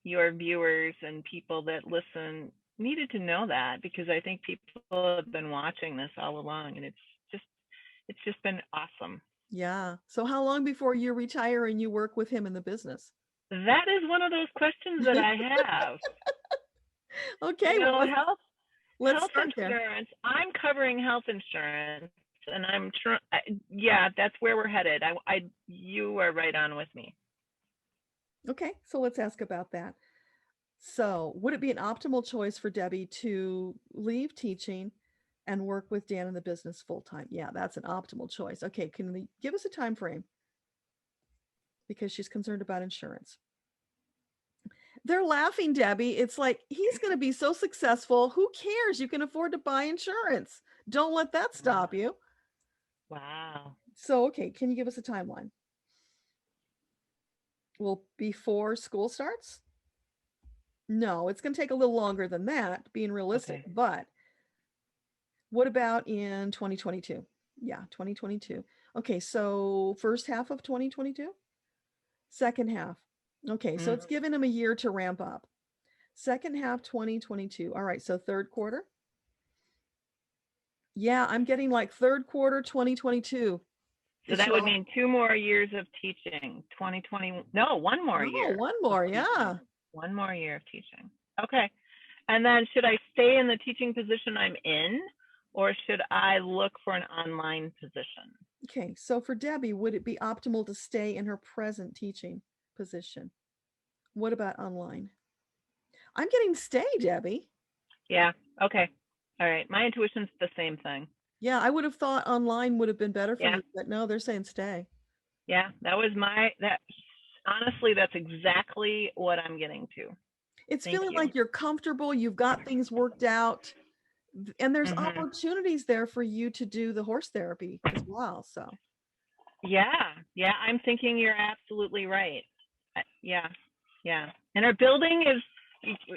S16: your viewers and people that listen needed to know that, because I think people have been watching this all along, and it's just been awesome.
S1: Yeah. So how long before you retire and you work with him in the business?
S16: That is one of those questions that I have.
S1: Okay,
S16: You know,
S1: well, let's
S16: health
S1: start there.
S16: insurance. I'm covering health insurance, and I'm trying. Yeah, that's where we're headed. You are right on with me.
S1: Okay, so let's ask about that. So, would it be an optimal choice for Debbie to leave teaching and work with Dan in the business full time? Yeah, that's an optimal choice. Okay, can we give us a time frame? Because she's concerned about insurance. They're laughing, Debbie. It's like, he's going to be so successful. Who cares? You can afford to buy insurance. Don't let that stop you.
S16: Wow.
S1: So, okay, can you give us a timeline? Well, before school starts? No, it's going to take a little longer than that, being realistic. Okay. But what about in 2022? Yeah, 2022. Okay, so first half of 2022? Second half. Okay, so it's given him a year to ramp up. Second half 2022. All right, so third quarter. Yeah, I'm getting like third quarter 2022.
S16: So that would mean 2 more years of teaching. 2020. No, 1 more year.
S1: One more, yeah.
S16: 1 more year of teaching. Okay. And then should I stay in the teaching position I'm in, or should I look for an online position?
S1: Okay, so for Debbie, would it be optimal to stay in her present teaching position? What about online? I'm getting stay, Debbie.
S16: Yeah, okay. All right, my intuition's the same thing.
S1: Yeah, I would have thought online would have been better for you, but no, they're saying stay.
S16: Yeah, honestly, that's exactly what I'm getting to.
S1: It's feeling like you're comfortable, you've got things worked out, and there's opportunities there for you to do the horse therapy as well. So
S16: yeah, I'm thinking you're absolutely right. Yeah. And our building is,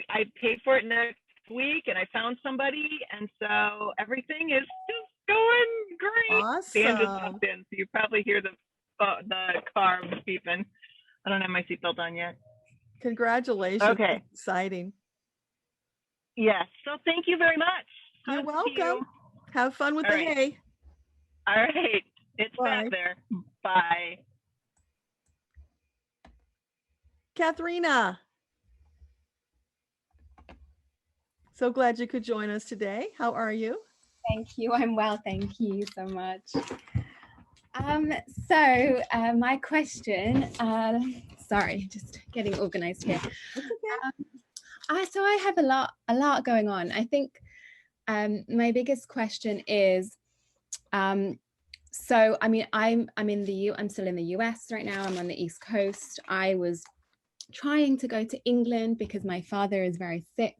S16: I paid for it next week, and I found somebody, and so everything is just going great.
S1: Awesome.
S16: Dan just popped in, so you probably hear the car beeping. I don't have my seatbelt on yet.
S1: Congratulations.
S16: Okay.
S1: That's exciting.
S16: Yes. So thank you very much.
S1: You're welcome. Have fun with the hay.
S16: All right. It's back there. Bye.
S1: Katharina. So glad you could join us today. How are you?
S17: Thank you. I'm well. Thank you so much. My question, sorry, just getting organized here. So I have a lot going on. I think my biggest question is, so I mean, I'm still in the US right now. I'm on the East Coast. I was trying to go to England because my father is very sick.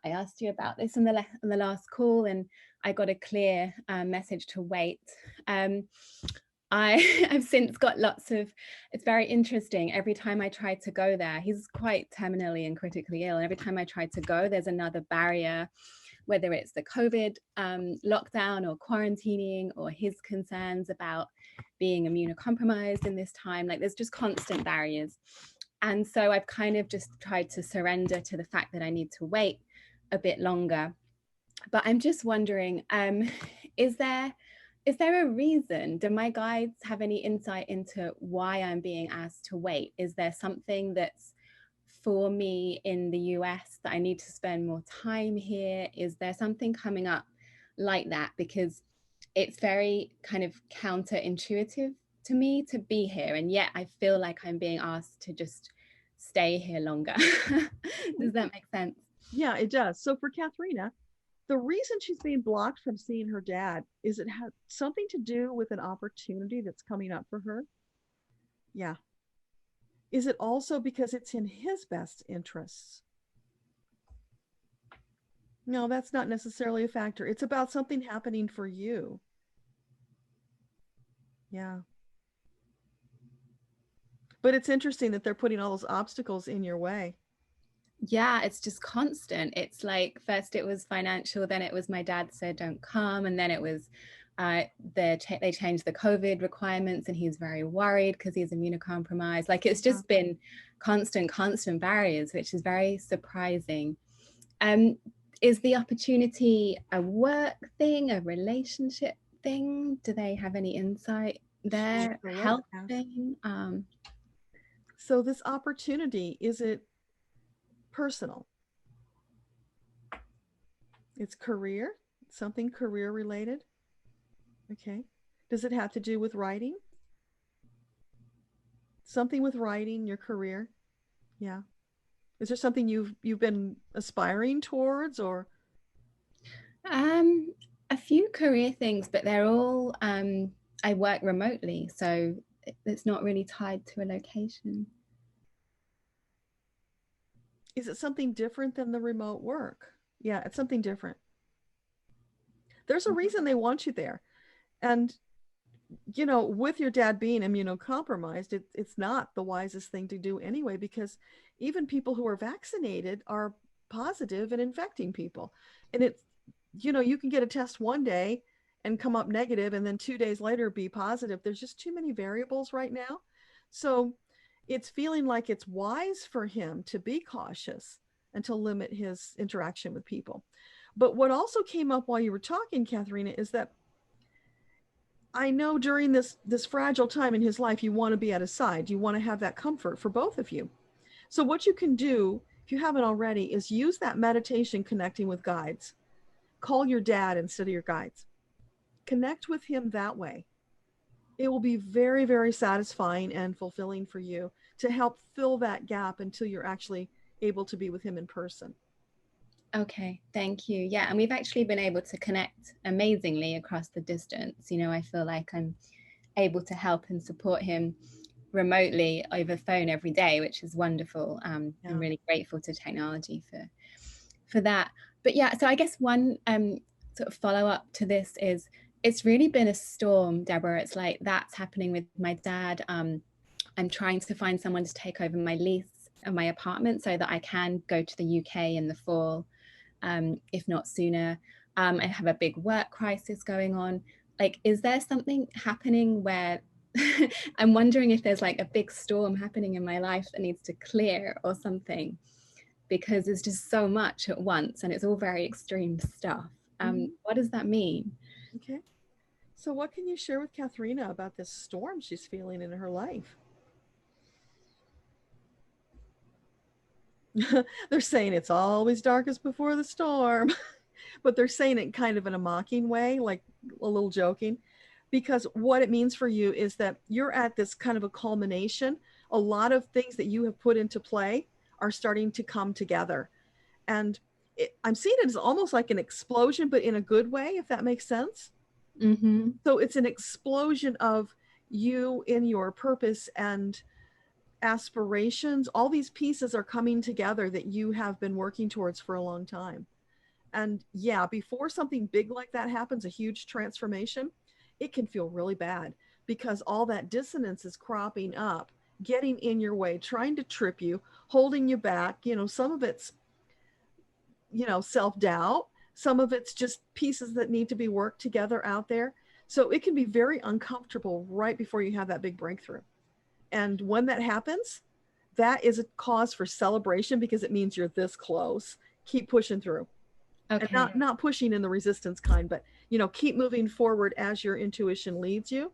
S17: I asked you about this on the last call, and I got a clear message to wait. I've since got it's very interesting. Every time I try to go there, he's quite terminally and critically ill. And every time I try to go, there's another barrier, whether it's the COVID lockdown or quarantining, or his concerns about being immunocompromised in this time. Like, there's just constant barriers. And so I've kind of just tried to surrender to the fact that I need to wait a bit longer. But I'm just wondering, is there a reason? Do my guides have any insight into why I'm being asked to wait? Is there something that's for me in the US that I need to spend more time here? Is there something coming up like that? Because it's very kind of counterintuitive to me to be here, and yet I feel like I'm being asked to just stay here longer. Does that make sense?
S1: Yeah, it does. So for Katharina, the reason she's being blocked from seeing her dad is it has something to do with an opportunity that's coming up for her. Yeah. Is it also because it's in his best interests? No, that's not necessarily a factor. It's about something happening for you. Yeah. But it's interesting that they're putting all those obstacles in your way.
S17: Yeah, it's just constant. It's like, first it was financial, then it was my dad said don't come, and then it was they changed the COVID requirements, and he's very worried because he's immunocompromised. Like, it's just been constant barriers, which is very surprising. Is the opportunity a work thing, a relationship thing? Do they have any insight? they're
S1: correct, yes.
S17: helping.
S1: So this opportunity, is it personal? It's career, something career related. Okay. Does it have to do with writing? Something with writing, your career? Yeah. Is there something you've been aspiring towards, or?
S17: A few career things, but they're all I work remotely, so it's not really tied to a location.
S1: Is it something different than the remote work? Yeah, it's something different. There's a reason they want you there. And, you know, with your dad being immunocompromised, it's not the wisest thing to do anyway, because even people who are vaccinated are positive and infecting people. And it's, you know, you can get a test one day and come up negative, and then 2 days later be positive. There's just too many variables right now. So it's feeling like it's wise for him to be cautious and to limit his interaction with people. But what also came up while you were talking, Katharina, is that I know during this fragile time in his life, you want to be at his side. You want to have that comfort for both of you. So what you can do, if you haven't already, is use that meditation connecting with guides. Call your dad instead of your guides. Connect with him that way. It will be very, very satisfying and fulfilling for you to help fill that gap until you're actually able to be with him in person.
S17: Okay, thank you. Yeah, and we've actually been able to connect amazingly across the distance. You know, I feel like I'm able to help and support him remotely over phone every day, which is wonderful. I'm really grateful to technology for that. But yeah, so I guess one sort of follow up to this is, it's really been a storm, Deborah. It's like that's happening with my dad. I'm trying to find someone to take over my lease of my apartment so that I can go to the UK in the fall, if not sooner. I have a big work crisis going on. Like, is there something happening where I'm wondering if there's like a big storm happening in my life that needs to clear or something, because there's just so much at once and it's all very extreme stuff. What does that mean?
S1: Okay. So what can you share with Katharina about this storm she's feeling in her life? They're saying it's always darkest before the storm, but they're saying it kind of in a mocking way, like a little joking, because what it means for you is that you're at this kind of a culmination. A lot of things that you have put into play are starting to come together. And I'm seeing it as almost like an explosion, but in a good way, if that makes sense.
S17: Mm-hmm.
S1: So it's an explosion of you in your purpose and aspirations. All these pieces are coming together that you have been working towards for a long time. And yeah, before something big like that happens, a huge transformation, it can feel really bad because all that dissonance is cropping up, getting in your way, trying to trip you, holding you back. You know, some of it's, you know, self-doubt. Some of it's just pieces that need to be worked together out there. So it can be very uncomfortable right before you have that big breakthrough. And when that happens, that is a cause for celebration because it means you're this close. Keep pushing through.
S17: Okay.
S1: And not pushing in the resistance kind, but, you know, keep moving forward as your intuition leads you.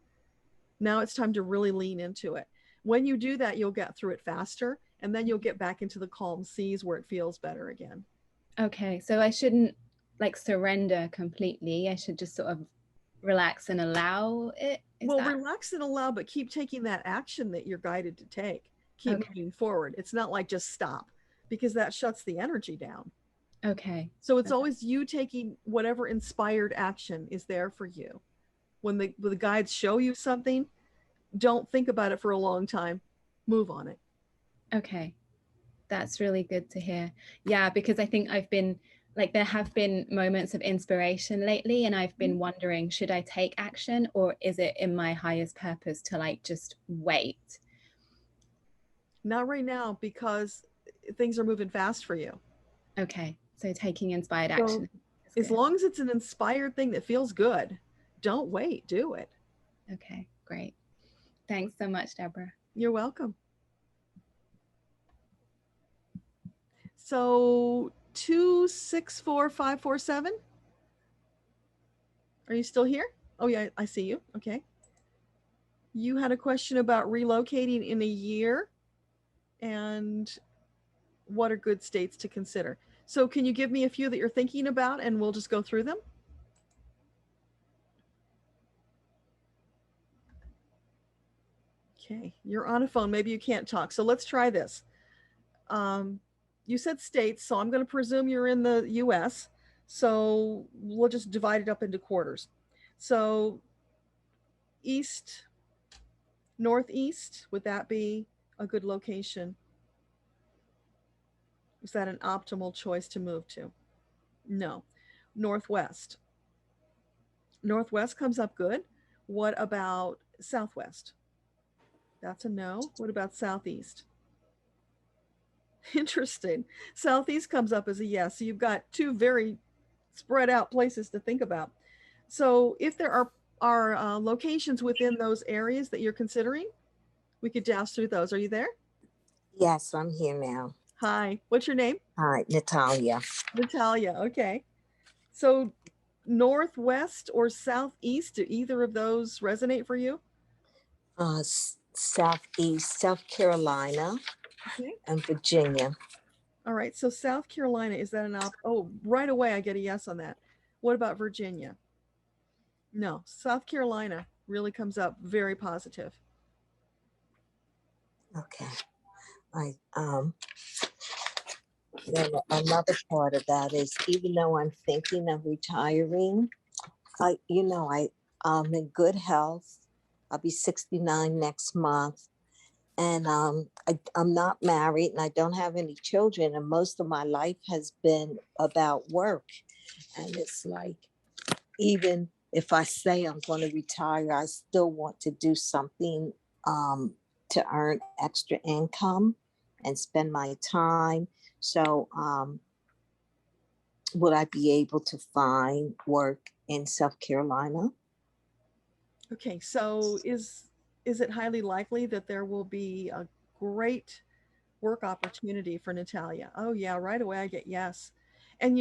S1: Now it's time to really lean into it. When you do that, you'll get through it faster, and then you'll get back into the calm seas where it feels better again.
S17: Okay, so I shouldn't like surrender completely. I should just sort of relax and allow it.
S1: Relax and allow, but keep taking that action that you're guided to take. Keep moving forward. It's not like just stop, because that shuts the energy down.
S17: Okay.
S1: So it's always you taking whatever inspired action is there for you. When the guides show you something, don't think about it for a long time. Move on it.
S17: Okay. That's really good to hear. Yeah, because I think I've been like, there have been moments of inspiration lately, and I've been wondering, should I take action, or is it in my highest purpose to like just wait?
S1: Not right now, because things are moving fast for you.
S17: Okay. So taking inspired action.
S1: As long as it's an inspired thing that feels good, don't wait, do it.
S17: Okay, great. Thanks so much, Deborah.
S1: You're welcome. So 264547. Are you still here? Oh yeah, I see you. Okay. You had a question about relocating in a year and what are good states to consider. So can you give me a few that you're thinking about and we'll just go through them? Okay, you're on a phone. Maybe you can't talk. So let's try this. You said states, so I'm going to presume you're in the US. So we'll just divide it up into quarters. So east, northeast, would that be a good location? Is that an optimal choice to move to? No. Northwest. Northwest comes up good. What about southwest? That's a no. What about southeast? Interesting. Southeast comes up as a yes. So you've got two very spread out places to think about. So if there are locations within those areas that you're considering, we could dash through those. Are you there?
S18: Yes, I'm here now.
S1: Hi. What's your name?
S18: Hi, Natalia.
S1: Natalia. Okay. So northwest or southeast, do either of those resonate for you?
S18: Southeast, South Carolina,
S1: okay,
S18: and Virginia.
S1: All right. So South Carolina, is that an oh, right away I get a yes on that. What about Virginia? No. South Carolina really comes up very positive.
S18: Okay. Then another part of that is, even though I'm thinking of retiring, I'm in good health. I'll be 69 next month. And I'm not married and I don't have any children. And most of my life has been about work. And it's like, even if I say I'm going to retire, I still want to do something to earn extra income and spend my time. So would I be able to find work in South Carolina?
S1: Okay, so is it highly likely that there will be a great work opportunity for Natalia? Oh yeah, right away I get yes. And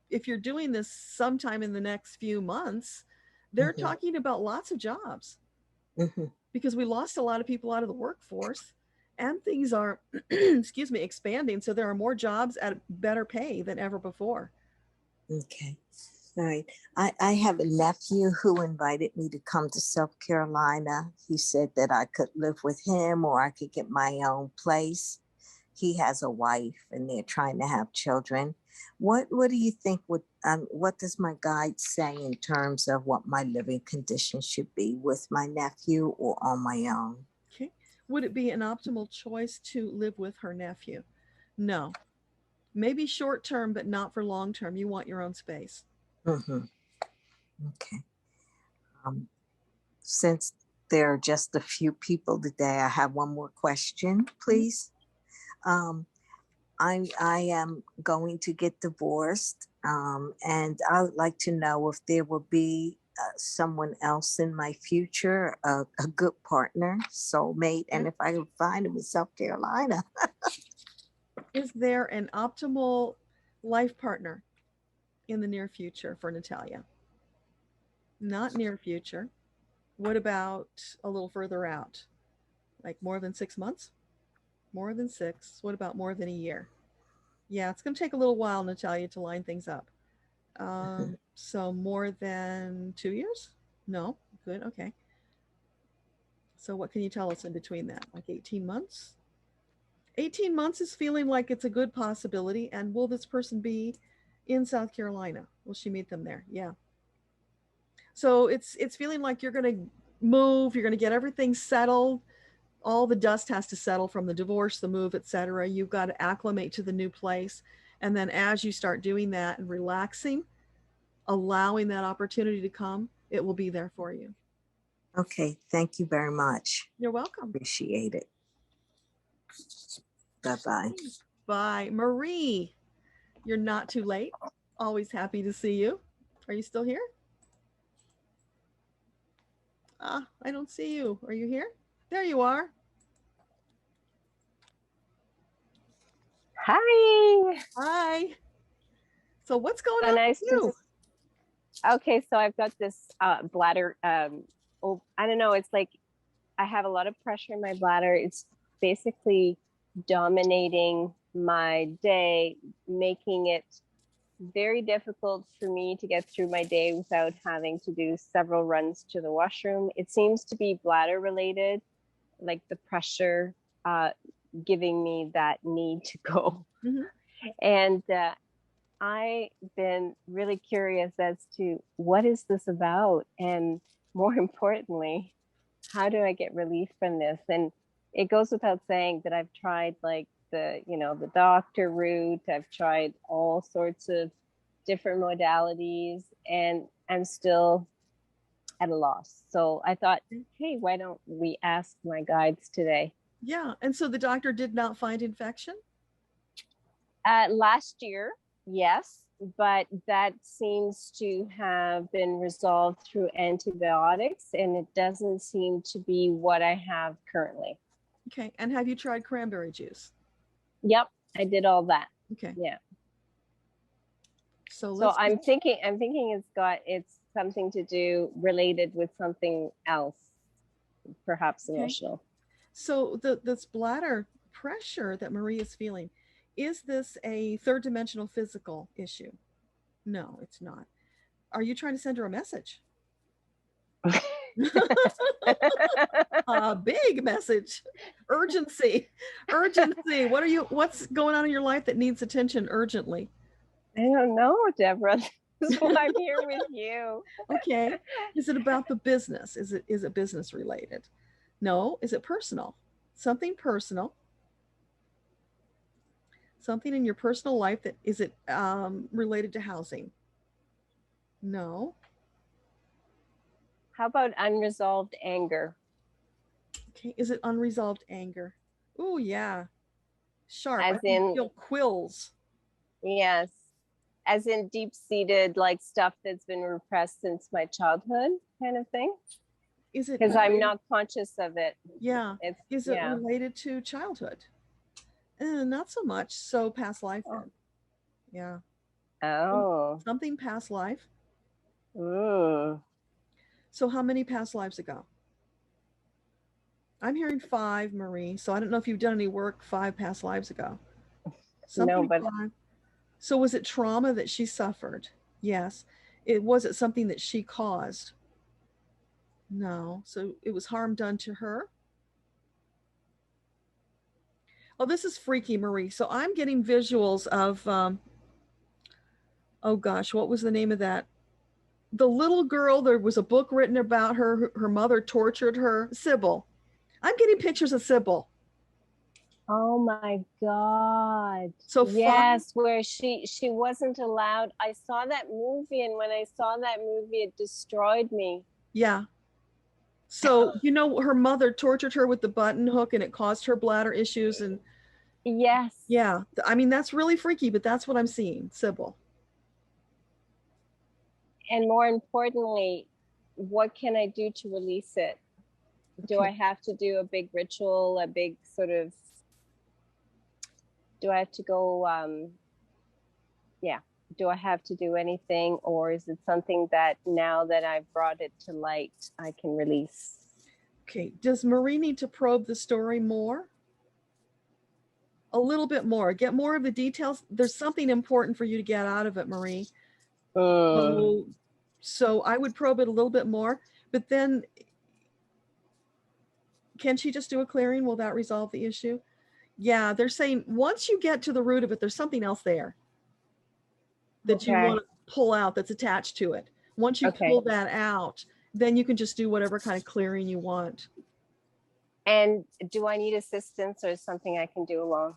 S1: if you're doing this sometime in the next few months, they're talking about lots of jobs because we lost a lot of people out of the workforce and things are, excuse me, expanding. So there are more jobs at better pay than ever before.
S18: Okay. All right. I have a nephew who invited me to come to South Carolina. He said that I could live with him or I could get my own place. He has a wife and they're trying to have children. What do you think what does my guide say in terms of what my living conditions should be with my nephew or on my own?
S1: Okay. Would it be an optimal choice to live with her nephew? No. Maybe short term, but not for long term. You want your own space.
S18: Okay. Since there are just a few people today, I have one more question, please. I am going to get divorced, and I would like to know if there will be someone else in my future, a good partner, soulmate, and if I can find him in South Carolina.
S1: Is there an optimal life partner in the near future for Natalia? Not near future. What about a little further out? Like more than 6 months? More than 6. What about more than a year? Yeah, it's going to take a little while, Natalia, to line things up. So more than 2 years? No. Good. Okay. So what can you tell us in between that? Like 18 months? 18 months is feeling like it's a good possibility. And will this person be in South Carolina? Will she meet them there? Yeah. So it's feeling like you're going to move, you're going to get everything settled. All the dust has to settle from the divorce, the move, etc. You've got to acclimate to the new place. And then as you start doing that and relaxing, allowing that opportunity to come, it will be there for you.
S18: Okay. Thank you very much.
S1: You're welcome.
S18: Appreciate it. Bye-bye.
S1: Bye. Marie, you're not too late. Always happy to see you. Are you still here? I don't see you. Are you here? There you are.
S19: Hi.
S1: Hi. So what's going on with you?
S19: Okay, so I've got this bladder oh, I don't know, it's like I have a lot of pressure in my bladder. It's basically dominating my day, making it very difficult for me to get through my day without having to do several runs to the washroom. It seems to be bladder related, like the pressure giving me that need to go. And I've been really curious as to what is this about, and more importantly, how do I get relief from this? And it goes without saying that I've tried like the doctor route. I've tried all sorts of different modalities, and I'm still at a loss. So I thought, hey, why don't we ask my guides today?
S1: Yeah. And so the doctor did not find infection?
S19: Last year, yes, but that seems to have been resolved through antibiotics, and it doesn't seem to be what I have currently.
S1: Okay. And have you tried cranberry juice?
S19: Yep, I did all that.
S1: Okay.
S19: Yeah.
S1: So
S19: I'm thinking it's something to do related with something else, perhaps emotional.
S1: So this bladder pressure that Marie is feeling, is this a third dimensional physical issue? No, it's not. Are you trying to send her a message? A big message. Urgency. What's going on in your life that needs attention urgently?
S19: I don't know, Deborah. That's why I'm here with you.
S1: Okay. Is it about the business? Is it business related? No. Is it personal? Something personal. Something in your personal life that is it related to housing? No.
S19: How about unresolved anger?
S1: Okay. Is it unresolved anger? Oh yeah. Sharp.
S19: As in
S1: feel quills.
S19: Yes. As in deep-seated like stuff that's been repressed since my childhood kind of thing?
S1: Is it
S19: because I'm not conscious of it?
S1: Yeah. Is it related to childhood? Not so much. So past life then. Yeah.
S19: Oh.
S1: Something past life.
S19: Ooh.
S1: So how many past lives ago? I'm hearing 5, Marie. So I don't know if you've done any work 5 past lives ago. Something
S19: no, but
S1: 5. So was it trauma that she suffered? Yes. Was it something that she caused? No. So it was harm done to her? Oh, this is freaky, Marie. So I'm getting visuals of, oh gosh, what was the name of that? The little girl, there was a book written about her. Her mother tortured her. Sybil. I'm getting pictures of Sybil.
S19: Oh my God.
S1: So
S19: yes, where she wasn't allowed. I saw that movie, and when I saw that movie, it destroyed me.
S1: Yeah. So, her mother tortured her with the button hook, and it caused her bladder issues. And
S19: yes.
S1: Yeah. I mean, that's really freaky, but that's what I'm seeing, Sybil.
S19: And more importantly, what can I do to release it? Do I have to do a big ritual, a big sort of, do I have to go, do I have to do anything, or is it something that now that I've brought it to light, I can release?
S1: Okay. Does Marie need to probe the story more? A little bit more. Get more of the details. There's something important for you to get out of it, Marie. So I would probe it a little bit more, but then can she just do a clearing? Will that resolve the issue? Yeah, they're saying once you get to the root of it, there's something else there that you want to pull out that's attached to it. Once you pull that out, then you can just do whatever kind of clearing you want.
S19: And do I need assistance, or is something I can do alone?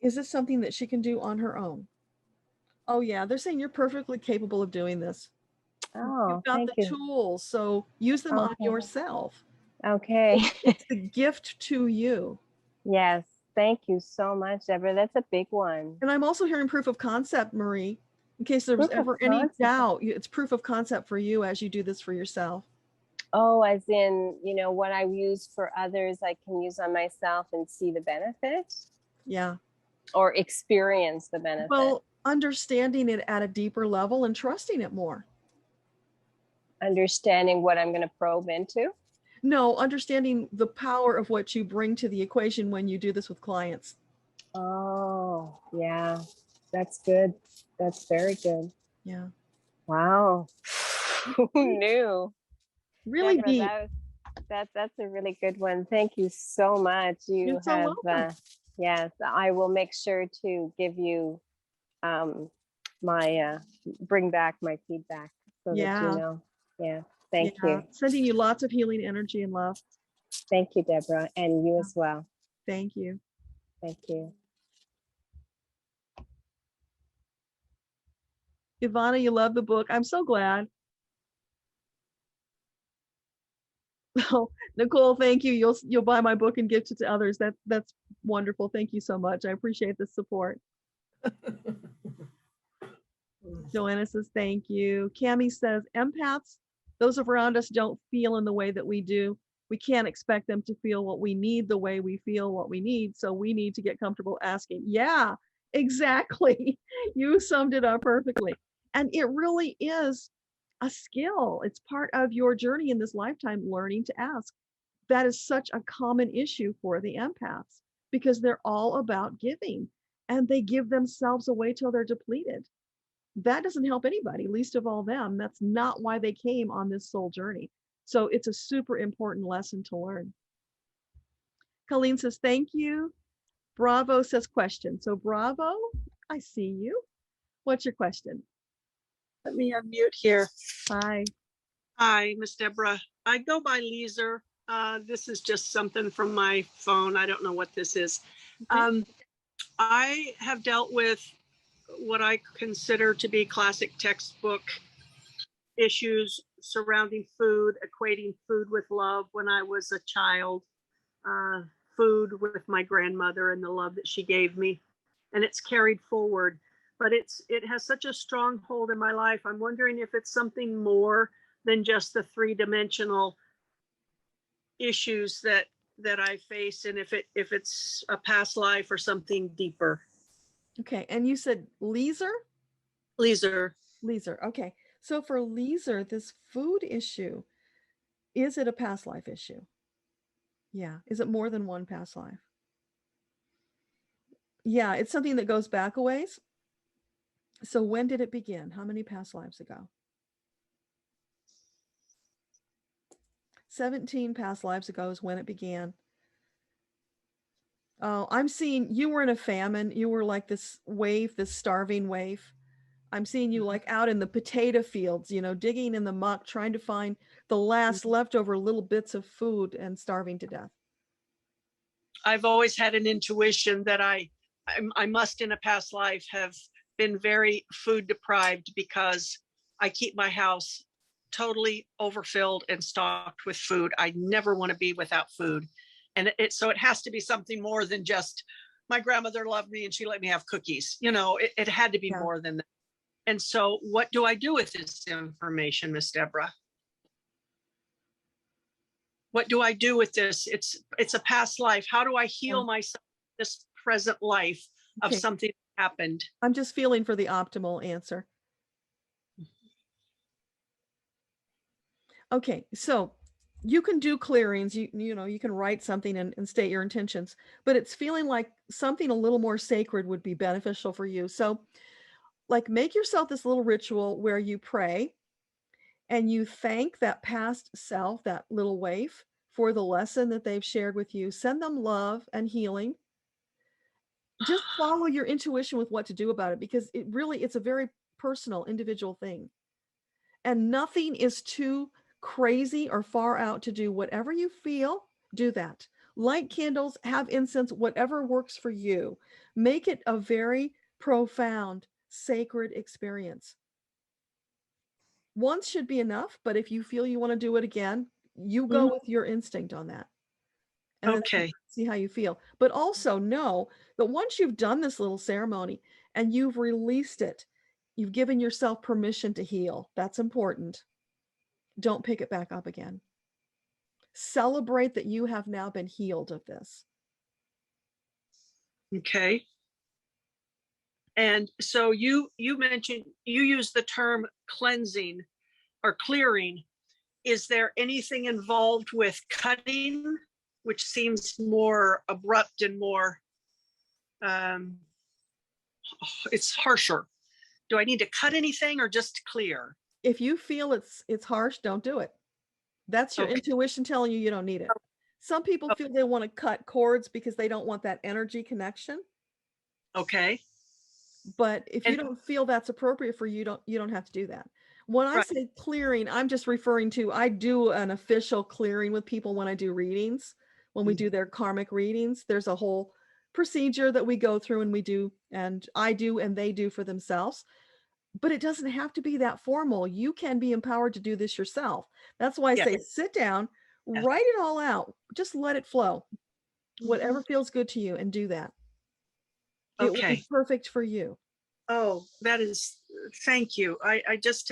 S1: Is this something that she can do on her own? Oh yeah, they're saying you're perfectly capable of doing this.
S19: Oh,
S1: you've got the tools, so use them on yourself.
S19: Okay.
S1: It's the gift to you.
S19: Yes. Thank you so much, Deborah. That's a big one.
S1: And I'm also hearing proof of concept, Marie, in case there was ever any doubt. It's proof of concept for you as you do this for yourself.
S19: Oh, as in, what I use for others, I can use on myself and see the benefit?
S1: Yeah.
S19: Or experience the benefit.
S1: Well, understanding it at a deeper level and trusting it more.
S19: understanding what I'm going to probe into?
S1: No, understanding the power of what you bring to the equation when you do this with clients.
S19: Oh, yeah, that's good. That's very good.
S1: Yeah.
S19: Wow. Who knew?
S1: Really
S19: Deborah,
S1: deep.
S19: That's a really good one. Thank you so much. You
S1: You're so
S19: have,
S1: welcome.
S19: yes, I will make sure to give you my, bring back my feedback so that you
S1: Yeah.
S19: know. Yeah, thank
S1: Yeah.
S19: you.
S1: Sending you lots of healing energy and love.
S19: Thank you, Deborah, and you as well.
S1: Thank you.
S19: Thank you.
S1: Ivana, you love the book. I'm so glad. Oh, Nicole, thank you. You'll buy my book and gift it to others. That's wonderful. Thank you so much. I appreciate the support. Joanna says thank you. Cami says empaths, those around us don't feel in the way that we do. We can't expect them to feel what we need the way we feel what we need. So we need to get comfortable asking. Yeah, exactly. You summed it up perfectly. And it really is a skill. It's part of your journey in this lifetime, learning to ask. That is such a common issue for the empaths because they're all about giving and they give themselves away till they're depleted. That doesn't help anybody, least of all them. That's not why they came on this soul journey. So it's a super important lesson to learn. Colleen says, thank you. Bravo says question. So Bravo, I see you. What's your question?
S20: Let me unmute here.
S1: Hi.
S20: Hi, Miss Deborah. I go by Leeser. This is just something from my phone. I don't know what this is.
S1: Okay.
S20: I have dealt with what I consider to be classic textbook issues surrounding food, equating food with love when I was a child, food with my grandmother and the love that she gave me, and it's carried forward. But it has such a strong hold in my life. I'm wondering if it's something more than just the three-dimensional issues that I face, and if it's a past life or something deeper.
S1: Okay. And you said Leeser?
S20: Leeser.
S1: Leeser. Okay. So for Leeser, this food issue, is it a past life issue? Yeah. Is it more than one past life? Yeah, it's something that goes back a ways. So when did it begin? How many past lives ago? 17 past lives ago is when it began. Oh, I'm seeing you were in a famine. You were like this wave, this starving wave. I'm seeing you like out in the potato fields, digging in the muck, trying to find the last leftover little bits of food and starving to death.
S20: I've always had an intuition that I must in a past life have been very food deprived because I keep my house totally overfilled and stocked with food. I never want to be without food. And so it has to be something more than just my grandmother loved me and she let me have cookies. It had to be more than that. And so what do I do with this information, Miss Deborah? What do I do with this? It's a past life. How do I heal myself in this present life of something that happened?
S1: I'm just feeling for the optimal answer. Okay, so you can do clearings, you can write something and state your intentions, but it's feeling like something a little more sacred would be beneficial for you. So like make yourself this little ritual where you pray and you thank that past self, that little waif, for the lesson that they've shared with you. Send them love and healing. Just follow your intuition with what to do about it, because it's a very personal, individual thing. And nothing is too crazy or far out to do. Whatever you feel, do that. Light candles, have incense, whatever works for you. Make it a very profound, sacred experience. Once should be enough, but if you feel you want to do it again, you go with your instinct on that. And then see how you feel. But also know that once you've done this little ceremony and you've released it, you've given yourself permission to heal. That's important. Don't pick it back up again. Celebrate that you have now been healed of this.
S20: Okay. And so you mentioned, you use the term cleansing. or clearing, is there anything involved with cutting, which seems more abrupt and more, it's harsher? Do I need to cut anything or just clear?
S1: If you feel it's harsh, don't do it. That's your intuition telling you don't need it. Some people feel they want to cut cords because they don't want that energy connection.
S20: Okay.
S1: But if you don't feel that's appropriate for you, you don't have to do that. When I say clearing, I'm just referring to, I do an official clearing with people when I do readings, when we do their karmic readings. There's a whole procedure that we go through and we do, and I do, and they do for themselves. But it doesn't have to be that formal. You can be empowered to do this yourself. That's why I say sit down, write it all out, just let it flow. Whatever feels good to you, and do that. It will be perfect for you.
S20: Oh, that is, thank you. I just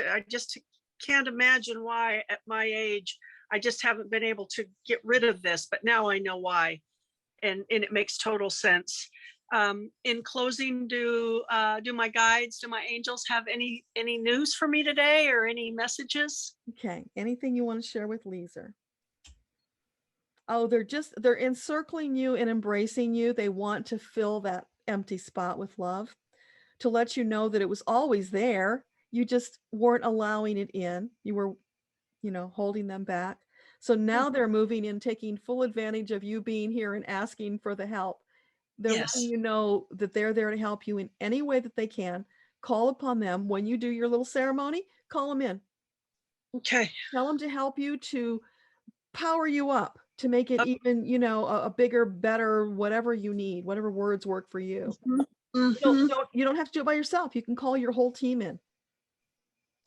S20: can't imagine why at my age, I just haven't been able to get rid of this, but now I know why. And it makes total sense. In closing, do my guides, do my angels have any news for me today, or any messages?
S1: Okay, anything you want to share with Lisa? Oh, they're encircling you and embracing you. They want to fill that empty spot with love, to let you know that it was always there. You just weren't allowing it in. You were, holding them back. So now they're moving in, taking full advantage of you being here and asking for the help. They're letting you know that they're there to help you in any way that they can. Call upon them. When you do your little ceremony, call them in.
S20: Okay.
S1: Tell them to help you, to power you up, to make it even, a bigger, better, whatever you need, whatever words work for you. You don't have to do it by yourself. You can call your whole team in.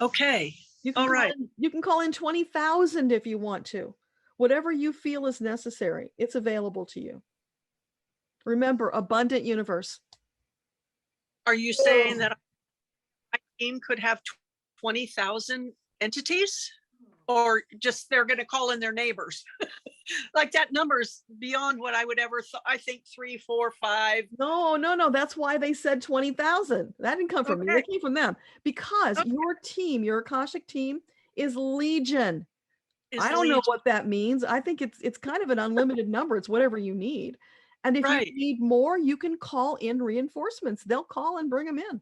S20: Okay.
S1: All right. You can call in 20,000 if you want to. Whatever you feel is necessary, it's available to you. Remember, abundant universe.
S20: Are you saying that my team could have 20,000 entities? Or just they're going to call in their neighbors? Like, that number's beyond what I would ever I think 3, 4, 5.
S1: No. That's why they said 20,000. That didn't come from me. It came from them. Because your team, your Akashic team, is legion. I don't know what that means. I think it's kind of an unlimited number. It's whatever you need. And if you need more, you can call in reinforcements. They'll call and bring them in.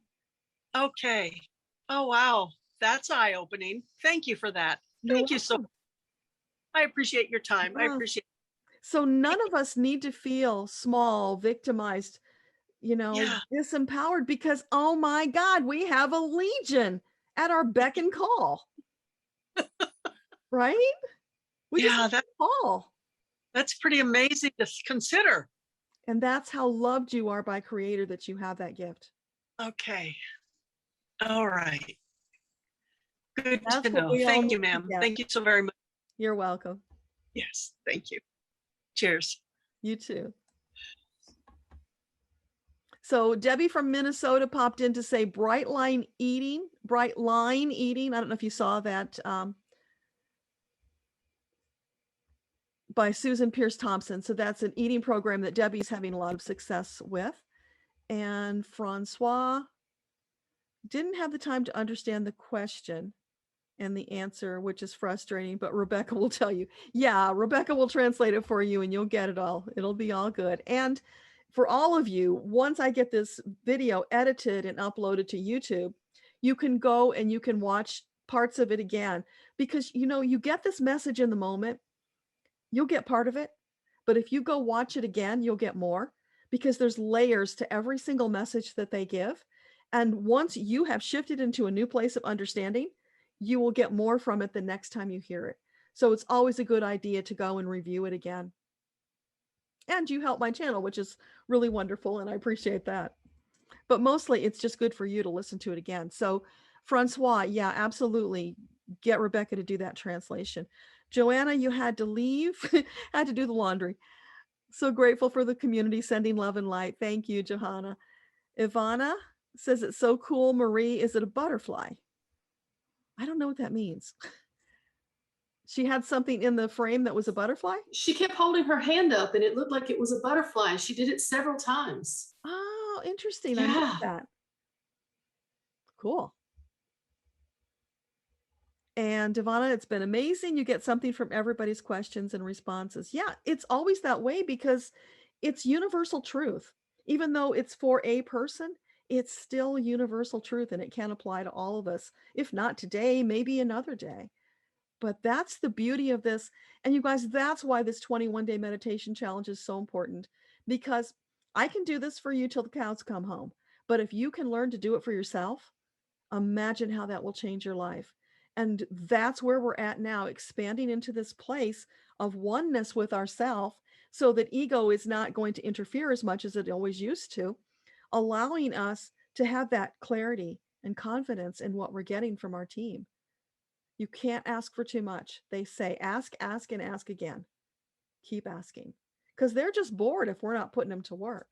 S20: Okay. Oh, wow. That's eye-opening. Thank you for that. Thank you so much. I appreciate your time. I appreciate it.
S1: So none of us need to feel small, victimized, disempowered, because, oh my God, we have a legion at our beck and call. Right? We just call.
S20: That's pretty amazing to consider.
S1: And that's how loved you are by Creator, that you have that gift.
S20: Okay. All right. Good to know. Thank you, ma'am. Thank you so very much.
S1: You're welcome.
S20: Yes, thank you. Cheers.
S1: You too. So Debbie from Minnesota popped in to say bright line eating. I don't know if you saw that, by Susan Pierce Thompson. So that's an eating program that Debbie's having a lot of success with. And Francois didn't have the time to understand the question and the answer, which is frustrating, but Rebecca will tell you. Yeah, Rebecca will translate it for you and you'll get it all. It'll be all good. And for all of you, once I get this video edited and uploaded to YouTube, you can go and you can watch parts of it again, because you get this message in the moment, you'll get part of it. But if you go watch it again, you'll get more, because there's layers to every single message that they give. And once you have shifted into a new place of understanding, you will get more from it the next time you hear it. So it's always a good idea to go and review it again. And you help my channel, which is really wonderful, and I appreciate that. But mostly it's just good for you to listen to it again. So Francois, yeah, absolutely. Get Rebecca to do that translation. Joanna, you had to leave, had to do the laundry. So grateful for the community sending love and light. Thank you, Johanna. Ivana says it's so cool. Marie, is it a butterfly? I don't know what that means. She had something in the frame that was a butterfly?
S5: She kept holding her hand up and it looked like it was a butterfly. She did it several times.
S1: Oh, interesting.
S5: Yeah.
S1: I missed that. Cool. And Devana, it's been amazing. You get something from everybody's questions and responses. Yeah, it's always that way because it's universal truth. Even though it's for a person, it's still universal truth and it can apply to all of us. If not today, maybe another day. But that's the beauty of this. And you guys, that's why this 21-day meditation challenge is so important, because I can do this for you till the cows come home. But if you can learn to do it for yourself, imagine how that will change your life. And that's where we're at now, expanding into this place of oneness with ourself so that ego is not going to interfere as much as it always used to, allowing us to have that clarity and confidence in what we're getting from our team. You can't ask for too much. They say, ask, ask, and ask again. Keep asking. Because they're just bored if we're not putting them to work.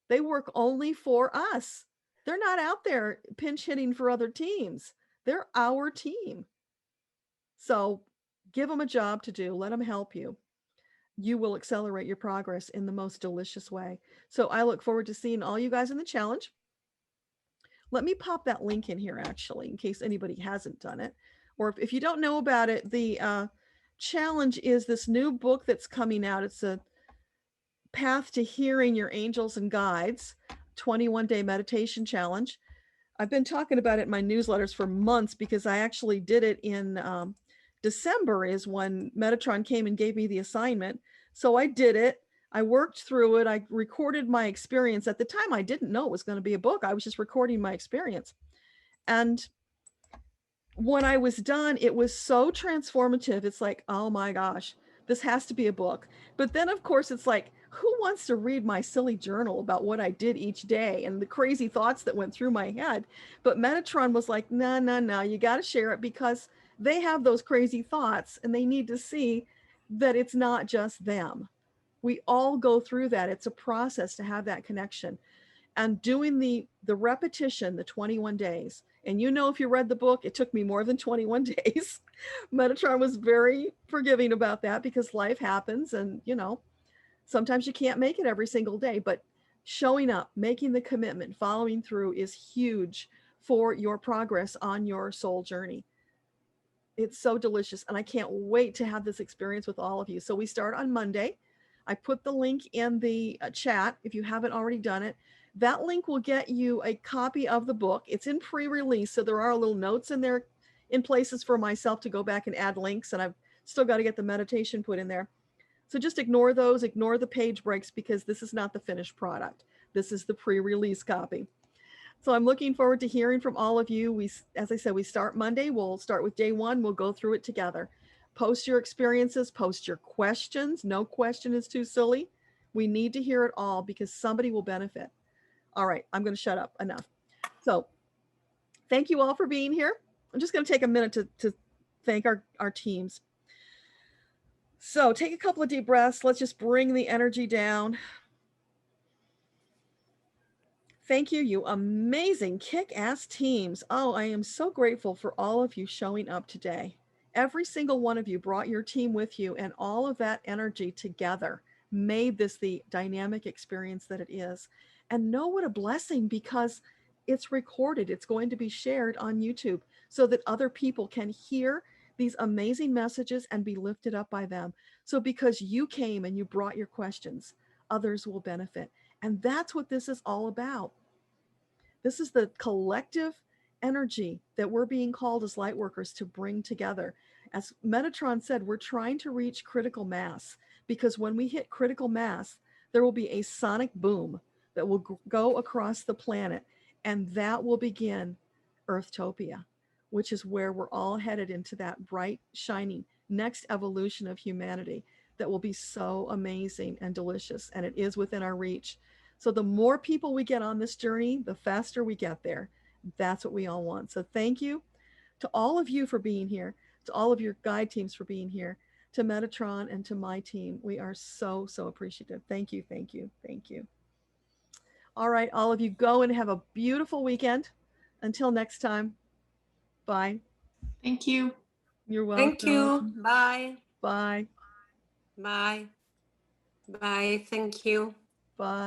S1: They work only for us. They're not out there pinch hitting for other teams. They're our team. So give them a job to do. Let them help you. You will accelerate your progress in the most delicious way. So I look forward to seeing all you guys in the challenge. Let me pop that link in here, actually, in case anybody hasn't done it. Or if you don't know about it, the challenge is this new book that's coming out. It's a Path to Hearing Your Angels and Guides, 21-day meditation challenge. I've been talking about it in my newsletters for months because I actually did it in December is when Metatron came and gave me the assignment. So I did it. I worked through it. I recorded my experience. At the time, I didn't know it was going to be a book. I was just recording my experience. And when I was done, it was so transformative. It's like, oh my gosh, this has to be a book. But then, of course, it's like, who wants to read my silly journal about what I did each day and the crazy thoughts that went through my head? But Metatron was like, no, you got to share it because they have those crazy thoughts and they need to see that it's not just them. We all go through that. It's a process to have that connection. And doing the repetition, the 21 days. And you know, if you read the book, it took me more than 21 days. Metatron was very forgiving about that because life happens and, you know, sometimes you can't make it every single day, but showing up, making the commitment, following through is huge for your progress on your soul journey. It's so delicious. And I can't wait to have this experience with all of you. So we start on Monday. I put the link in the chat if you haven't already done it. That link will get you a copy of the book. It's in pre-release, so there are little notes in there in places for myself to go back and add links, and I've still got to get the meditation put in there. So just ignore those, ignore the page breaks because this is not the finished product. This is the pre-release copy. So I'm looking forward to hearing from all of you. As I said, we start Monday. We'll start with day one. We'll go through it together. Post your experiences, post your questions. No question is too silly. We need to hear it all because somebody will benefit. All right, I'm going to shut up. Enough. So thank you all for being here. I'm just going to take a minute to thank our teams. So take a couple of deep breaths. Let's just bring the energy down. Thank you, you amazing kick-ass teams. Oh, I am so grateful for all of you showing up today. Every single one of you brought your team with you, and all of that energy together made this the dynamic experience that it is. And know what a blessing, because it's recorded. It's going to be shared on YouTube so that other people can hear these amazing messages and be lifted up by them. So because you came and you brought your questions, others will benefit. And that's what this is all about. This is the collective energy that we're being called as light workers to bring together. As Metatron said, we're trying to reach critical mass, because when we hit critical mass, there will be a sonic boom that will go across the planet, and that will begin Earthtopia, which is where we're all headed into that bright, shining next evolution of humanity that will be so amazing and delicious, and it is within our reach. So the more people we get on this journey, the faster we get there. That's what we all want. So thank you to all of you for being here, to all of your guide teams for being here, to Metatron and to my team. We are so, so appreciative. Thank you, thank you, thank you. All right, all of you, go and have a beautiful weekend. Until next time, bye.
S5: Thank you.
S1: You're welcome.
S21: Thank you. Bye.
S1: Bye.
S21: Bye. Bye. Thank you.
S1: Bye.